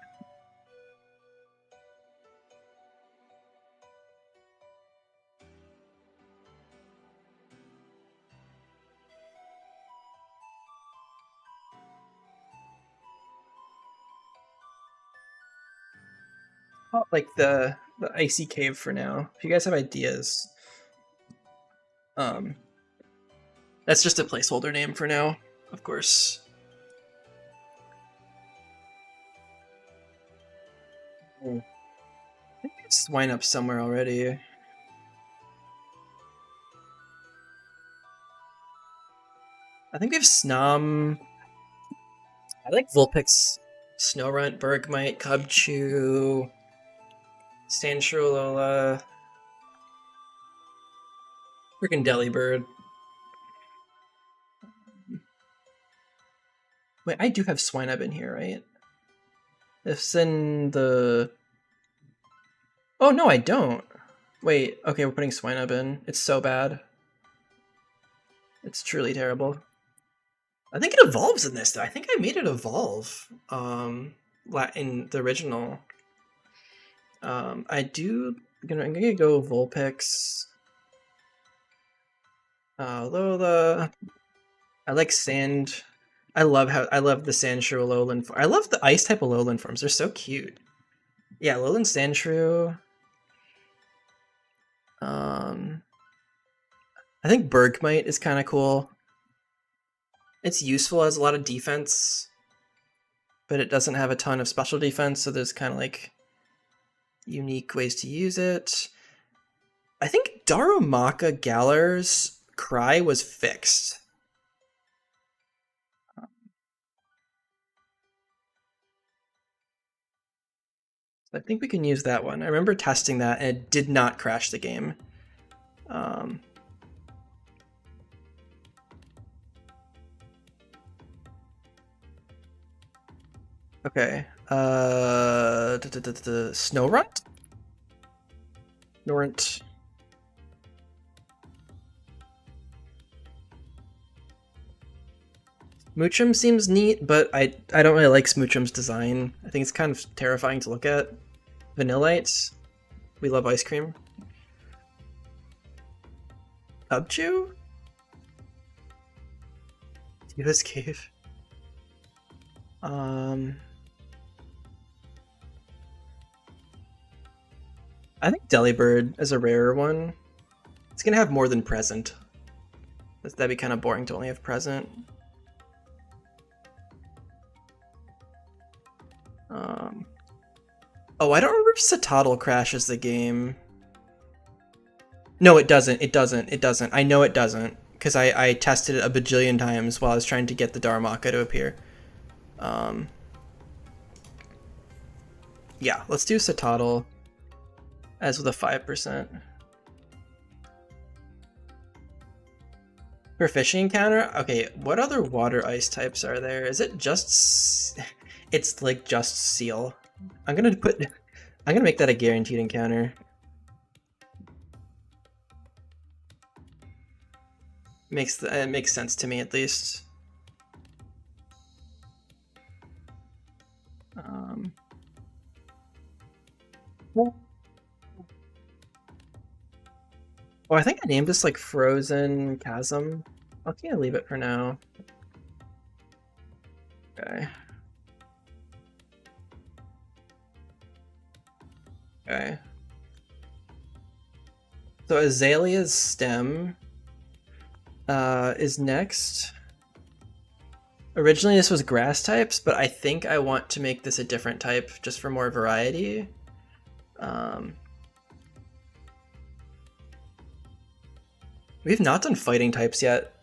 Like the icy cave for now. If you guys have ideas, that's just a placeholder name for now, of course. I think it's swine up somewhere already. I think we have Snom. I like Vulpix, Snowrunt, Bergmite, Cubchoo, Sandshrew, freaking Delibird. Wait, I do have Swinub in here, right? It's in the... Oh, no, I don't. Wait, okay, we're putting Swinub in. It's so bad. It's truly terrible. I think it evolves in this, though. I think I made it evolve in the original. I'm gonna go Vulpix. Lola. I like Sand. I love the Sandshrew Alolan. I love the ice type Alolan forms. They're so cute. Yeah, Alolan Sandshrew. I think Bergmite is kind of cool. It's useful as a lot of defense, but it doesn't have a ton of special defense, so there's kind of like unique ways to use it. I think Darumaka Galar's Cry was fixed. I think we can use that one. I remember testing that and it did not crash the game. Okay. Snowrunt? Norant. Moochum seems neat, but I don't really like Smoochum's design. I think it's kind of terrifying to look at. Vanillites. We love ice cream. Ubchew? Tifa's Cave. I think Delibird is a rarer one. It's gonna have more than present. That'd be kind of boring to only have present. Oh, I don't remember if Satotl crashes the game. No, it doesn't. It doesn't. It doesn't. I know it doesn't because I tested it a bajillion times while I was trying to get the Darmaka to appear. Yeah, let's do Satotl as with a 5%. For fishing encounter? Okay, what other water ice types are there? Is it just... It's like just seal. I'm gonna make that a guaranteed encounter. It makes sense to me at least. Oh, I think I named this like Frozen Chasm. Okay, I'll leave it for now. Okay. Okay. So Azalea's stem is next. Originally this was grass types, but I think I want to make this a different type just for more variety. We've not done fighting types yet.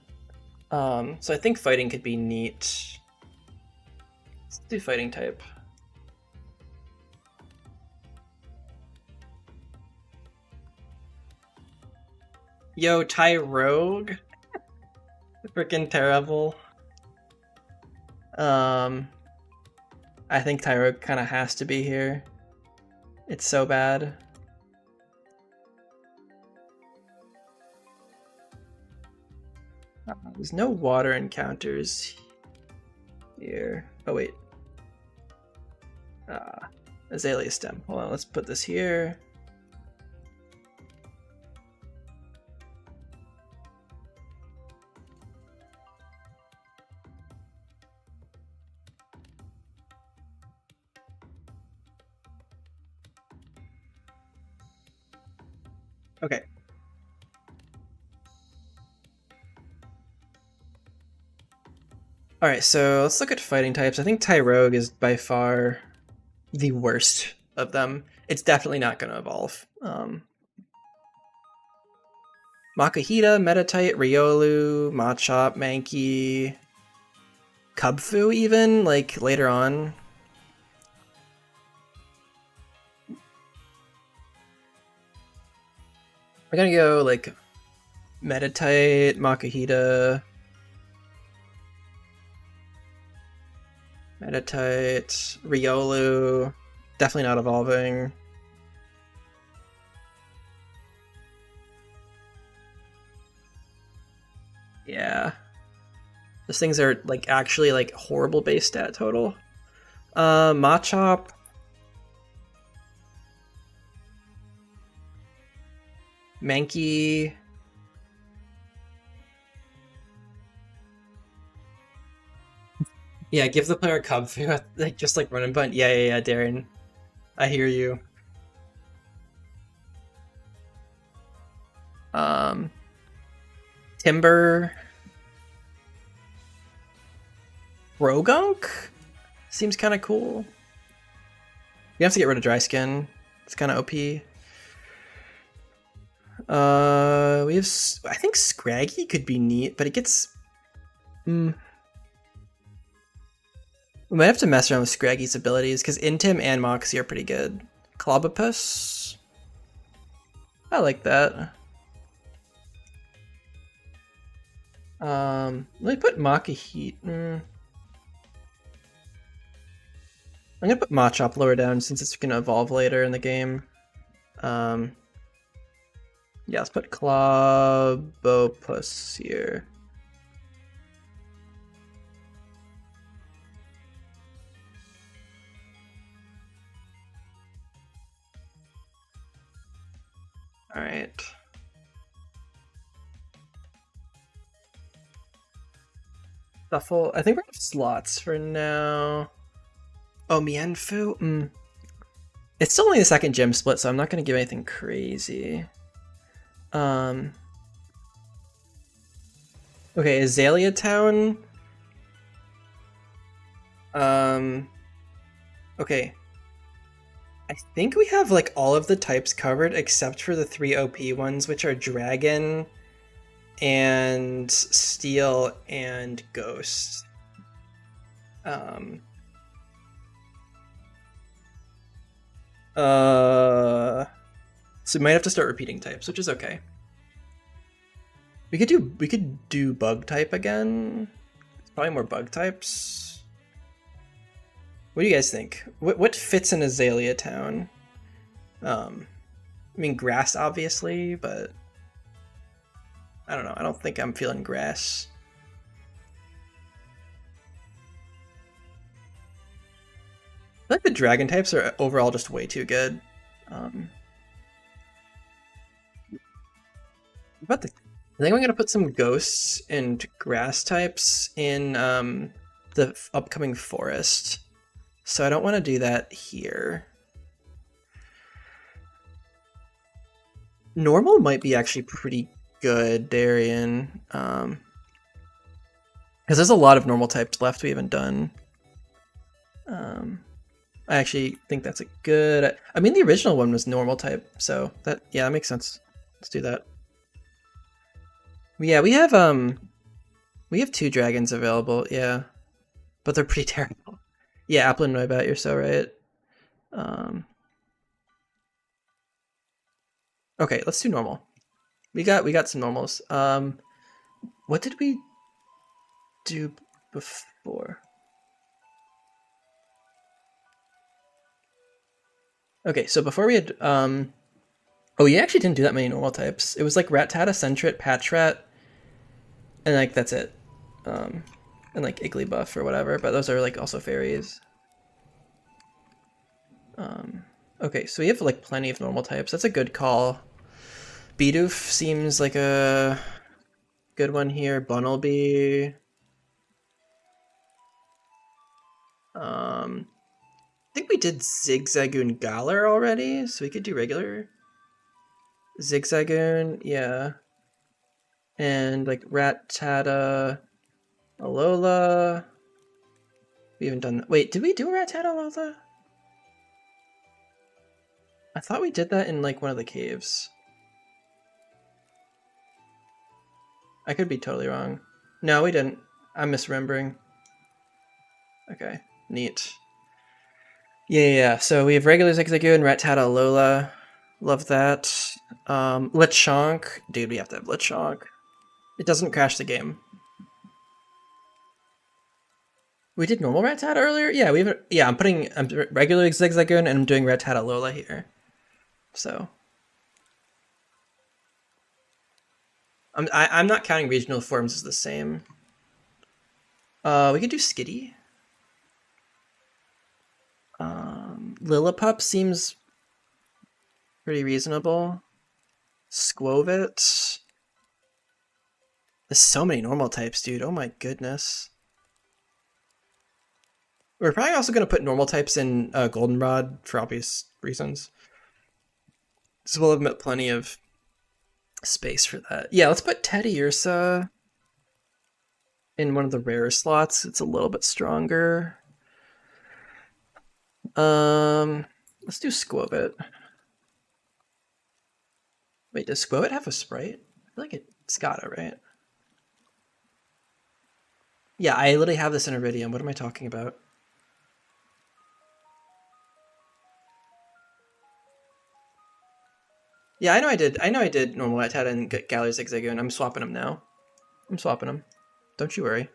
So I think fighting could be neat. Let's do fighting type. Yo, Tyrogue. Freaking terrible. I think Tyrogue kind of has to be here. It's so bad. There's no water encounters here. Oh wait. Azalea stem. Hold on, let's put this here. Okay. Alright, so let's look at fighting types. I think Tyrogue is by far the worst of them. It's definitely not going to evolve. Makuhita, Metatite, Riolu, Machop, Mankey, Cubfu even, like later on. We're gonna go like Metatite, Makuhita, Metatite, Riolu, definitely not evolving. Yeah. Those things are like actually like horrible base stat total. Machop. Mankey. Yeah, give the player Cub food, like just like run and bunt. Yeah, Darren. I hear you. Timber. Rogunk? Seems kind of cool. We have to get rid of Dry Skin. It's kind of OP. We have... I think Scraggy could be neat, but it gets... We might have to mess around with Scraggy's abilities, because Intim and Moxie are pretty good. Clobopus. I like that. Let me put Machahit. I'm gonna put Machop lower down since it's gonna evolve later in the game. Yeah, let's put Clobopus here. All right. Shuffle. I think we're gonna have slots for now. Oh, Mienfu? It's still only the second gym split, so I'm not gonna give anything crazy. Okay, Azalea Town. Okay. I think we have like all of the types covered except for the 3 OP ones, which are Dragon and Steel and Ghost. So we might have to start repeating types, which is okay. We could do bug type again. It's probably more bug types. What do you guys think? What fits in Azalea Town? I mean grass obviously, but I don't know. I don't think I'm feeling grass. I feel like the dragon types are overall just way too good. I think I'm gonna put some ghosts and grass types in the upcoming forest. So I don't want to do that here. Normal might be actually pretty good, Darien. Because there's a lot of normal types left we haven't done. I actually think that's a good... I mean, the original one was normal type, so that makes sense. Let's do that. Yeah, we have 2 dragons available, yeah. But they're pretty terrible. Yeah, Applin, I bet you're so right. Okay, let's do normal. We got some normals. What did we do before? Okay, so before we had oh, we actually didn't do that many normal types. It was like Rattata, Sentret, Patchrat, and like that's it. And like Igglybuff or whatever, but those are like also fairies. Okay, so we have like plenty of normal types. That's a good call. Bidoof seems like a good one here. Bunnelby. I think we did Zigzagoon Galar already, so we could do regular Zigzagoon, yeah. And like Rattata, Alola. We haven't done that. Wait, did we do Rattata, Alola? I thought we did that in like one of the caves. I could be totally wrong. No, we didn't. I'm misremembering. Okay, neat. Yeah. So we have regular Zigzagoon, Rattata, Alola. Love that. Lechonk. Dude, we have to have Lechonk. It doesn't crash the game. We did normal Rattata earlier? Yeah, I'm putting regular Zigzagoon and I'm doing Rattata Alola here. So I'm not counting regional forms as the same. We could do Skitty. Lillipup seems pretty reasonable. Squovit. There's so many normal types, dude. Oh my goodness. We're probably also going to put normal types in Goldenrod for obvious reasons. So we'll have plenty of space for that. Yeah, let's put Teddiursa in one of the rare slots. It's a little bit stronger. Let's do Squovit. Wait, does Squovit have a sprite? I feel like it's gotta, right? Yeah, I literally have this in Iridium. What am I talking about? Yeah, I know I did. I know I did normal Atada and Gallery Zigzagoon. I'm swapping them now. I'm swapping them. Don't you worry.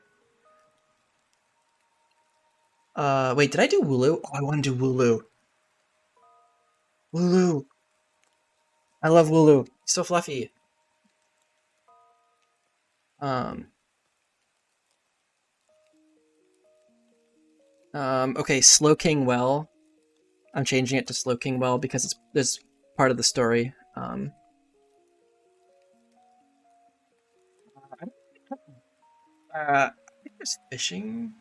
Wait, did I do Wooloo? Oh, I want to do Wooloo. Wooloo. I love Wooloo. So fluffy. Um, okay, Slow King Well. I'm changing it to Slow King Well because it's part of the story. I think there's fishing.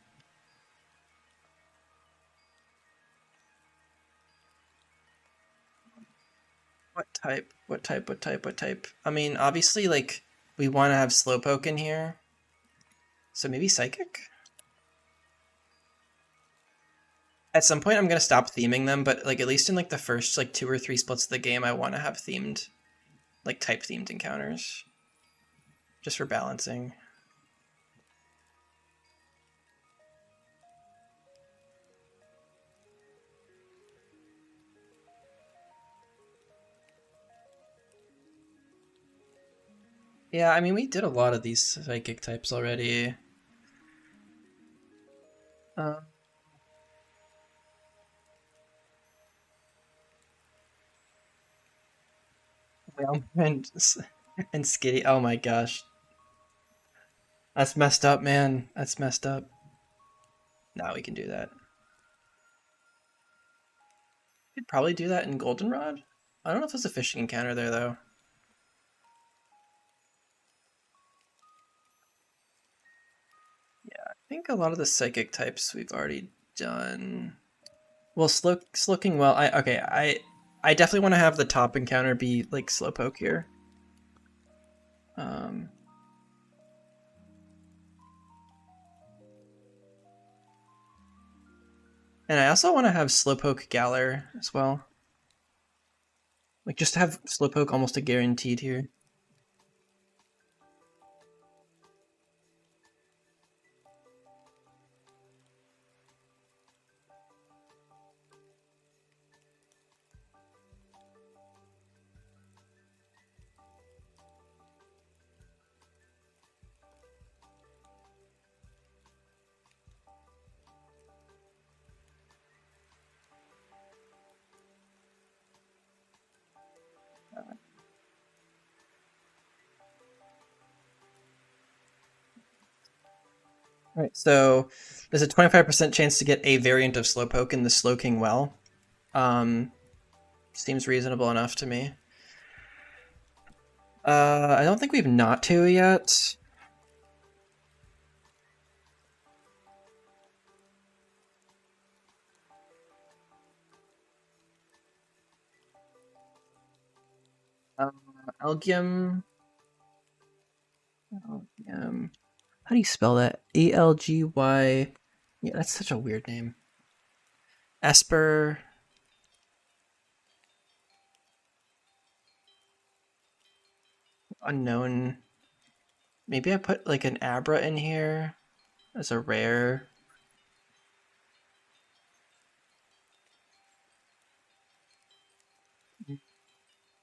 What type? What type? What type? What type? I mean, obviously, like, we want to have Slowpoke in here. So maybe Psychic? At some point, I'm going to stop theming them, but, like, at least in, like, the first, like, 2 or 3 splits of the game, I want to have themed, like, type-themed encounters. Just for balancing. Yeah, I mean, we did a lot of these Psychic types already. Uh, well, and, and Skitty. Oh my gosh. That's messed up, man. That's messed up. Now we can do that. Could probably do that in Goldenrod. I don't know if there's a fishing encounter there, though. I think a lot of the psychic types we've already done. Well, Slowking well. I definitely want to have the top encounter be like Slowpoke here. Um, and I also want to have Slowpoke Galar as well. Like just to have Slowpoke almost a guaranteed here. All right, so there's a 25% chance to get a variant of Slowpoke in the Slowking well. Seems reasonable enough to me. I don't think we've not to yet. Algium. Algium. How do you spell that? Algy. Yeah, that's such a weird name. Esper. Unknown. Maybe I put like an Abra in here as a rare.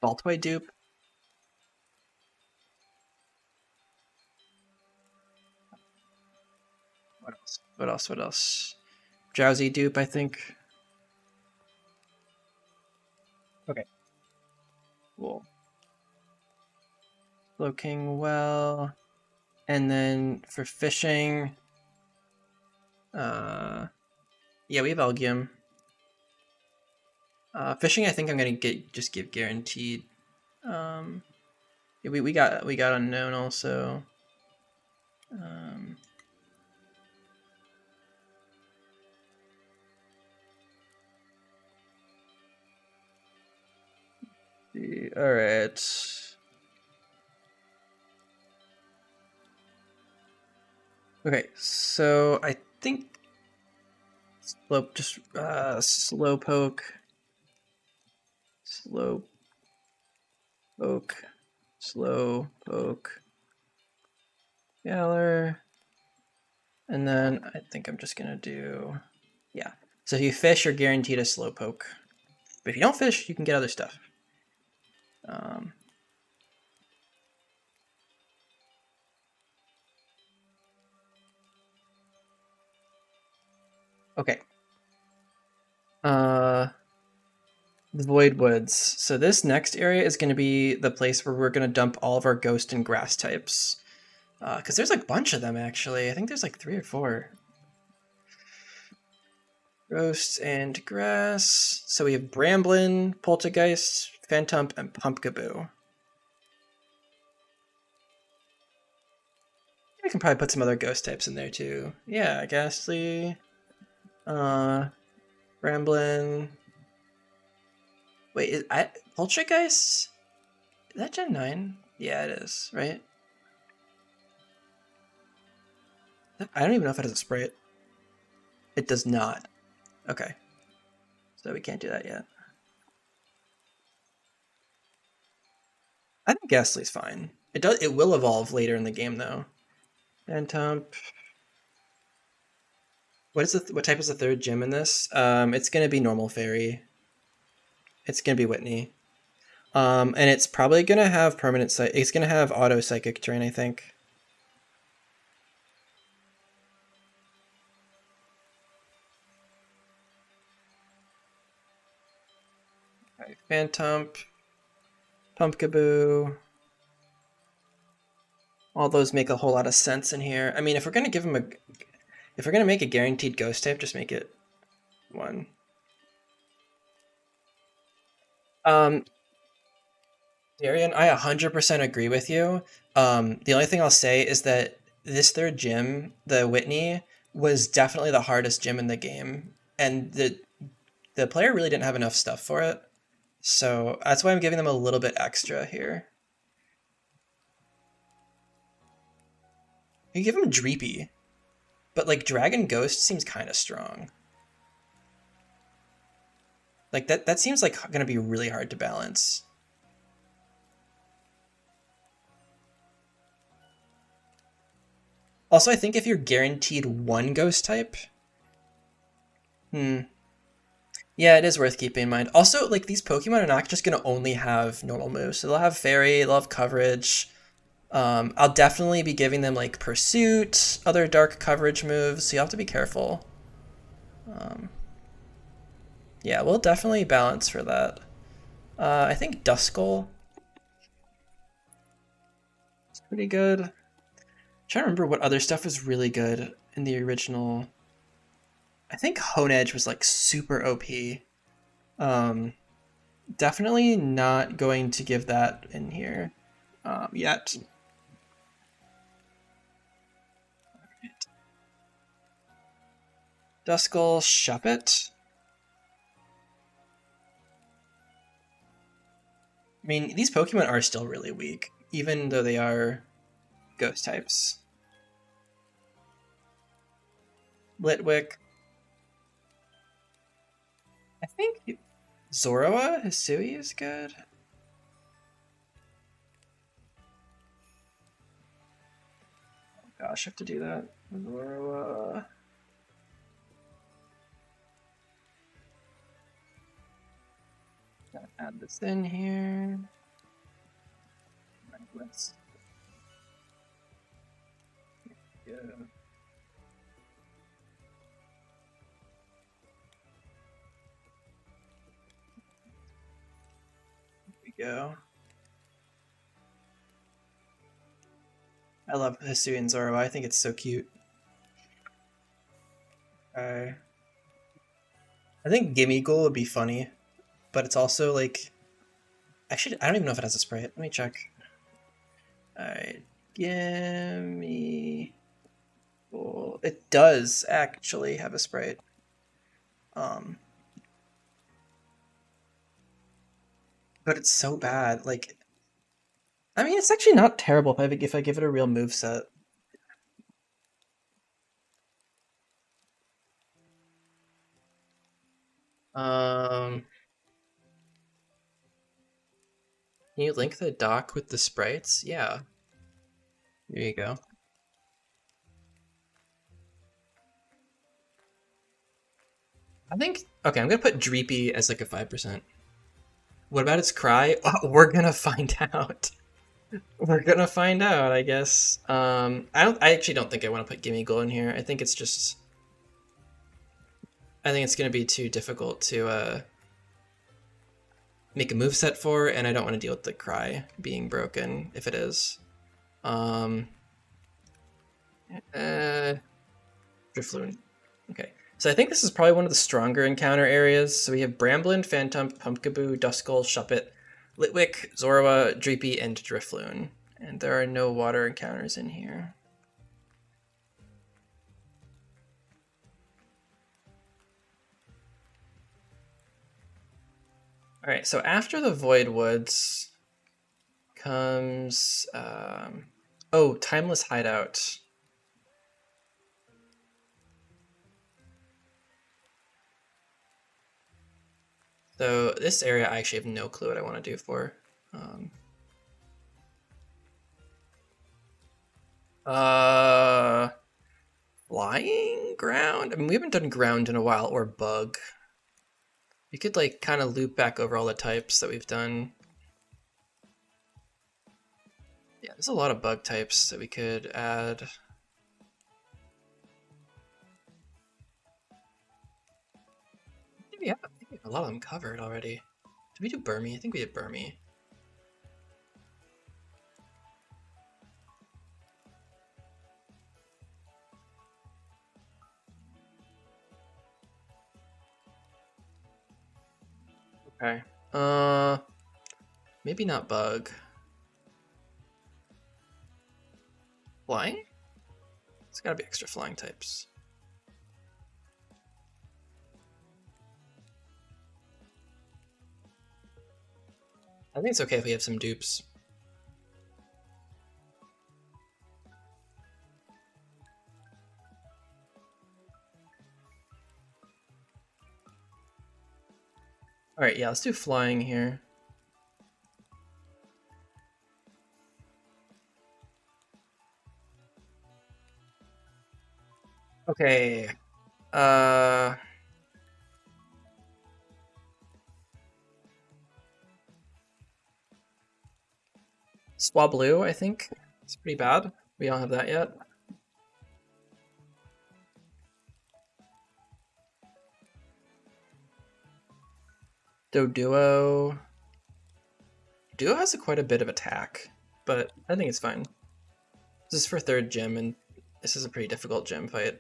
Baltoy dupe. What else? What else? What else? Drowsy dupe, I think. Okay. Cool. Cloaking well. And then for fishing, yeah, we have Algium. Fishing, I think I'm gonna just give guaranteed. Yeah, we got unknown also. Um, all right. Okay, so I think slow poke, slow poke, slow poke, Galler, and then I think I'm just gonna do yeah. So if you fish, you're guaranteed a slow poke, but if you don't fish, you can get other stuff. Um, okay. The Void Woods. So this next area is going to be the place where we're going to dump all of our ghost and grass types. Because there's like a bunch of them, actually. I think there's like 3 or 4. Ghost and grass. So we have Bramblin, Poltergeist, Phantump, and Pumpkaboo. We can probably put some other ghost types in there too. Yeah, Ghastly, Bramblin. Wait, Poltergeist? Is that Gen 9? Yeah, it is, right? I don't even know if it has a sprite. It does not. Okay. So we can't do that yet. I think Ghastly's fine. It will evolve later in the game though. Phantump. What type is the third gym in this? It's gonna be normal fairy. It's gonna be Whitney. And it's probably gonna have it's gonna have auto psychic terrain, I think. Okay, Phantump, Pumpkaboo. All those make a whole lot of sense in here. I mean, if we're gonna make a guaranteed ghost type, just make it 1. Darian, I 100% agree with you. The only thing I'll say is that this third gym, the Whitney, was definitely the hardest gym in the game, and the player really didn't have enough stuff for it. So that's why I'm giving them a little bit extra here. You give him Dreepy, but like Dragon Ghost seems kind of strong. Like that seems like gonna be really hard to balance. Also, I think if you're guaranteed 1 ghost type, yeah, it is worth keeping in mind. Also, like these Pokemon are not just gonna only have normal moves, so they'll have Fairy, they'll have Coverage. I'll definitely be giving them like Pursuit, other dark coverage moves, so you have to be careful. Yeah, we'll definitely balance for that. I think Duskull is pretty good. I'm trying to remember what other stuff was really good in the original. I think Honedge was like super OP. Definitely not going to give that in here yet. Duskull, Shuppet. I mean, these Pokemon are still really weak, even though they are ghost types. Litwick. I think Zoroa, Hisui is good. Oh gosh, I have to do that. Zoroa. Gotta add this in here. Right, let's go. Go. I love Hisui and Zoro. I think it's so cute. I think Gimmighoul would be funny, but it's also like I don't even know if it has a sprite. Let me check. Alright. Gimmighoul. It does actually have a sprite. But it's so bad. Like I mean, it's actually not terrible if I give it a real move set. Can you link the doc with the sprites? Yeah. There you go. I think okay, I'm gonna put Dreepy as like a 5%. What about its cry? Oh, we're gonna find out. We're gonna find out, I guess. I actually don't think I want to put Gimme Goal in here. I think it's just. I think it's gonna be too difficult to make a move set for, and I don't want to deal with the cry being broken if it is. Um, Drifloon. Okay. So I think this is probably one of the stronger encounter areas. So we have Bramblin, Phantom, Pumpkaboo, Duskull, Shuppet, Litwick, Zorua, Dreepy, and Drifloon. And there are no water encounters in here. Alright, so after the Void Woods comes... oh, Timeless Hideout. So this area I actually have no clue what I want to do for. Flying ground? I mean, we haven't done ground in a while, or bug. You could like kind of loop back over all the types that we've done. Yeah, there's a lot of bug types that we could add. I think we have a lot of them covered already. Did we do Burmy? I think we did Burmy. Okay. Maybe not bug. Flying? It's gotta be extra flying types. I think it's okay if we have some dupes. Alright, yeah, let's do flying here. Okay. Swablu, I think. It's pretty bad. We don't have that yet. Doduo. Duo has quite a bit of attack, but I think it's fine. This is for third gym, and this is a pretty difficult gym fight.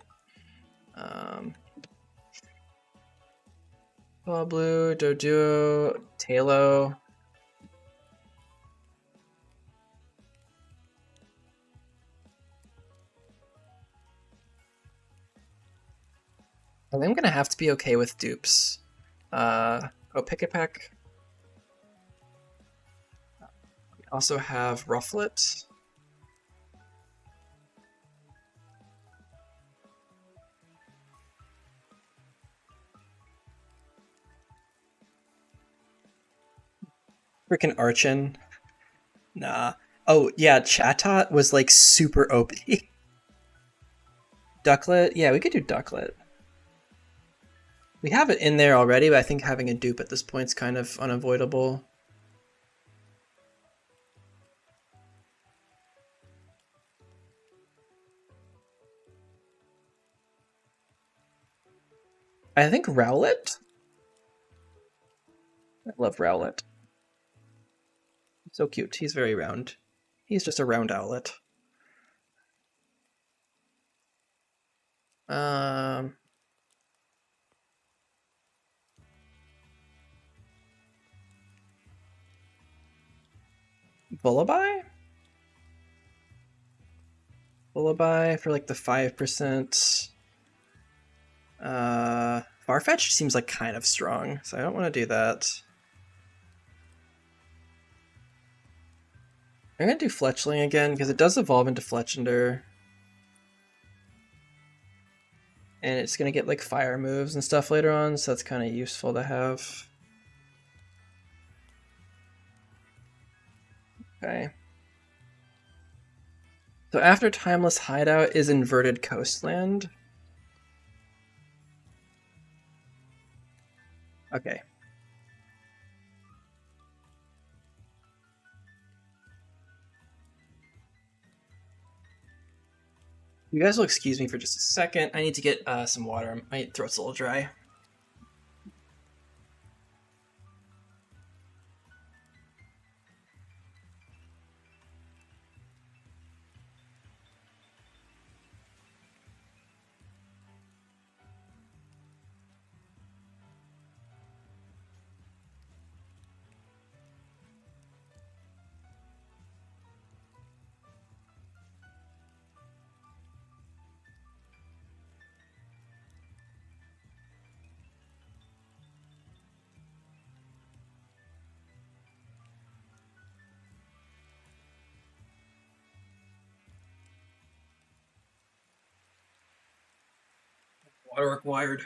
Swablu, Doduo, Talo. I think I'm gonna have to be okay with dupes. Pick-a-peck. We also have Rufflet. Freaking Archon. Nah. Oh, yeah, Chatot was like super OP. Ducklet? Yeah, we could do Ducklet. We have it in there already, but I think having a dupe at this point is kind of unavoidable. I think Rowlet? I love Rowlet. So cute. He's very round. He's just a round owlet. Lullaby? Lullaby for like the 5%. Farfetch seems like kind of strong, so I don't want to do that. I'm gonna do Fletchling again because it does evolve into Fletchender. And it's gonna get like fire moves and stuff later on, so that's kind of useful to have. Okay. So after Timeless Hideout is Inverted Coastland. Okay. You guys will excuse me for just a second. I need to get some water. My throat's a little dry. Water required.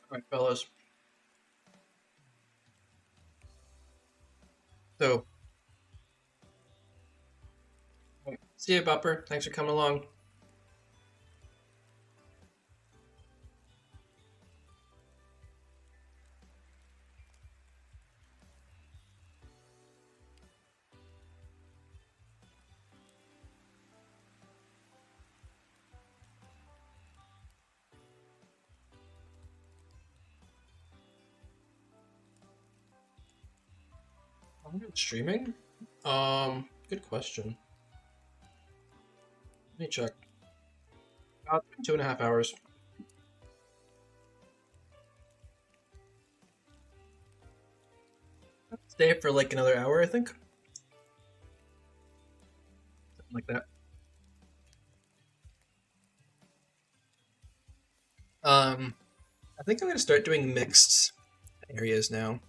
All right, fellas. So, see you, Bupper. Thanks for coming along. I'm streaming? Good question. Let me check. About 2.5 hours. Stay for like another hour, I think. Something like that. I think I'm gonna start doing mixed areas now.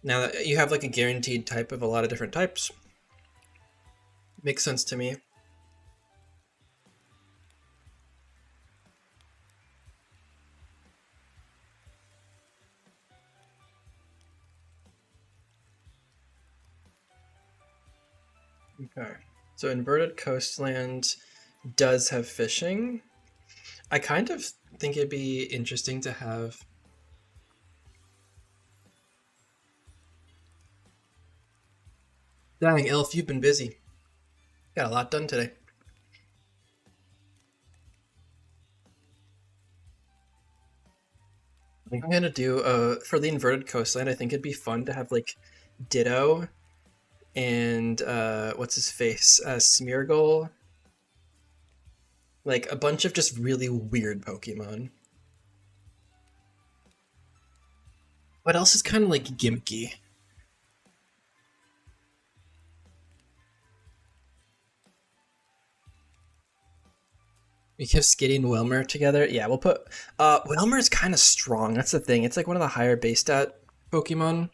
Now that you have like a guaranteed type of a lot of different types. Makes sense to me. Okay. So inverted coastland does have fishing. I kind of think it'd be interesting to have. Dang, Elf, you've been busy. Got a lot done today. I think I'm gonna do for the inverted coastline. I think it'd be fun to have like Ditto and what's his face, Smeargle, like a bunch of just really weird Pokemon. What else is kind of like gimmicky? We have Skitty and Wilmer together. Yeah, we'll put. Wilmer's kind of strong. That's the thing. It's like one of the higher base stat Pokemon.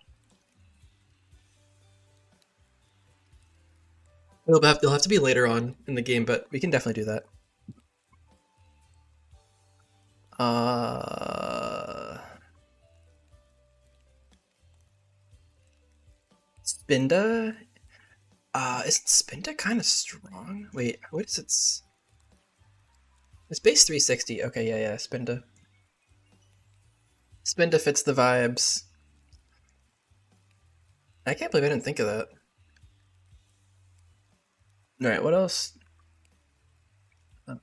They'll have to be later on in the game, but we can definitely do that. Uh, Spinda. Isn't Spinda kind of strong? Wait, what is its? It's base 360. Okay, yeah, yeah. Spinda. Spinda fits the vibes. I can't believe I didn't think of that. All right, what else? Gonna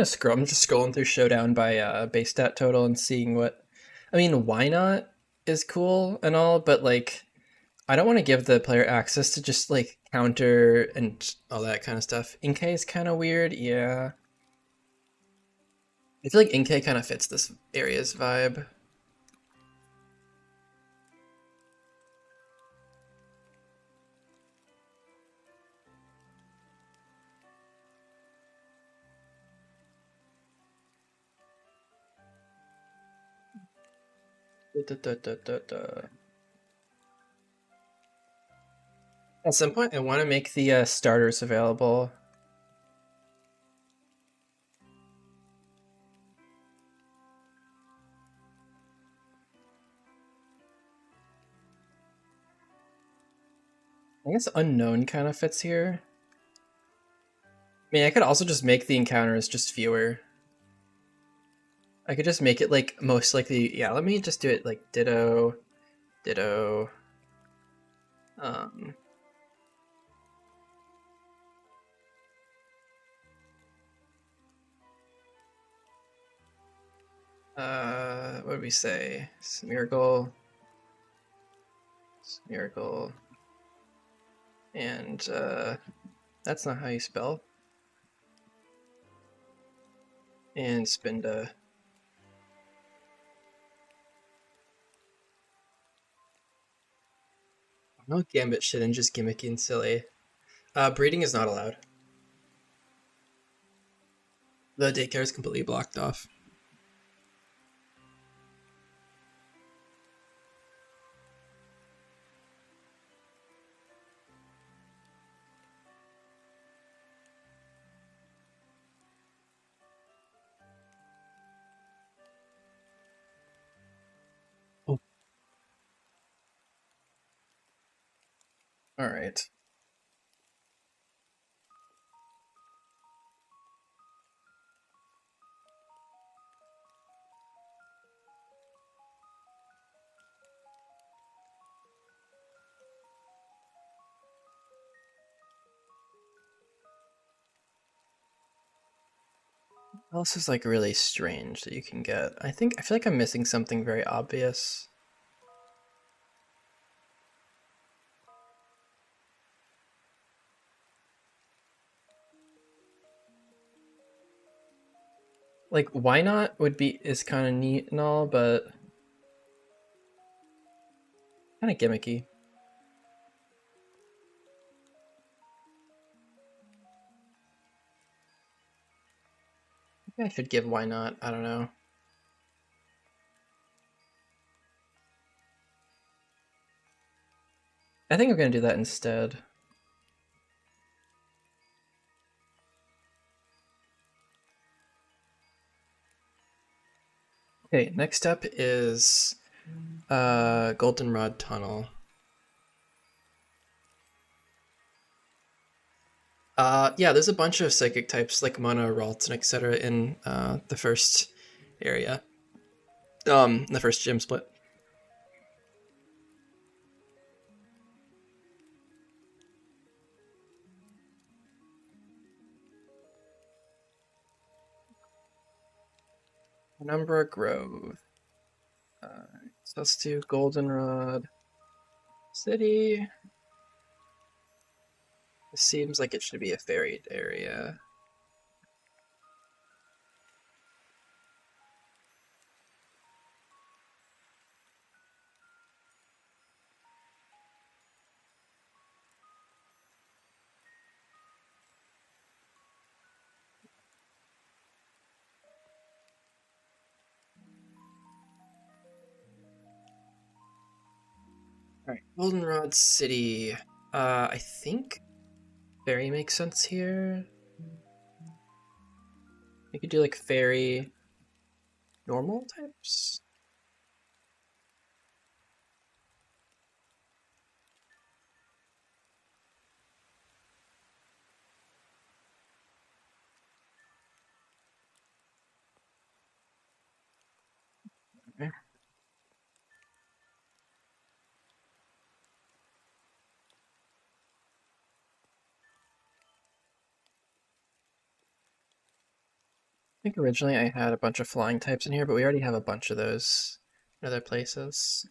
scroll. I'm just scrolling through Showdown by base stat total and seeing what. I mean, why not is cool and all, but like, I don't want to give the player access to just like counter and all that kind of stuff. Inkay is kind of weird. Yeah, I feel like Inkay kind of fits this area's vibe. Da, da, da, da, da. At some point, I want to make the starters available. I guess unknown kind of fits here. mean, I could also just make the encounters just fewer. I could just make it like most likely. Yeah, let me just do it like ditto, ditto. Um, what did we say? Miracle, miracle, and that's not how you spell. And Spinda. No Gambit shit and just gimmicky and silly. Breeding is not allowed. The daycare is completely blocked off. Oh. All right. What else is like really strange that you can get? I feel like I'm missing something very obvious. Like why not would be is kind of neat and all, but kind of gimmicky. Maybe I should give why not. I don't know. I think I'm gonna do that instead. Okay, next up is Goldenrod Tunnel. Yeah, there's a bunch of psychic types like Mana, Ralts, and etc. in the first area. The first gym split. Penumbra Grove. So let's do Goldenrod City. It seems like it should be a fairy area. All right, Goldenrod City. I think fairy makes sense here. You could do like fairy normal types. Okay. I think originally I had a bunch of flying types in here, but we already have a bunch of those in other places.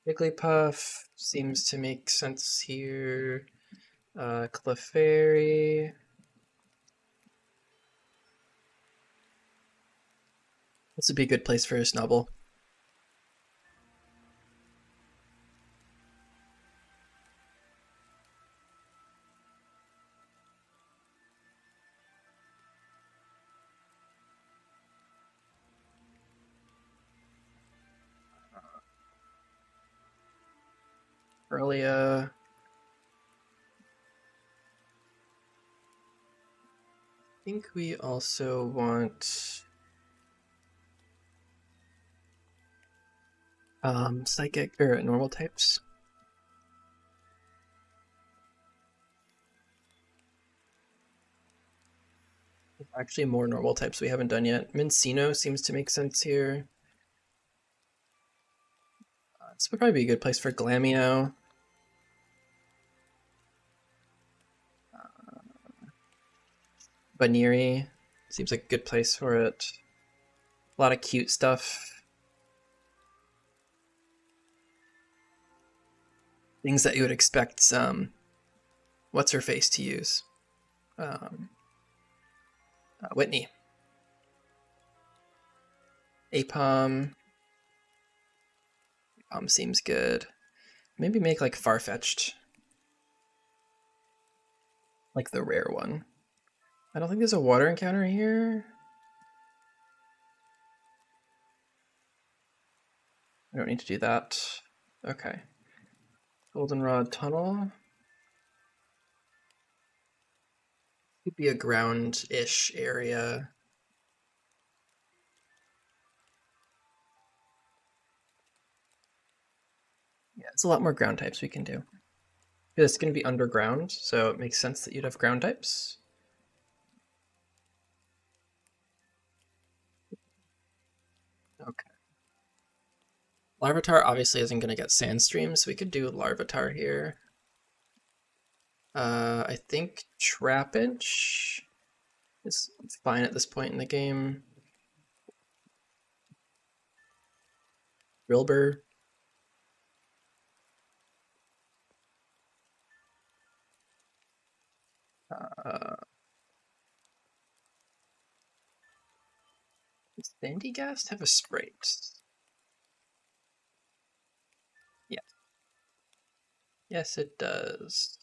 Jigglypuff seems to make sense here. Clefairy. This would be a good place for a Snubble. Earlier. I think we also want Psychic or normal types. Actually, more normal types we haven't done yet. Mincino seems to make sense here. This would probably be a good place for Glamio. Baniri seems like a good place for it. A lot of cute stuff. Things that you would expect what's her face to use. Whitney. Apom. Apom seems good. Maybe make like Farfetch'd. Like the rare one. I don't think there's a water encounter here. I don't need to do that. Okay. Goldenrod Tunnel. Could be a ground-ish area. Yeah, it's a lot more ground types we can do. It's going to be underground, so it makes sense that you'd have ground types. Okay. Larvitar obviously isn't going to get Sandstream, so we could do Larvitar here. I think Trapinch is fine at this point in the game. Rilbur. Does Sandygast have a sprite? Yeah. Yes, it does.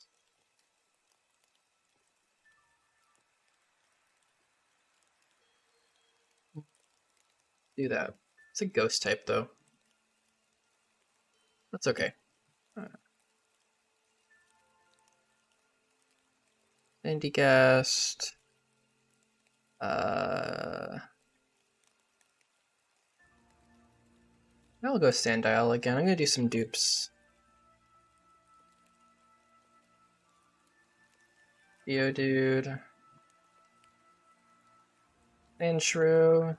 Do that. It's a ghost type, though. That's okay. Sandygast. I'll go Sandile again. I'm gonna do some dupes. Geodude. Sandshrew.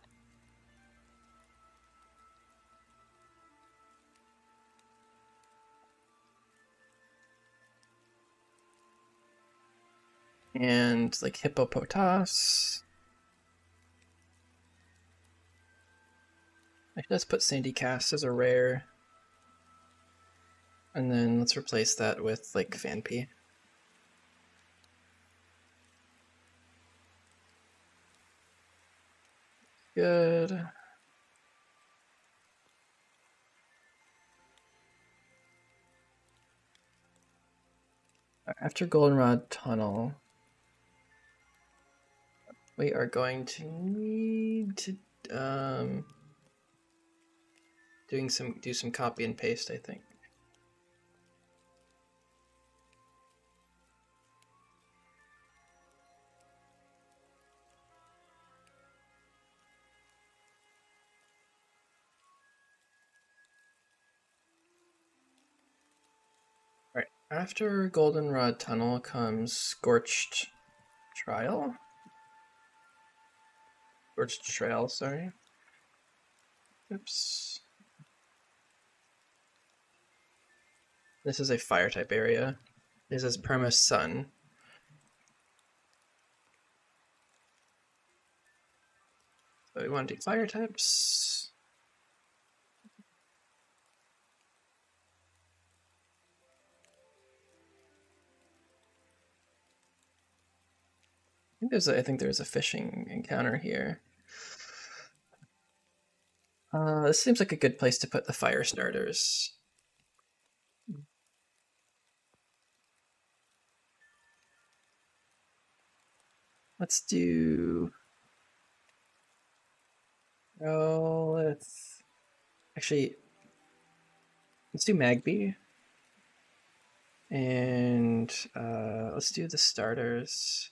And like Hippopotas. Let's put Sandicast as a rare. And then let's replace that with like Phanpy. Good. After Goldenrod Tunnel, we are going to need to do some copy and paste, I think. All right. After Goldenrod Tunnel comes Scorched Trail. Scorched Trail, sorry. Oops. This is a fire type area. This is Perma Sun. So we want to do fire types. I think there's a fishing encounter here. This seems like a good place to put the fire starters. Let's do... Oh, let's... Actually, let's do Magby. And let's do the starters.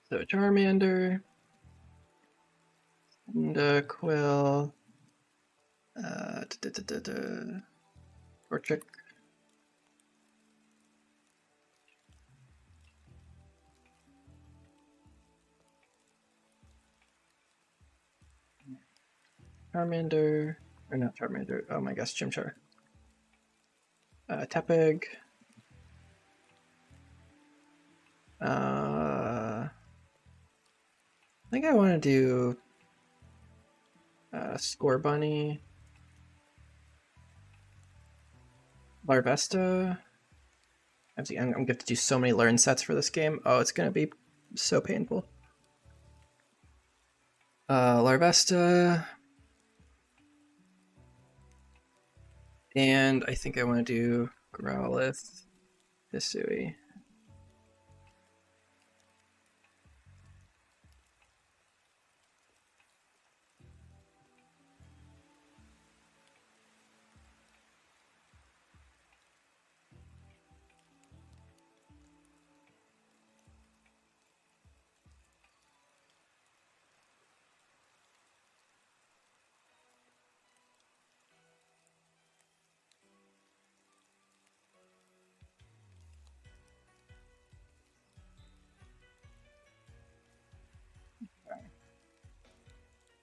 So Charmander, and Quill, Torchic. Charmander, or not Charmander, oh my gosh, Chimchar. Tepig. I think I want to do Score Bunny. Larvesta. I'm going to have to do so many learn sets for this game. Oh, it's going to be so painful. Larvesta. And I think I want to do Growlithe, Hisui.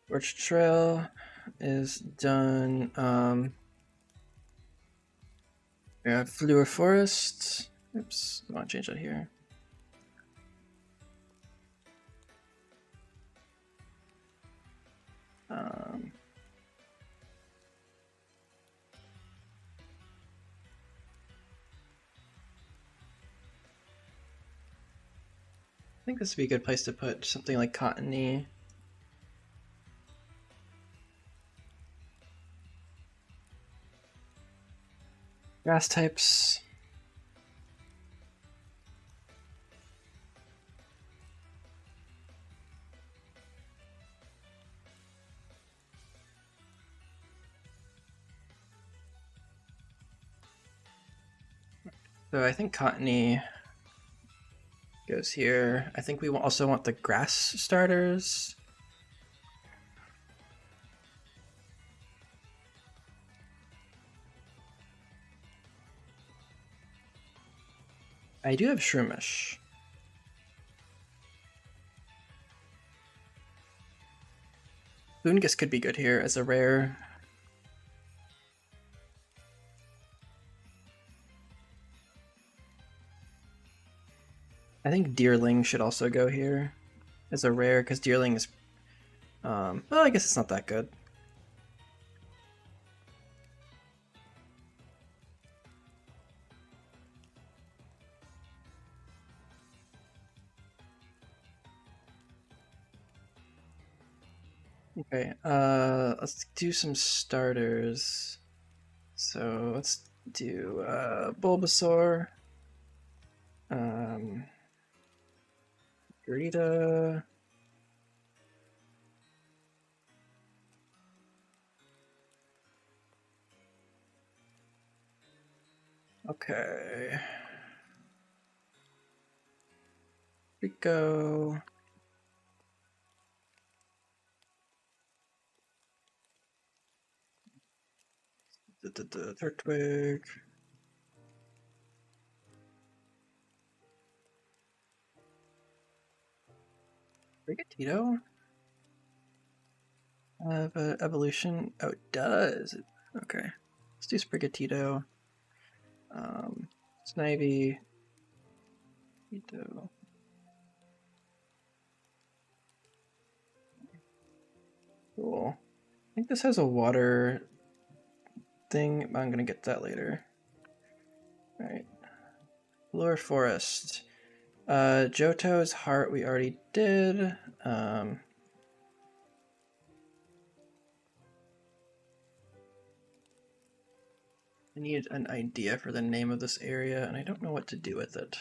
Torch Trail is done. We have Fluor Forest. Oops, I want to change that here. I think this would be a good place to put something like Cottony. Grass types. So I think Cottony goes here. I think we also want the grass starters. I do have Shroomish. Boongus could be good here as a rare. I think Deerling should also go here as a rare, because Deerling is, well, I guess it's not that good. Okay, let's do some starters. So let's do Bulbasaur, Garita, okay, Rico, Turtwig, Rigatito. Evolution. Oh, it does. Okay, let's do Sprigatito. Snivy. Ito. Cool. I think this has a water thing. I'm gonna get that later. All right. Lure Forest. Johto's Heart we already did. I need an idea for the name of this area, and I don't know what to do with it.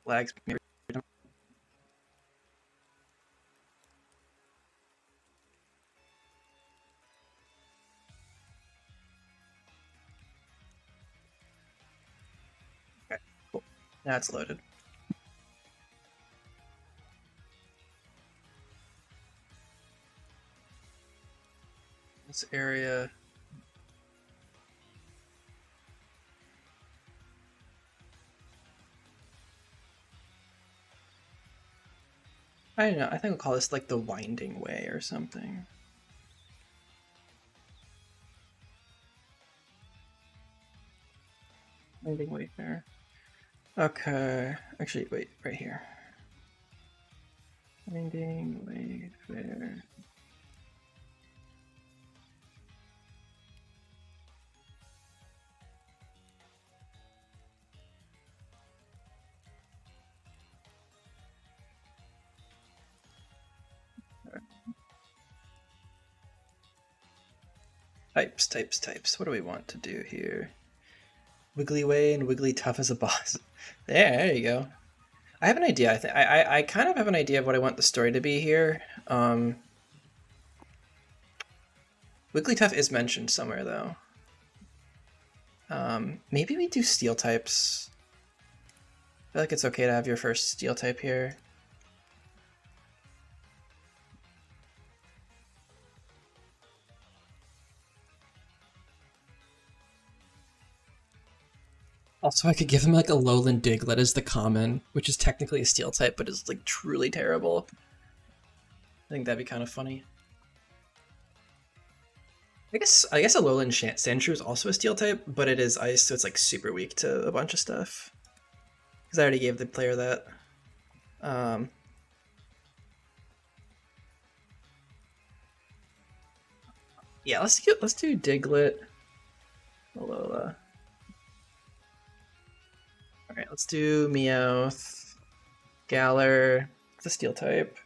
Lags. Maybe. Now it's loaded. This area. I don't know. I think we'll call this like the winding way or something. Winding way fair. Okay. Actually, wait, right here. Winding way fair. Types. What do we want to do here? Wiggly way and wiggly tough as a boss. There you go. I have an idea. I kind of have an idea of what I want the story to be here. Wigglytuff is mentioned somewhere though. Maybe we do steel types. I feel like it's okay to have your first steel type here. Also, I could give him like a lowland Diglett as the common, which is technically a steel type, but is like truly terrible. I think that'd be kind of funny. I guess a lowland Sandshrew is also a steel type, but it is ice, so it's like super weak to a bunch of stuff. Because I already gave the player that. Yeah, let's do Diglett. Alola. Alright, let's do Meowth. Galar. It's a steel type.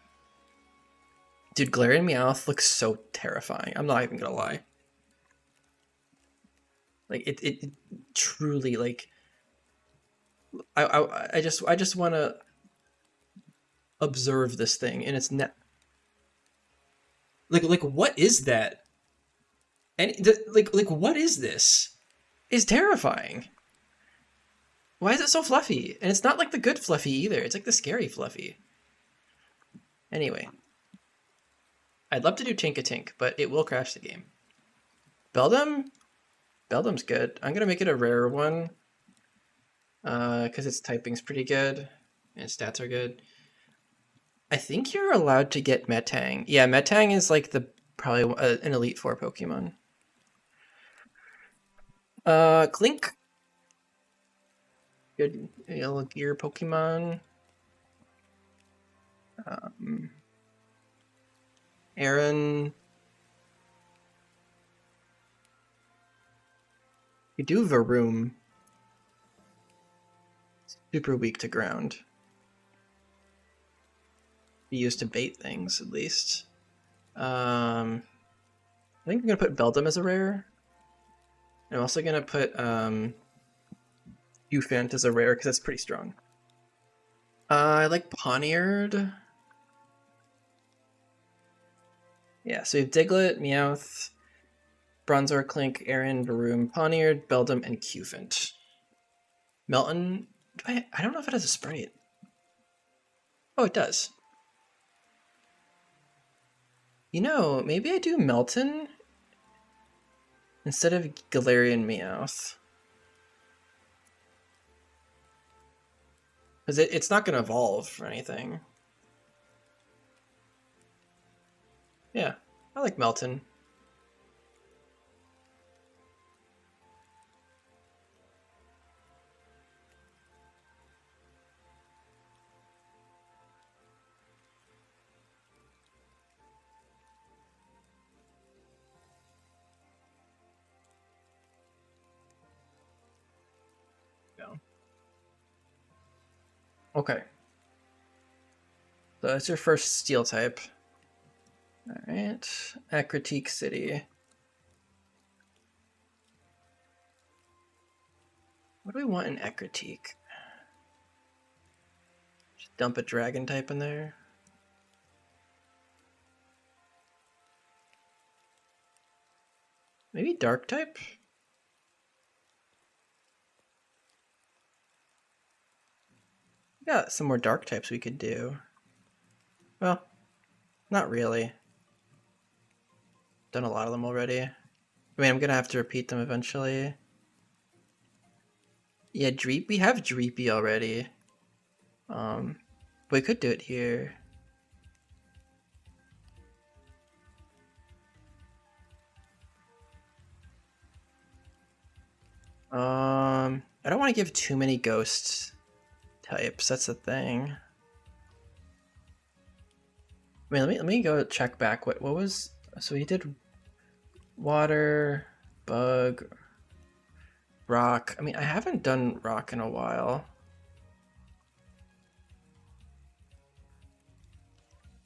Dude, Galarian Meowth looks so terrifying. I'm not even gonna lie. Like it truly like I just want to observe this thing, and it's not like what is that? And like what is this? It's terrifying. Why is it so fluffy? And it's not like the good fluffy either. It's like the scary fluffy. Anyway, I'd love to do Tink-a-Tink, but it will crash the game. Beldum's good. I'm gonna make it a rare one because its typing's pretty good and its stats are good. I think you're allowed to get Metang. Yeah, Metang is like the probably an Elite Four Pokemon. Clink. Good Yellow Gear Pokemon. Aaron. You do Varoom. Super weak to ground. Be used to bait things, at least. I think I'm gonna put Beldum as a rare. I'm also gonna put Ufant as a rare because that's pretty strong. I like Poniard. Yeah, so you have Diglett, Meowth, Bronzor, Clink, Aaron, Varoom, Poniard, Beldum, and Cufant. Melton, I don't know if it has a sprite. Oh, it does. You know, maybe I do Melton instead of Galarian Meowth. Because it's not going to evolve or anything. Yeah, I like Melton. Okay. So that's your first steel type. Alright. Acritique City. What do we want in Acritique? Just dump a dragon type in there. Maybe dark type? got some more dark types we could do. Well, not really. Done a lot of them already. I mean, I'm gonna have to repeat them eventually. Yeah, Dreep. We have Dreepy already. We could do it here. I don't want to give too many ghost types. That's the thing. I mean, let me go check back. What was, so we did water, bug, rock. I mean, I haven't done rock in a while.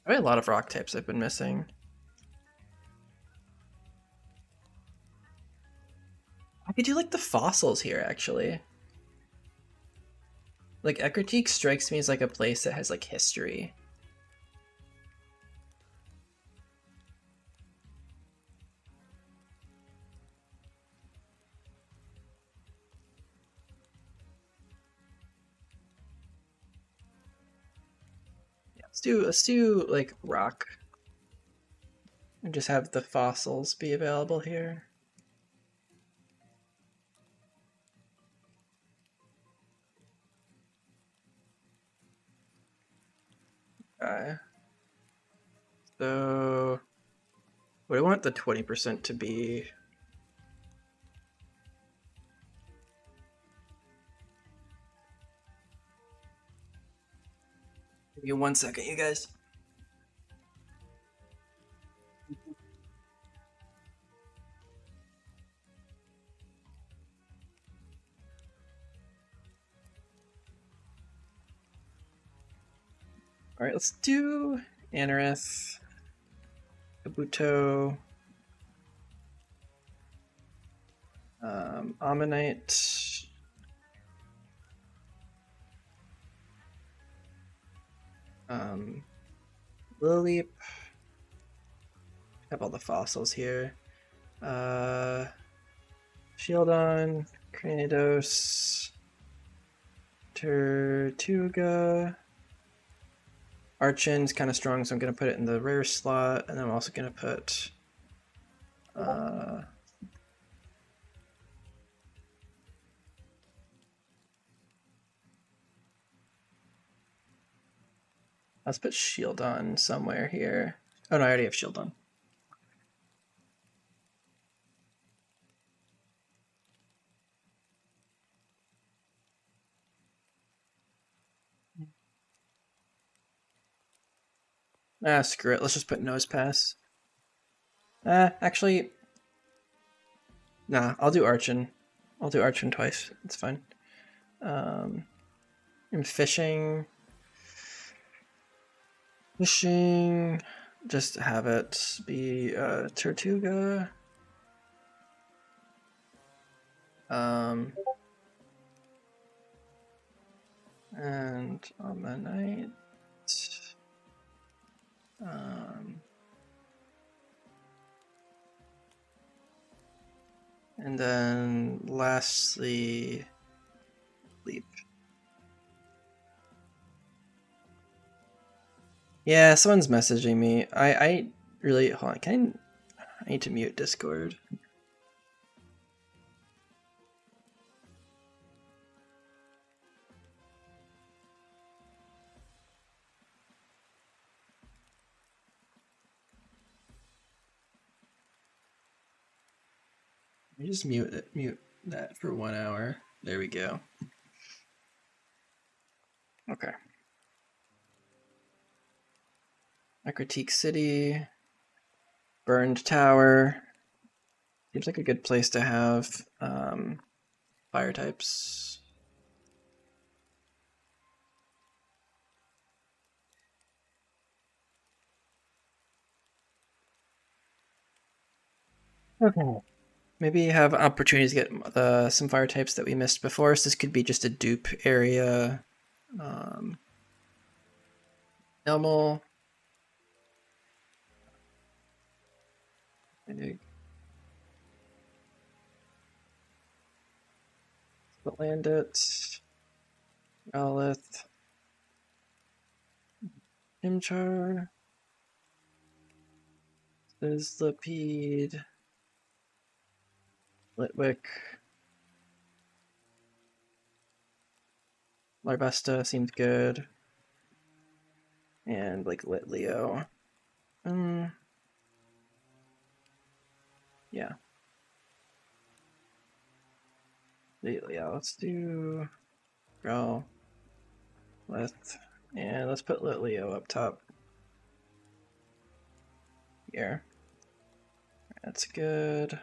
I have a lot of rock types I've been missing. I could do like the fossils here actually. Like Eckertique strikes me as like a place that has like history. Yeah, let's do like rock. And just have the fossils be available here. Okay. So what do I want the 20% to be? Give me 1 second, you guys. All right, let's do Anorith, Kabuto, Ammonite, Lily. Have all the fossils here. Shieldon, Cranidos, Tortuga. Archin's kind of strong, so I'm going to put it in the rare slot, and then I'm also going to put let's put Shieldon somewhere here. Oh no, I already have Shieldon. Ah, screw it. Let's just put Nose Pass. Actually, nah. I'll do Archin. I'll do Archin twice. It's fine. I'm fishing. Fishing. Just have it be Tortuga. And Ammonite. And then lastly, Leap. Yeah, someone's messaging me. I really, hold on, I need to mute Discord. Let me just mute that for 1 hour. There we go. Okay. Critique City. Burned Tower. Seems like a good place to have fire types. Okay. Maybe have opportunities to get some fire types that we missed before. So this could be just a dupe area. Elmo. Land it. Rowlith. Imchar. There's Lapide. Litwick. Larvesta seems good. And like Litleo. Yeah. Yeah, let's do Growl, Lith, and let's put Litleo up top. Here. That's good.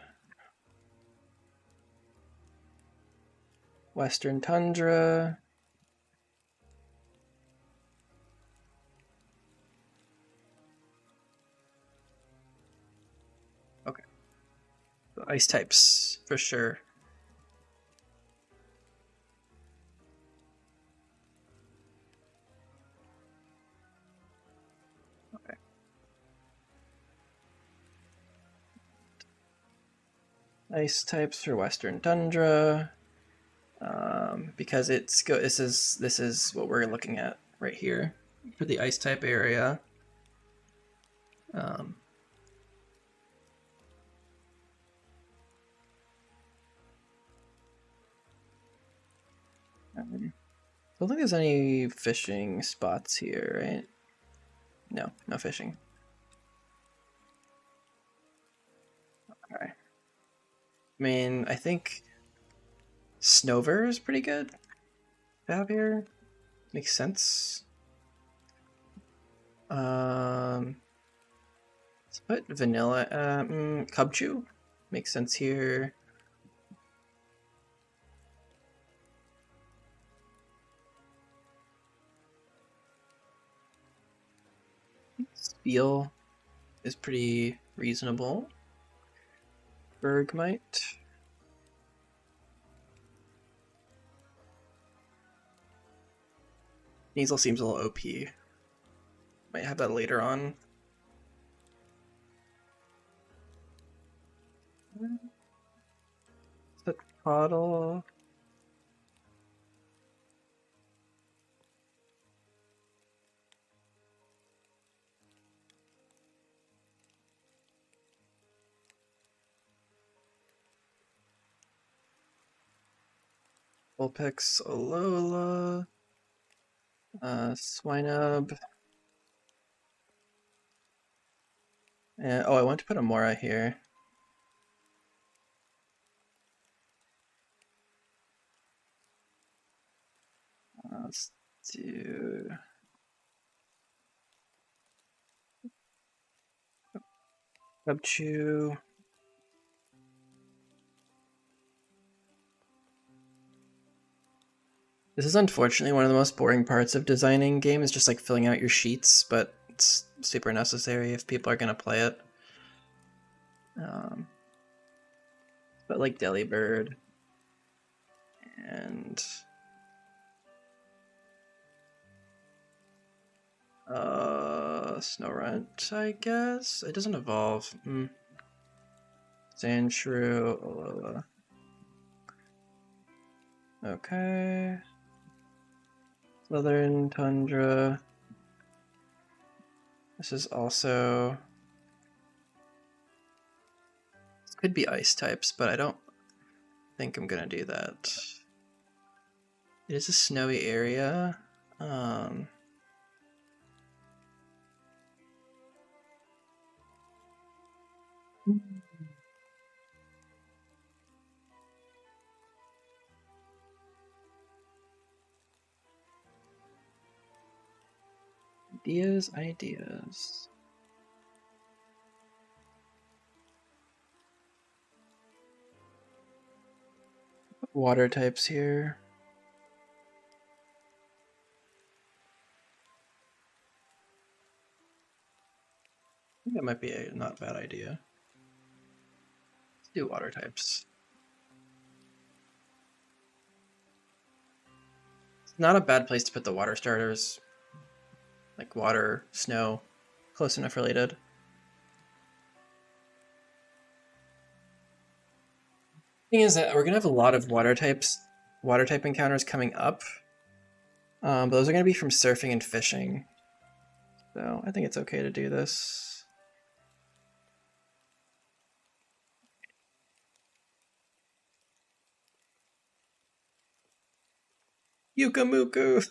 Western Tundra. Okay. So ice types, for sure. Okay. Ice types for Western Tundra. Because this is what we're looking at right here for the ice type area. I don't think there's any fishing spots here, right? No, no fishing. Okay. I mean, I think Snover is pretty good to have here. Makes sense. Let's put vanilla. Cubchoo makes sense here. Spiel is pretty reasonable. Bergmite. Sneasel seems a little OP. Might have that later on. The Coddle. Vulpix, Alola. Swinub. And, oh, I want to put a Mora here. Let's do... Cubchoo. This is unfortunately one of the most boring parts of designing games, just like filling out your sheets, but it's super necessary if people are going to play it. But like Delibird and Snorunt, I guess. It doesn't evolve. Sandshrew, Alola. Okay. Southern Tundra. This is also... This could be ice types, but I don't think I'm gonna do that. It is a snowy area. Ideas. Water types here. I think that might be a not bad idea. Let's do water types. It's not a bad place to put the water starters. Like water, snow, close enough related. Thing is that we're gonna have a lot of water type encounters coming up. But those are gonna be from surfing and fishing. So I think it's okay to do this. Yukamuku!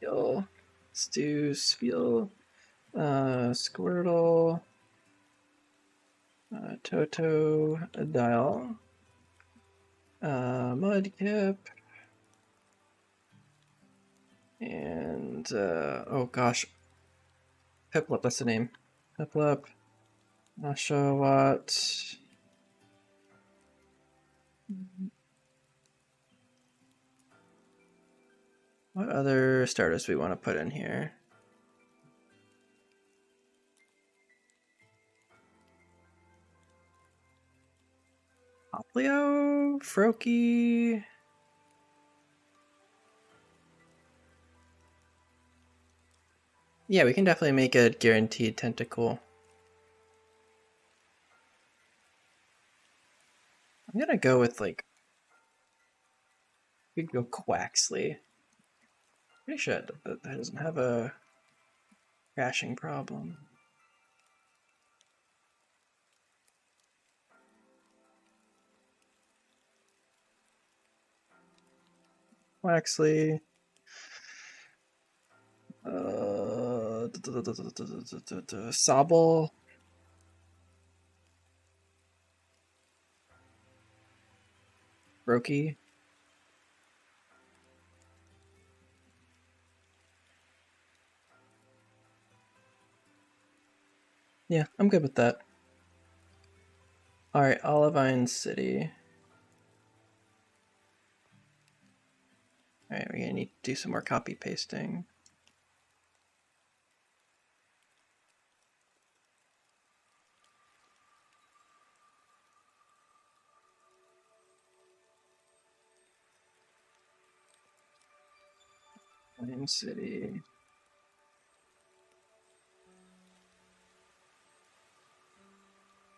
Spiel. Let's do Spiel. Squirtle. Toto. Dial. Mudkip. And, oh gosh. Piplup, that's the name. Piplup. Nashawat. What other starters do we want to put in here? Hoplio? Froakie? Yeah, we can definitely make a guaranteed tentacle. I'm gonna go with like, we could go Quaxley. Pretty sure that doesn't have a crashing problem. Quaxley. Sobble. Brokey. Yeah, I'm good with that. Alright, Olivine City. Alright, we're gonna need to do some more copy pasting. Olivine City.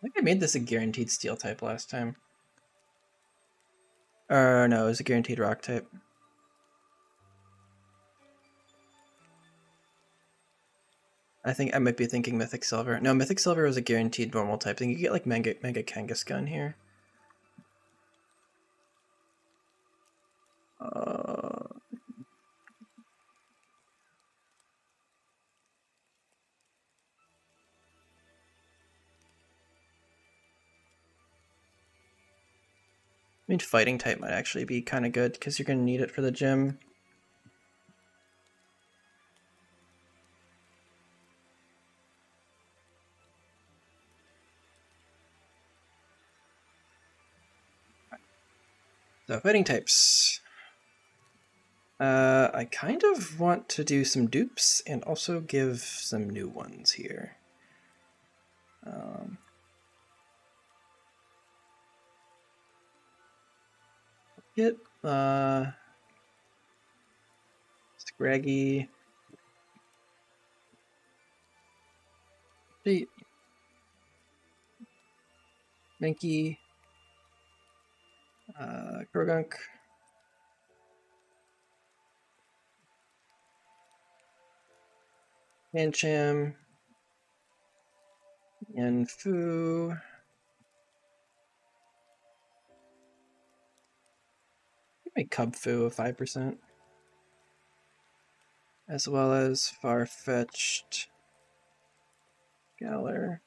I think I made this a guaranteed steel type last time. Or no, it was a guaranteed rock type. I think I might be thinking Mythic Silver. No, Mythic Silver was a guaranteed normal type thing. You get like Mega Kangaskhan here. I mean, fighting type might actually be kind of good because you're going to need it for the gym. So fighting types. I kind of want to do some dupes and also give some new ones here. Get Scraggy. Mankey. Krogunk. Pancham. Yanfu. Make Cubfu of 5%. As well as Farfetch'd. Galar.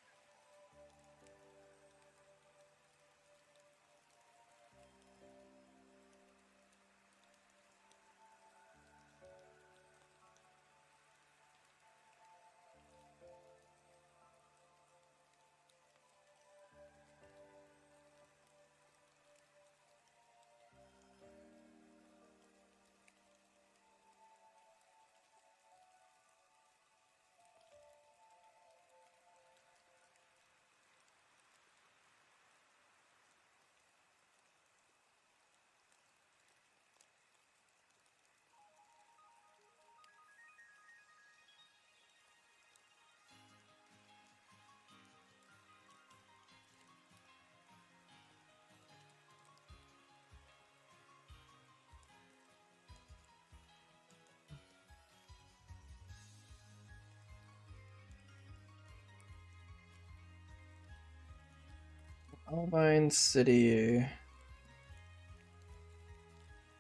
Albine City.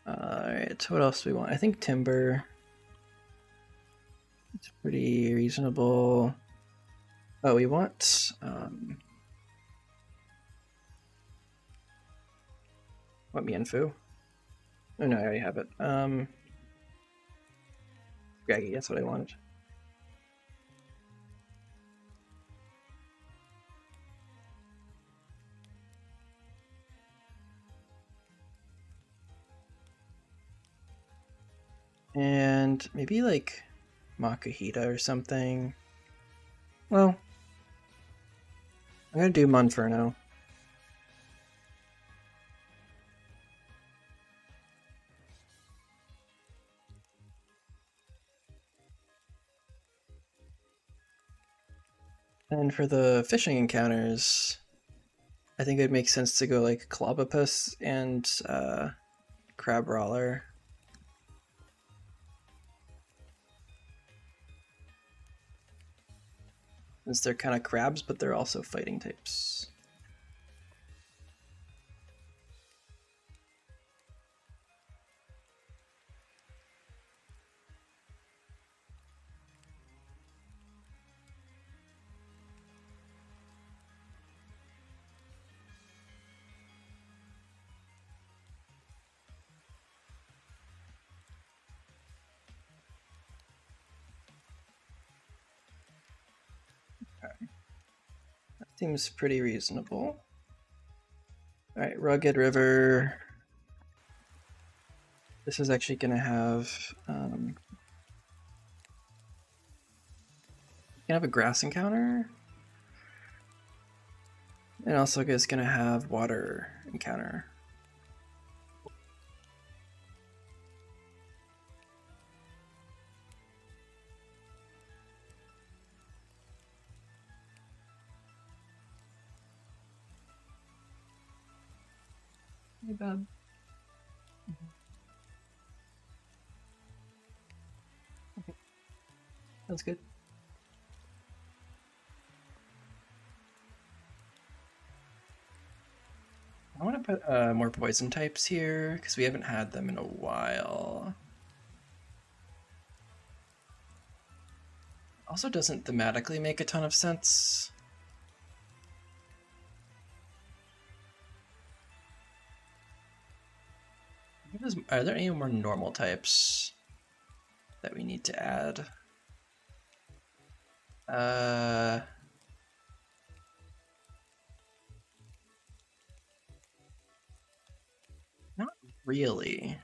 Alright, what else do we want? I think timber. It's pretty reasonable. Oh, we want what Mianfu? Oh no, I already have it. Greggy, that's what I wanted. And maybe like Makahita or something. Well, I'm gonna do Monferno. And for the fishing encounters, I think it would make sense to go like Clobopus and Crab Brawler. Since they're kind of crabs, but they're also fighting types. Seems pretty reasonable. Alright, Rugged River. This is actually going to have... you can have a grass encounter. And also is going to have water encounter. Hey, bub. Okay. That's good. I want to put more poison types here, because we haven't had them in a while. Also doesn't thematically make a ton of sense. Are there any more normal types that we need to add? Not really.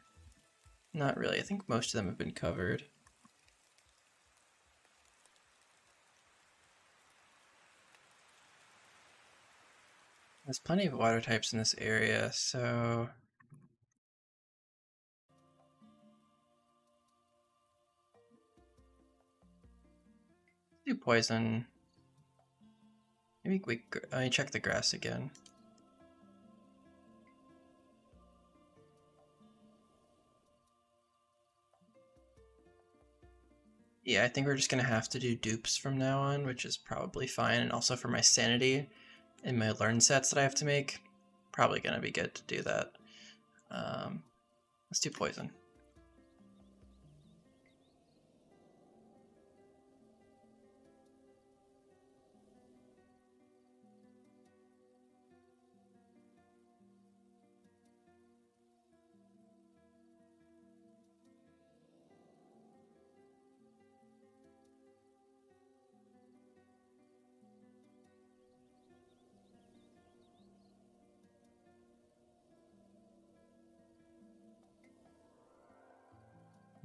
Not really. I think most of them have been covered. There's plenty of water types in this area, so... do poison. Maybe let me check the grass again. Yeah, I think we're just gonna have to do dupes from now on, which is probably fine, and also for my sanity and my learn sets that I have to make, probably gonna be good to do that. Let's do poison.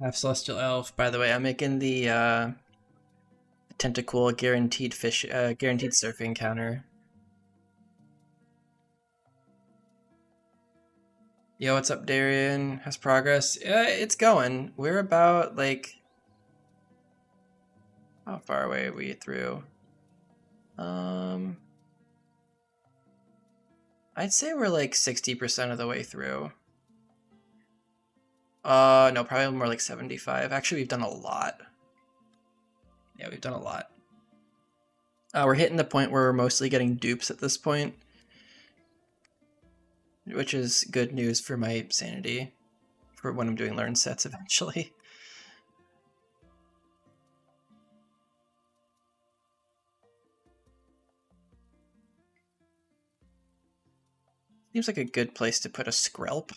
Half Celestial Elf. By the way, I'm making the Tentacool guaranteed guaranteed surfing counter. Yo, what's up, Darian? How's progress? It's going. We're about like, how far away are we through? I'd say we're like 60% of the way through. No, probably more like 75. Actually, we've done a lot. Yeah, we've done a lot. We're hitting the point where we're mostly getting dupes at this point. which is good news for my sanity for when I'm doing learn sets eventually. Seems like a good place to put a skrelp.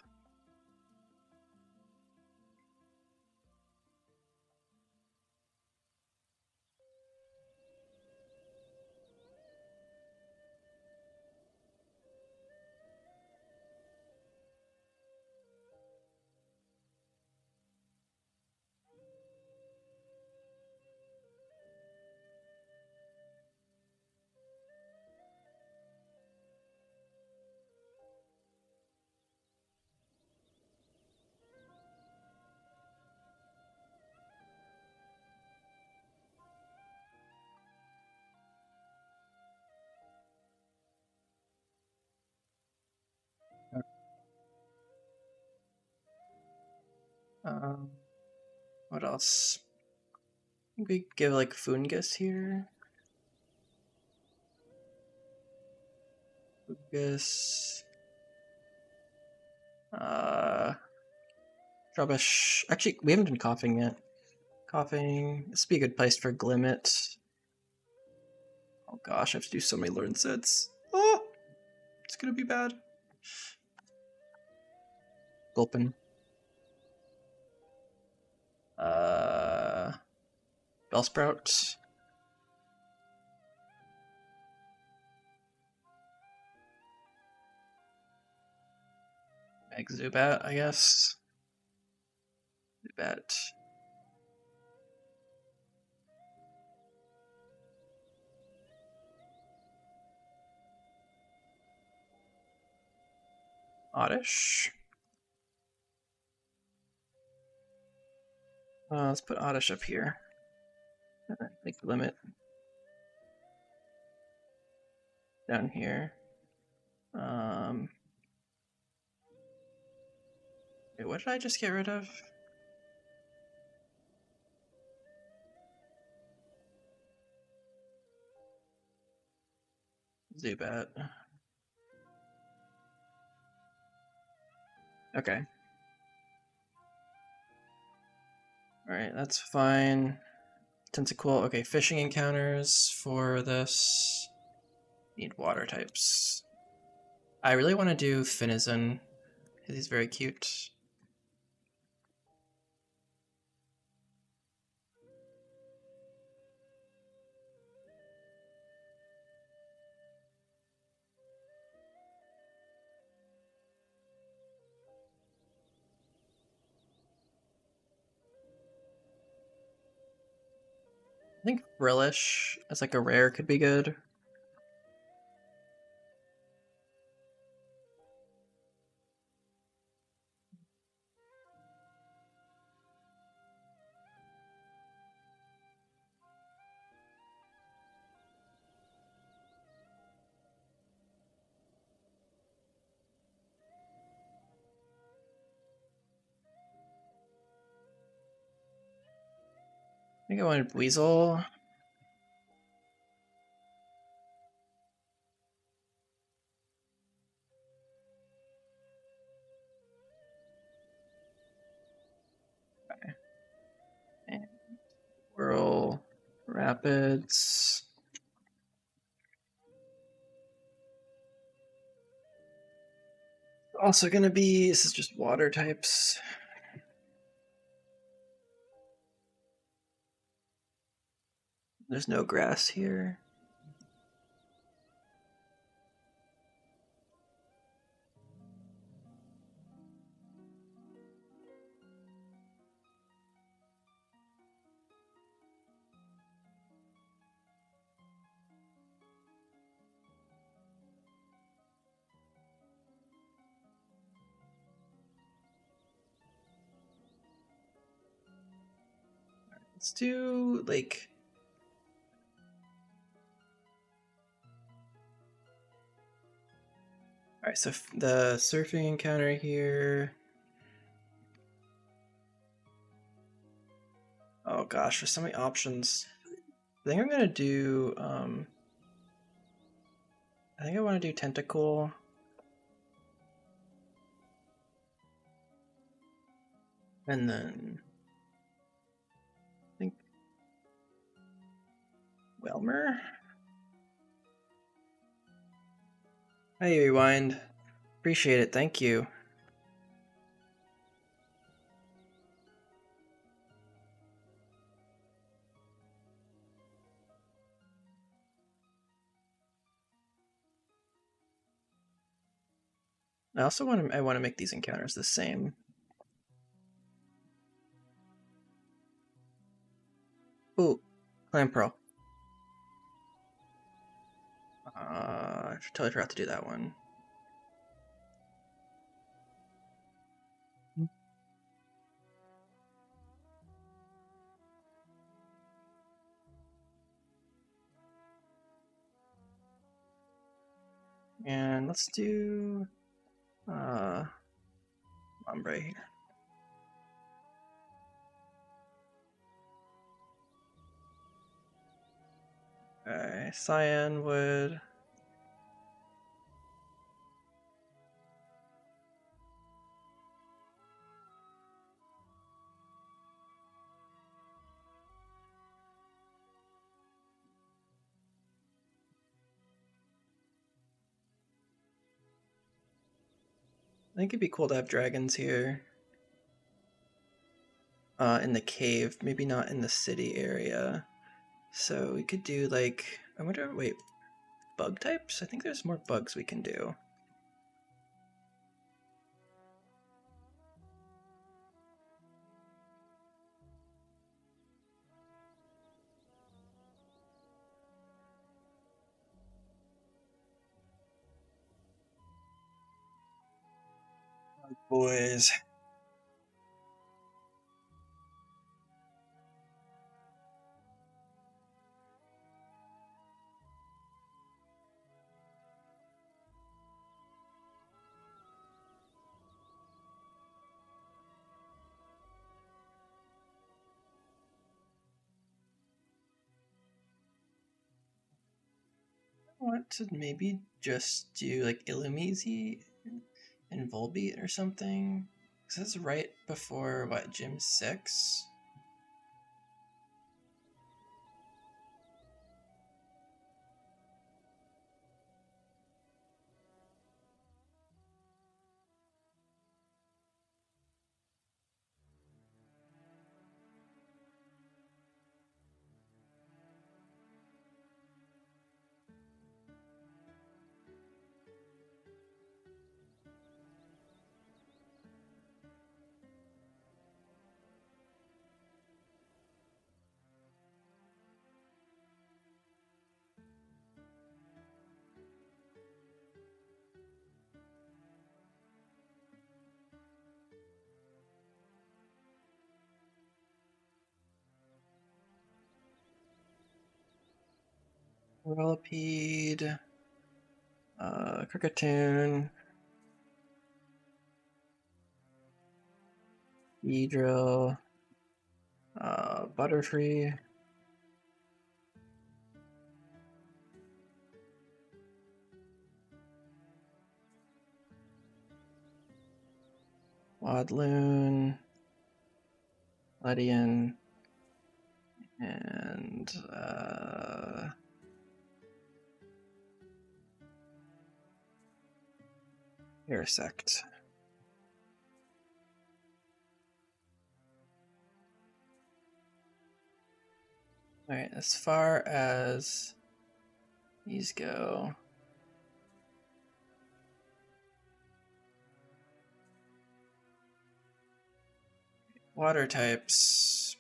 What else? I think we give like fungus here. Fungus. Rubbish. Actually, we haven't done coughing yet. Coughing. This would be a good place for Glimmet. Oh gosh, I have to do so many learn sets. Oh, it's gonna be bad. Gulpin. Bellsprout. Egg Zubat, I guess. Zubat. Oddish. Let's put Oddish up here. Make the limit down here. Wait, what did I just get rid of? Zubat. Okay. Alright, that's fine. Tentacle. Okay, fishing encounters for this. Need water types. I really want to do Finizen. He's very cute. I think Brillish as like a rare could be good. I think I wanted Weasel. Okay. And Whirl Rapids. Also gonna be, this is just water types. There's no grass here. Let's do like Alright, so the surfing encounter here. Oh gosh, there's so many options. I think I'm gonna do I think I want to do Tentacool. And then I think Welmer. Hey, Rewind. Appreciate it. Thank you. I want to make these encounters the same. Ooh, Clam Pearl. I totally forgot to do that one. And let's do ombre here. Okay, cyan wood. I think it'd be cool to have dragons here. In the cave, maybe not in the city area. So we could do like, I wonder, wait, bug types? I think there's more bugs we can do. Boys. I want to maybe just do like Illumise and Volbeat or something. Because that's right before, what, Gym 6? Whirlipede, Cricketune, Beedrill, Butterfree, Wadloon, Ledian, and Parasect. Alright, as far as these go, water types.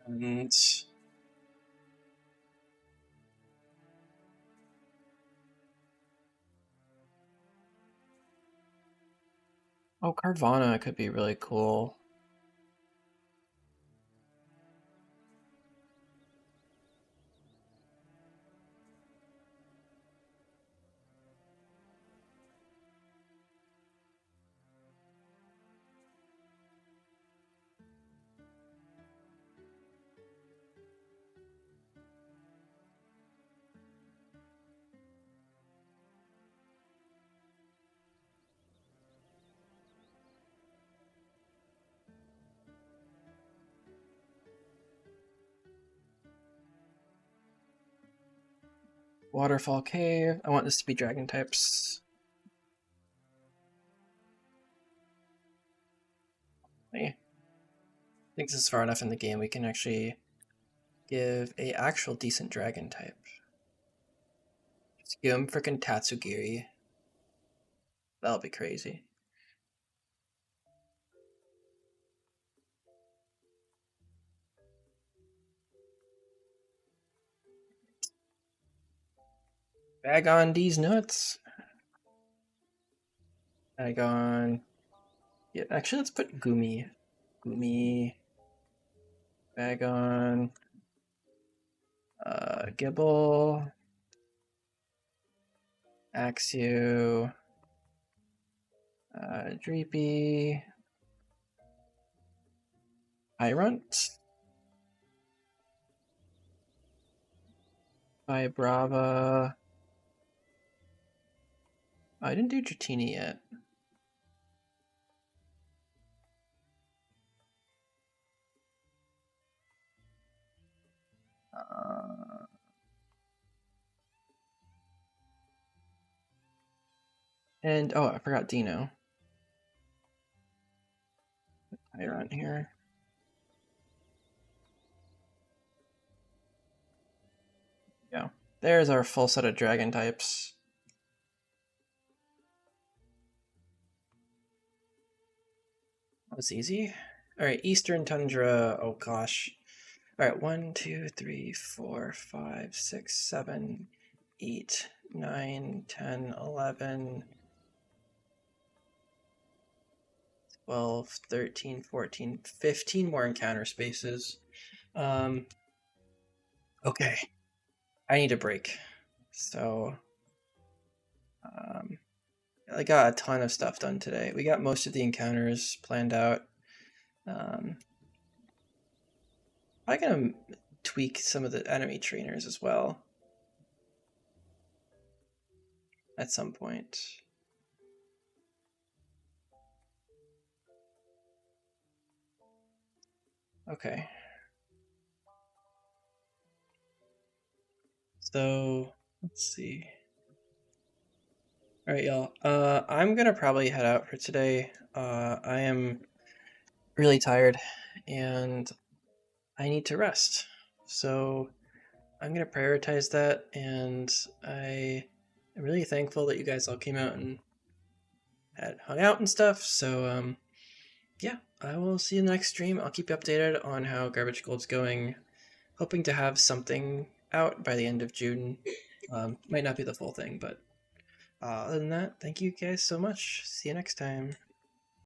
And oh, Carvana could be really cool. Waterfall cave. I want this to be dragon types. I think this is far enough in the game we can actually give a actual decent dragon type. Just give him frickin' Tatsugiri. That'll be crazy. Bag on these nuts. Bag on. Yeah, actually, let's put Gumi. Gumi. Bag on. Gibble. Axew. Dreepy. Irunt. Brava. I didn't do Dratini yet. And oh, I forgot Dino. Irunt here. Yeah, there's our full set of dragon types. That was easy. All right, Eastern Tundra. Oh gosh. All right, 1, 2, 3, 4, 5, 6, 7, 8, 9, 10, 11, 12, 13, 14, 15 more encounter spaces. Okay, I need a break. So, I got a ton of stuff done today. We got most of the encounters planned out. I'm gonna tweak some of the enemy trainers as well at some point. Okay. So, let's see. All right, y'all. I'm gonna probably head out for today. I am really tired and I need to rest. So I'm gonna prioritize that, and I am really thankful that you guys all came out and had hung out and stuff. So yeah, I will see you in the next stream. I'll keep you updated on how Garbage Gold's going. Hoping to have something out by the end of June. Might not be the full thing, but other than that, thank you guys so much. See you next time.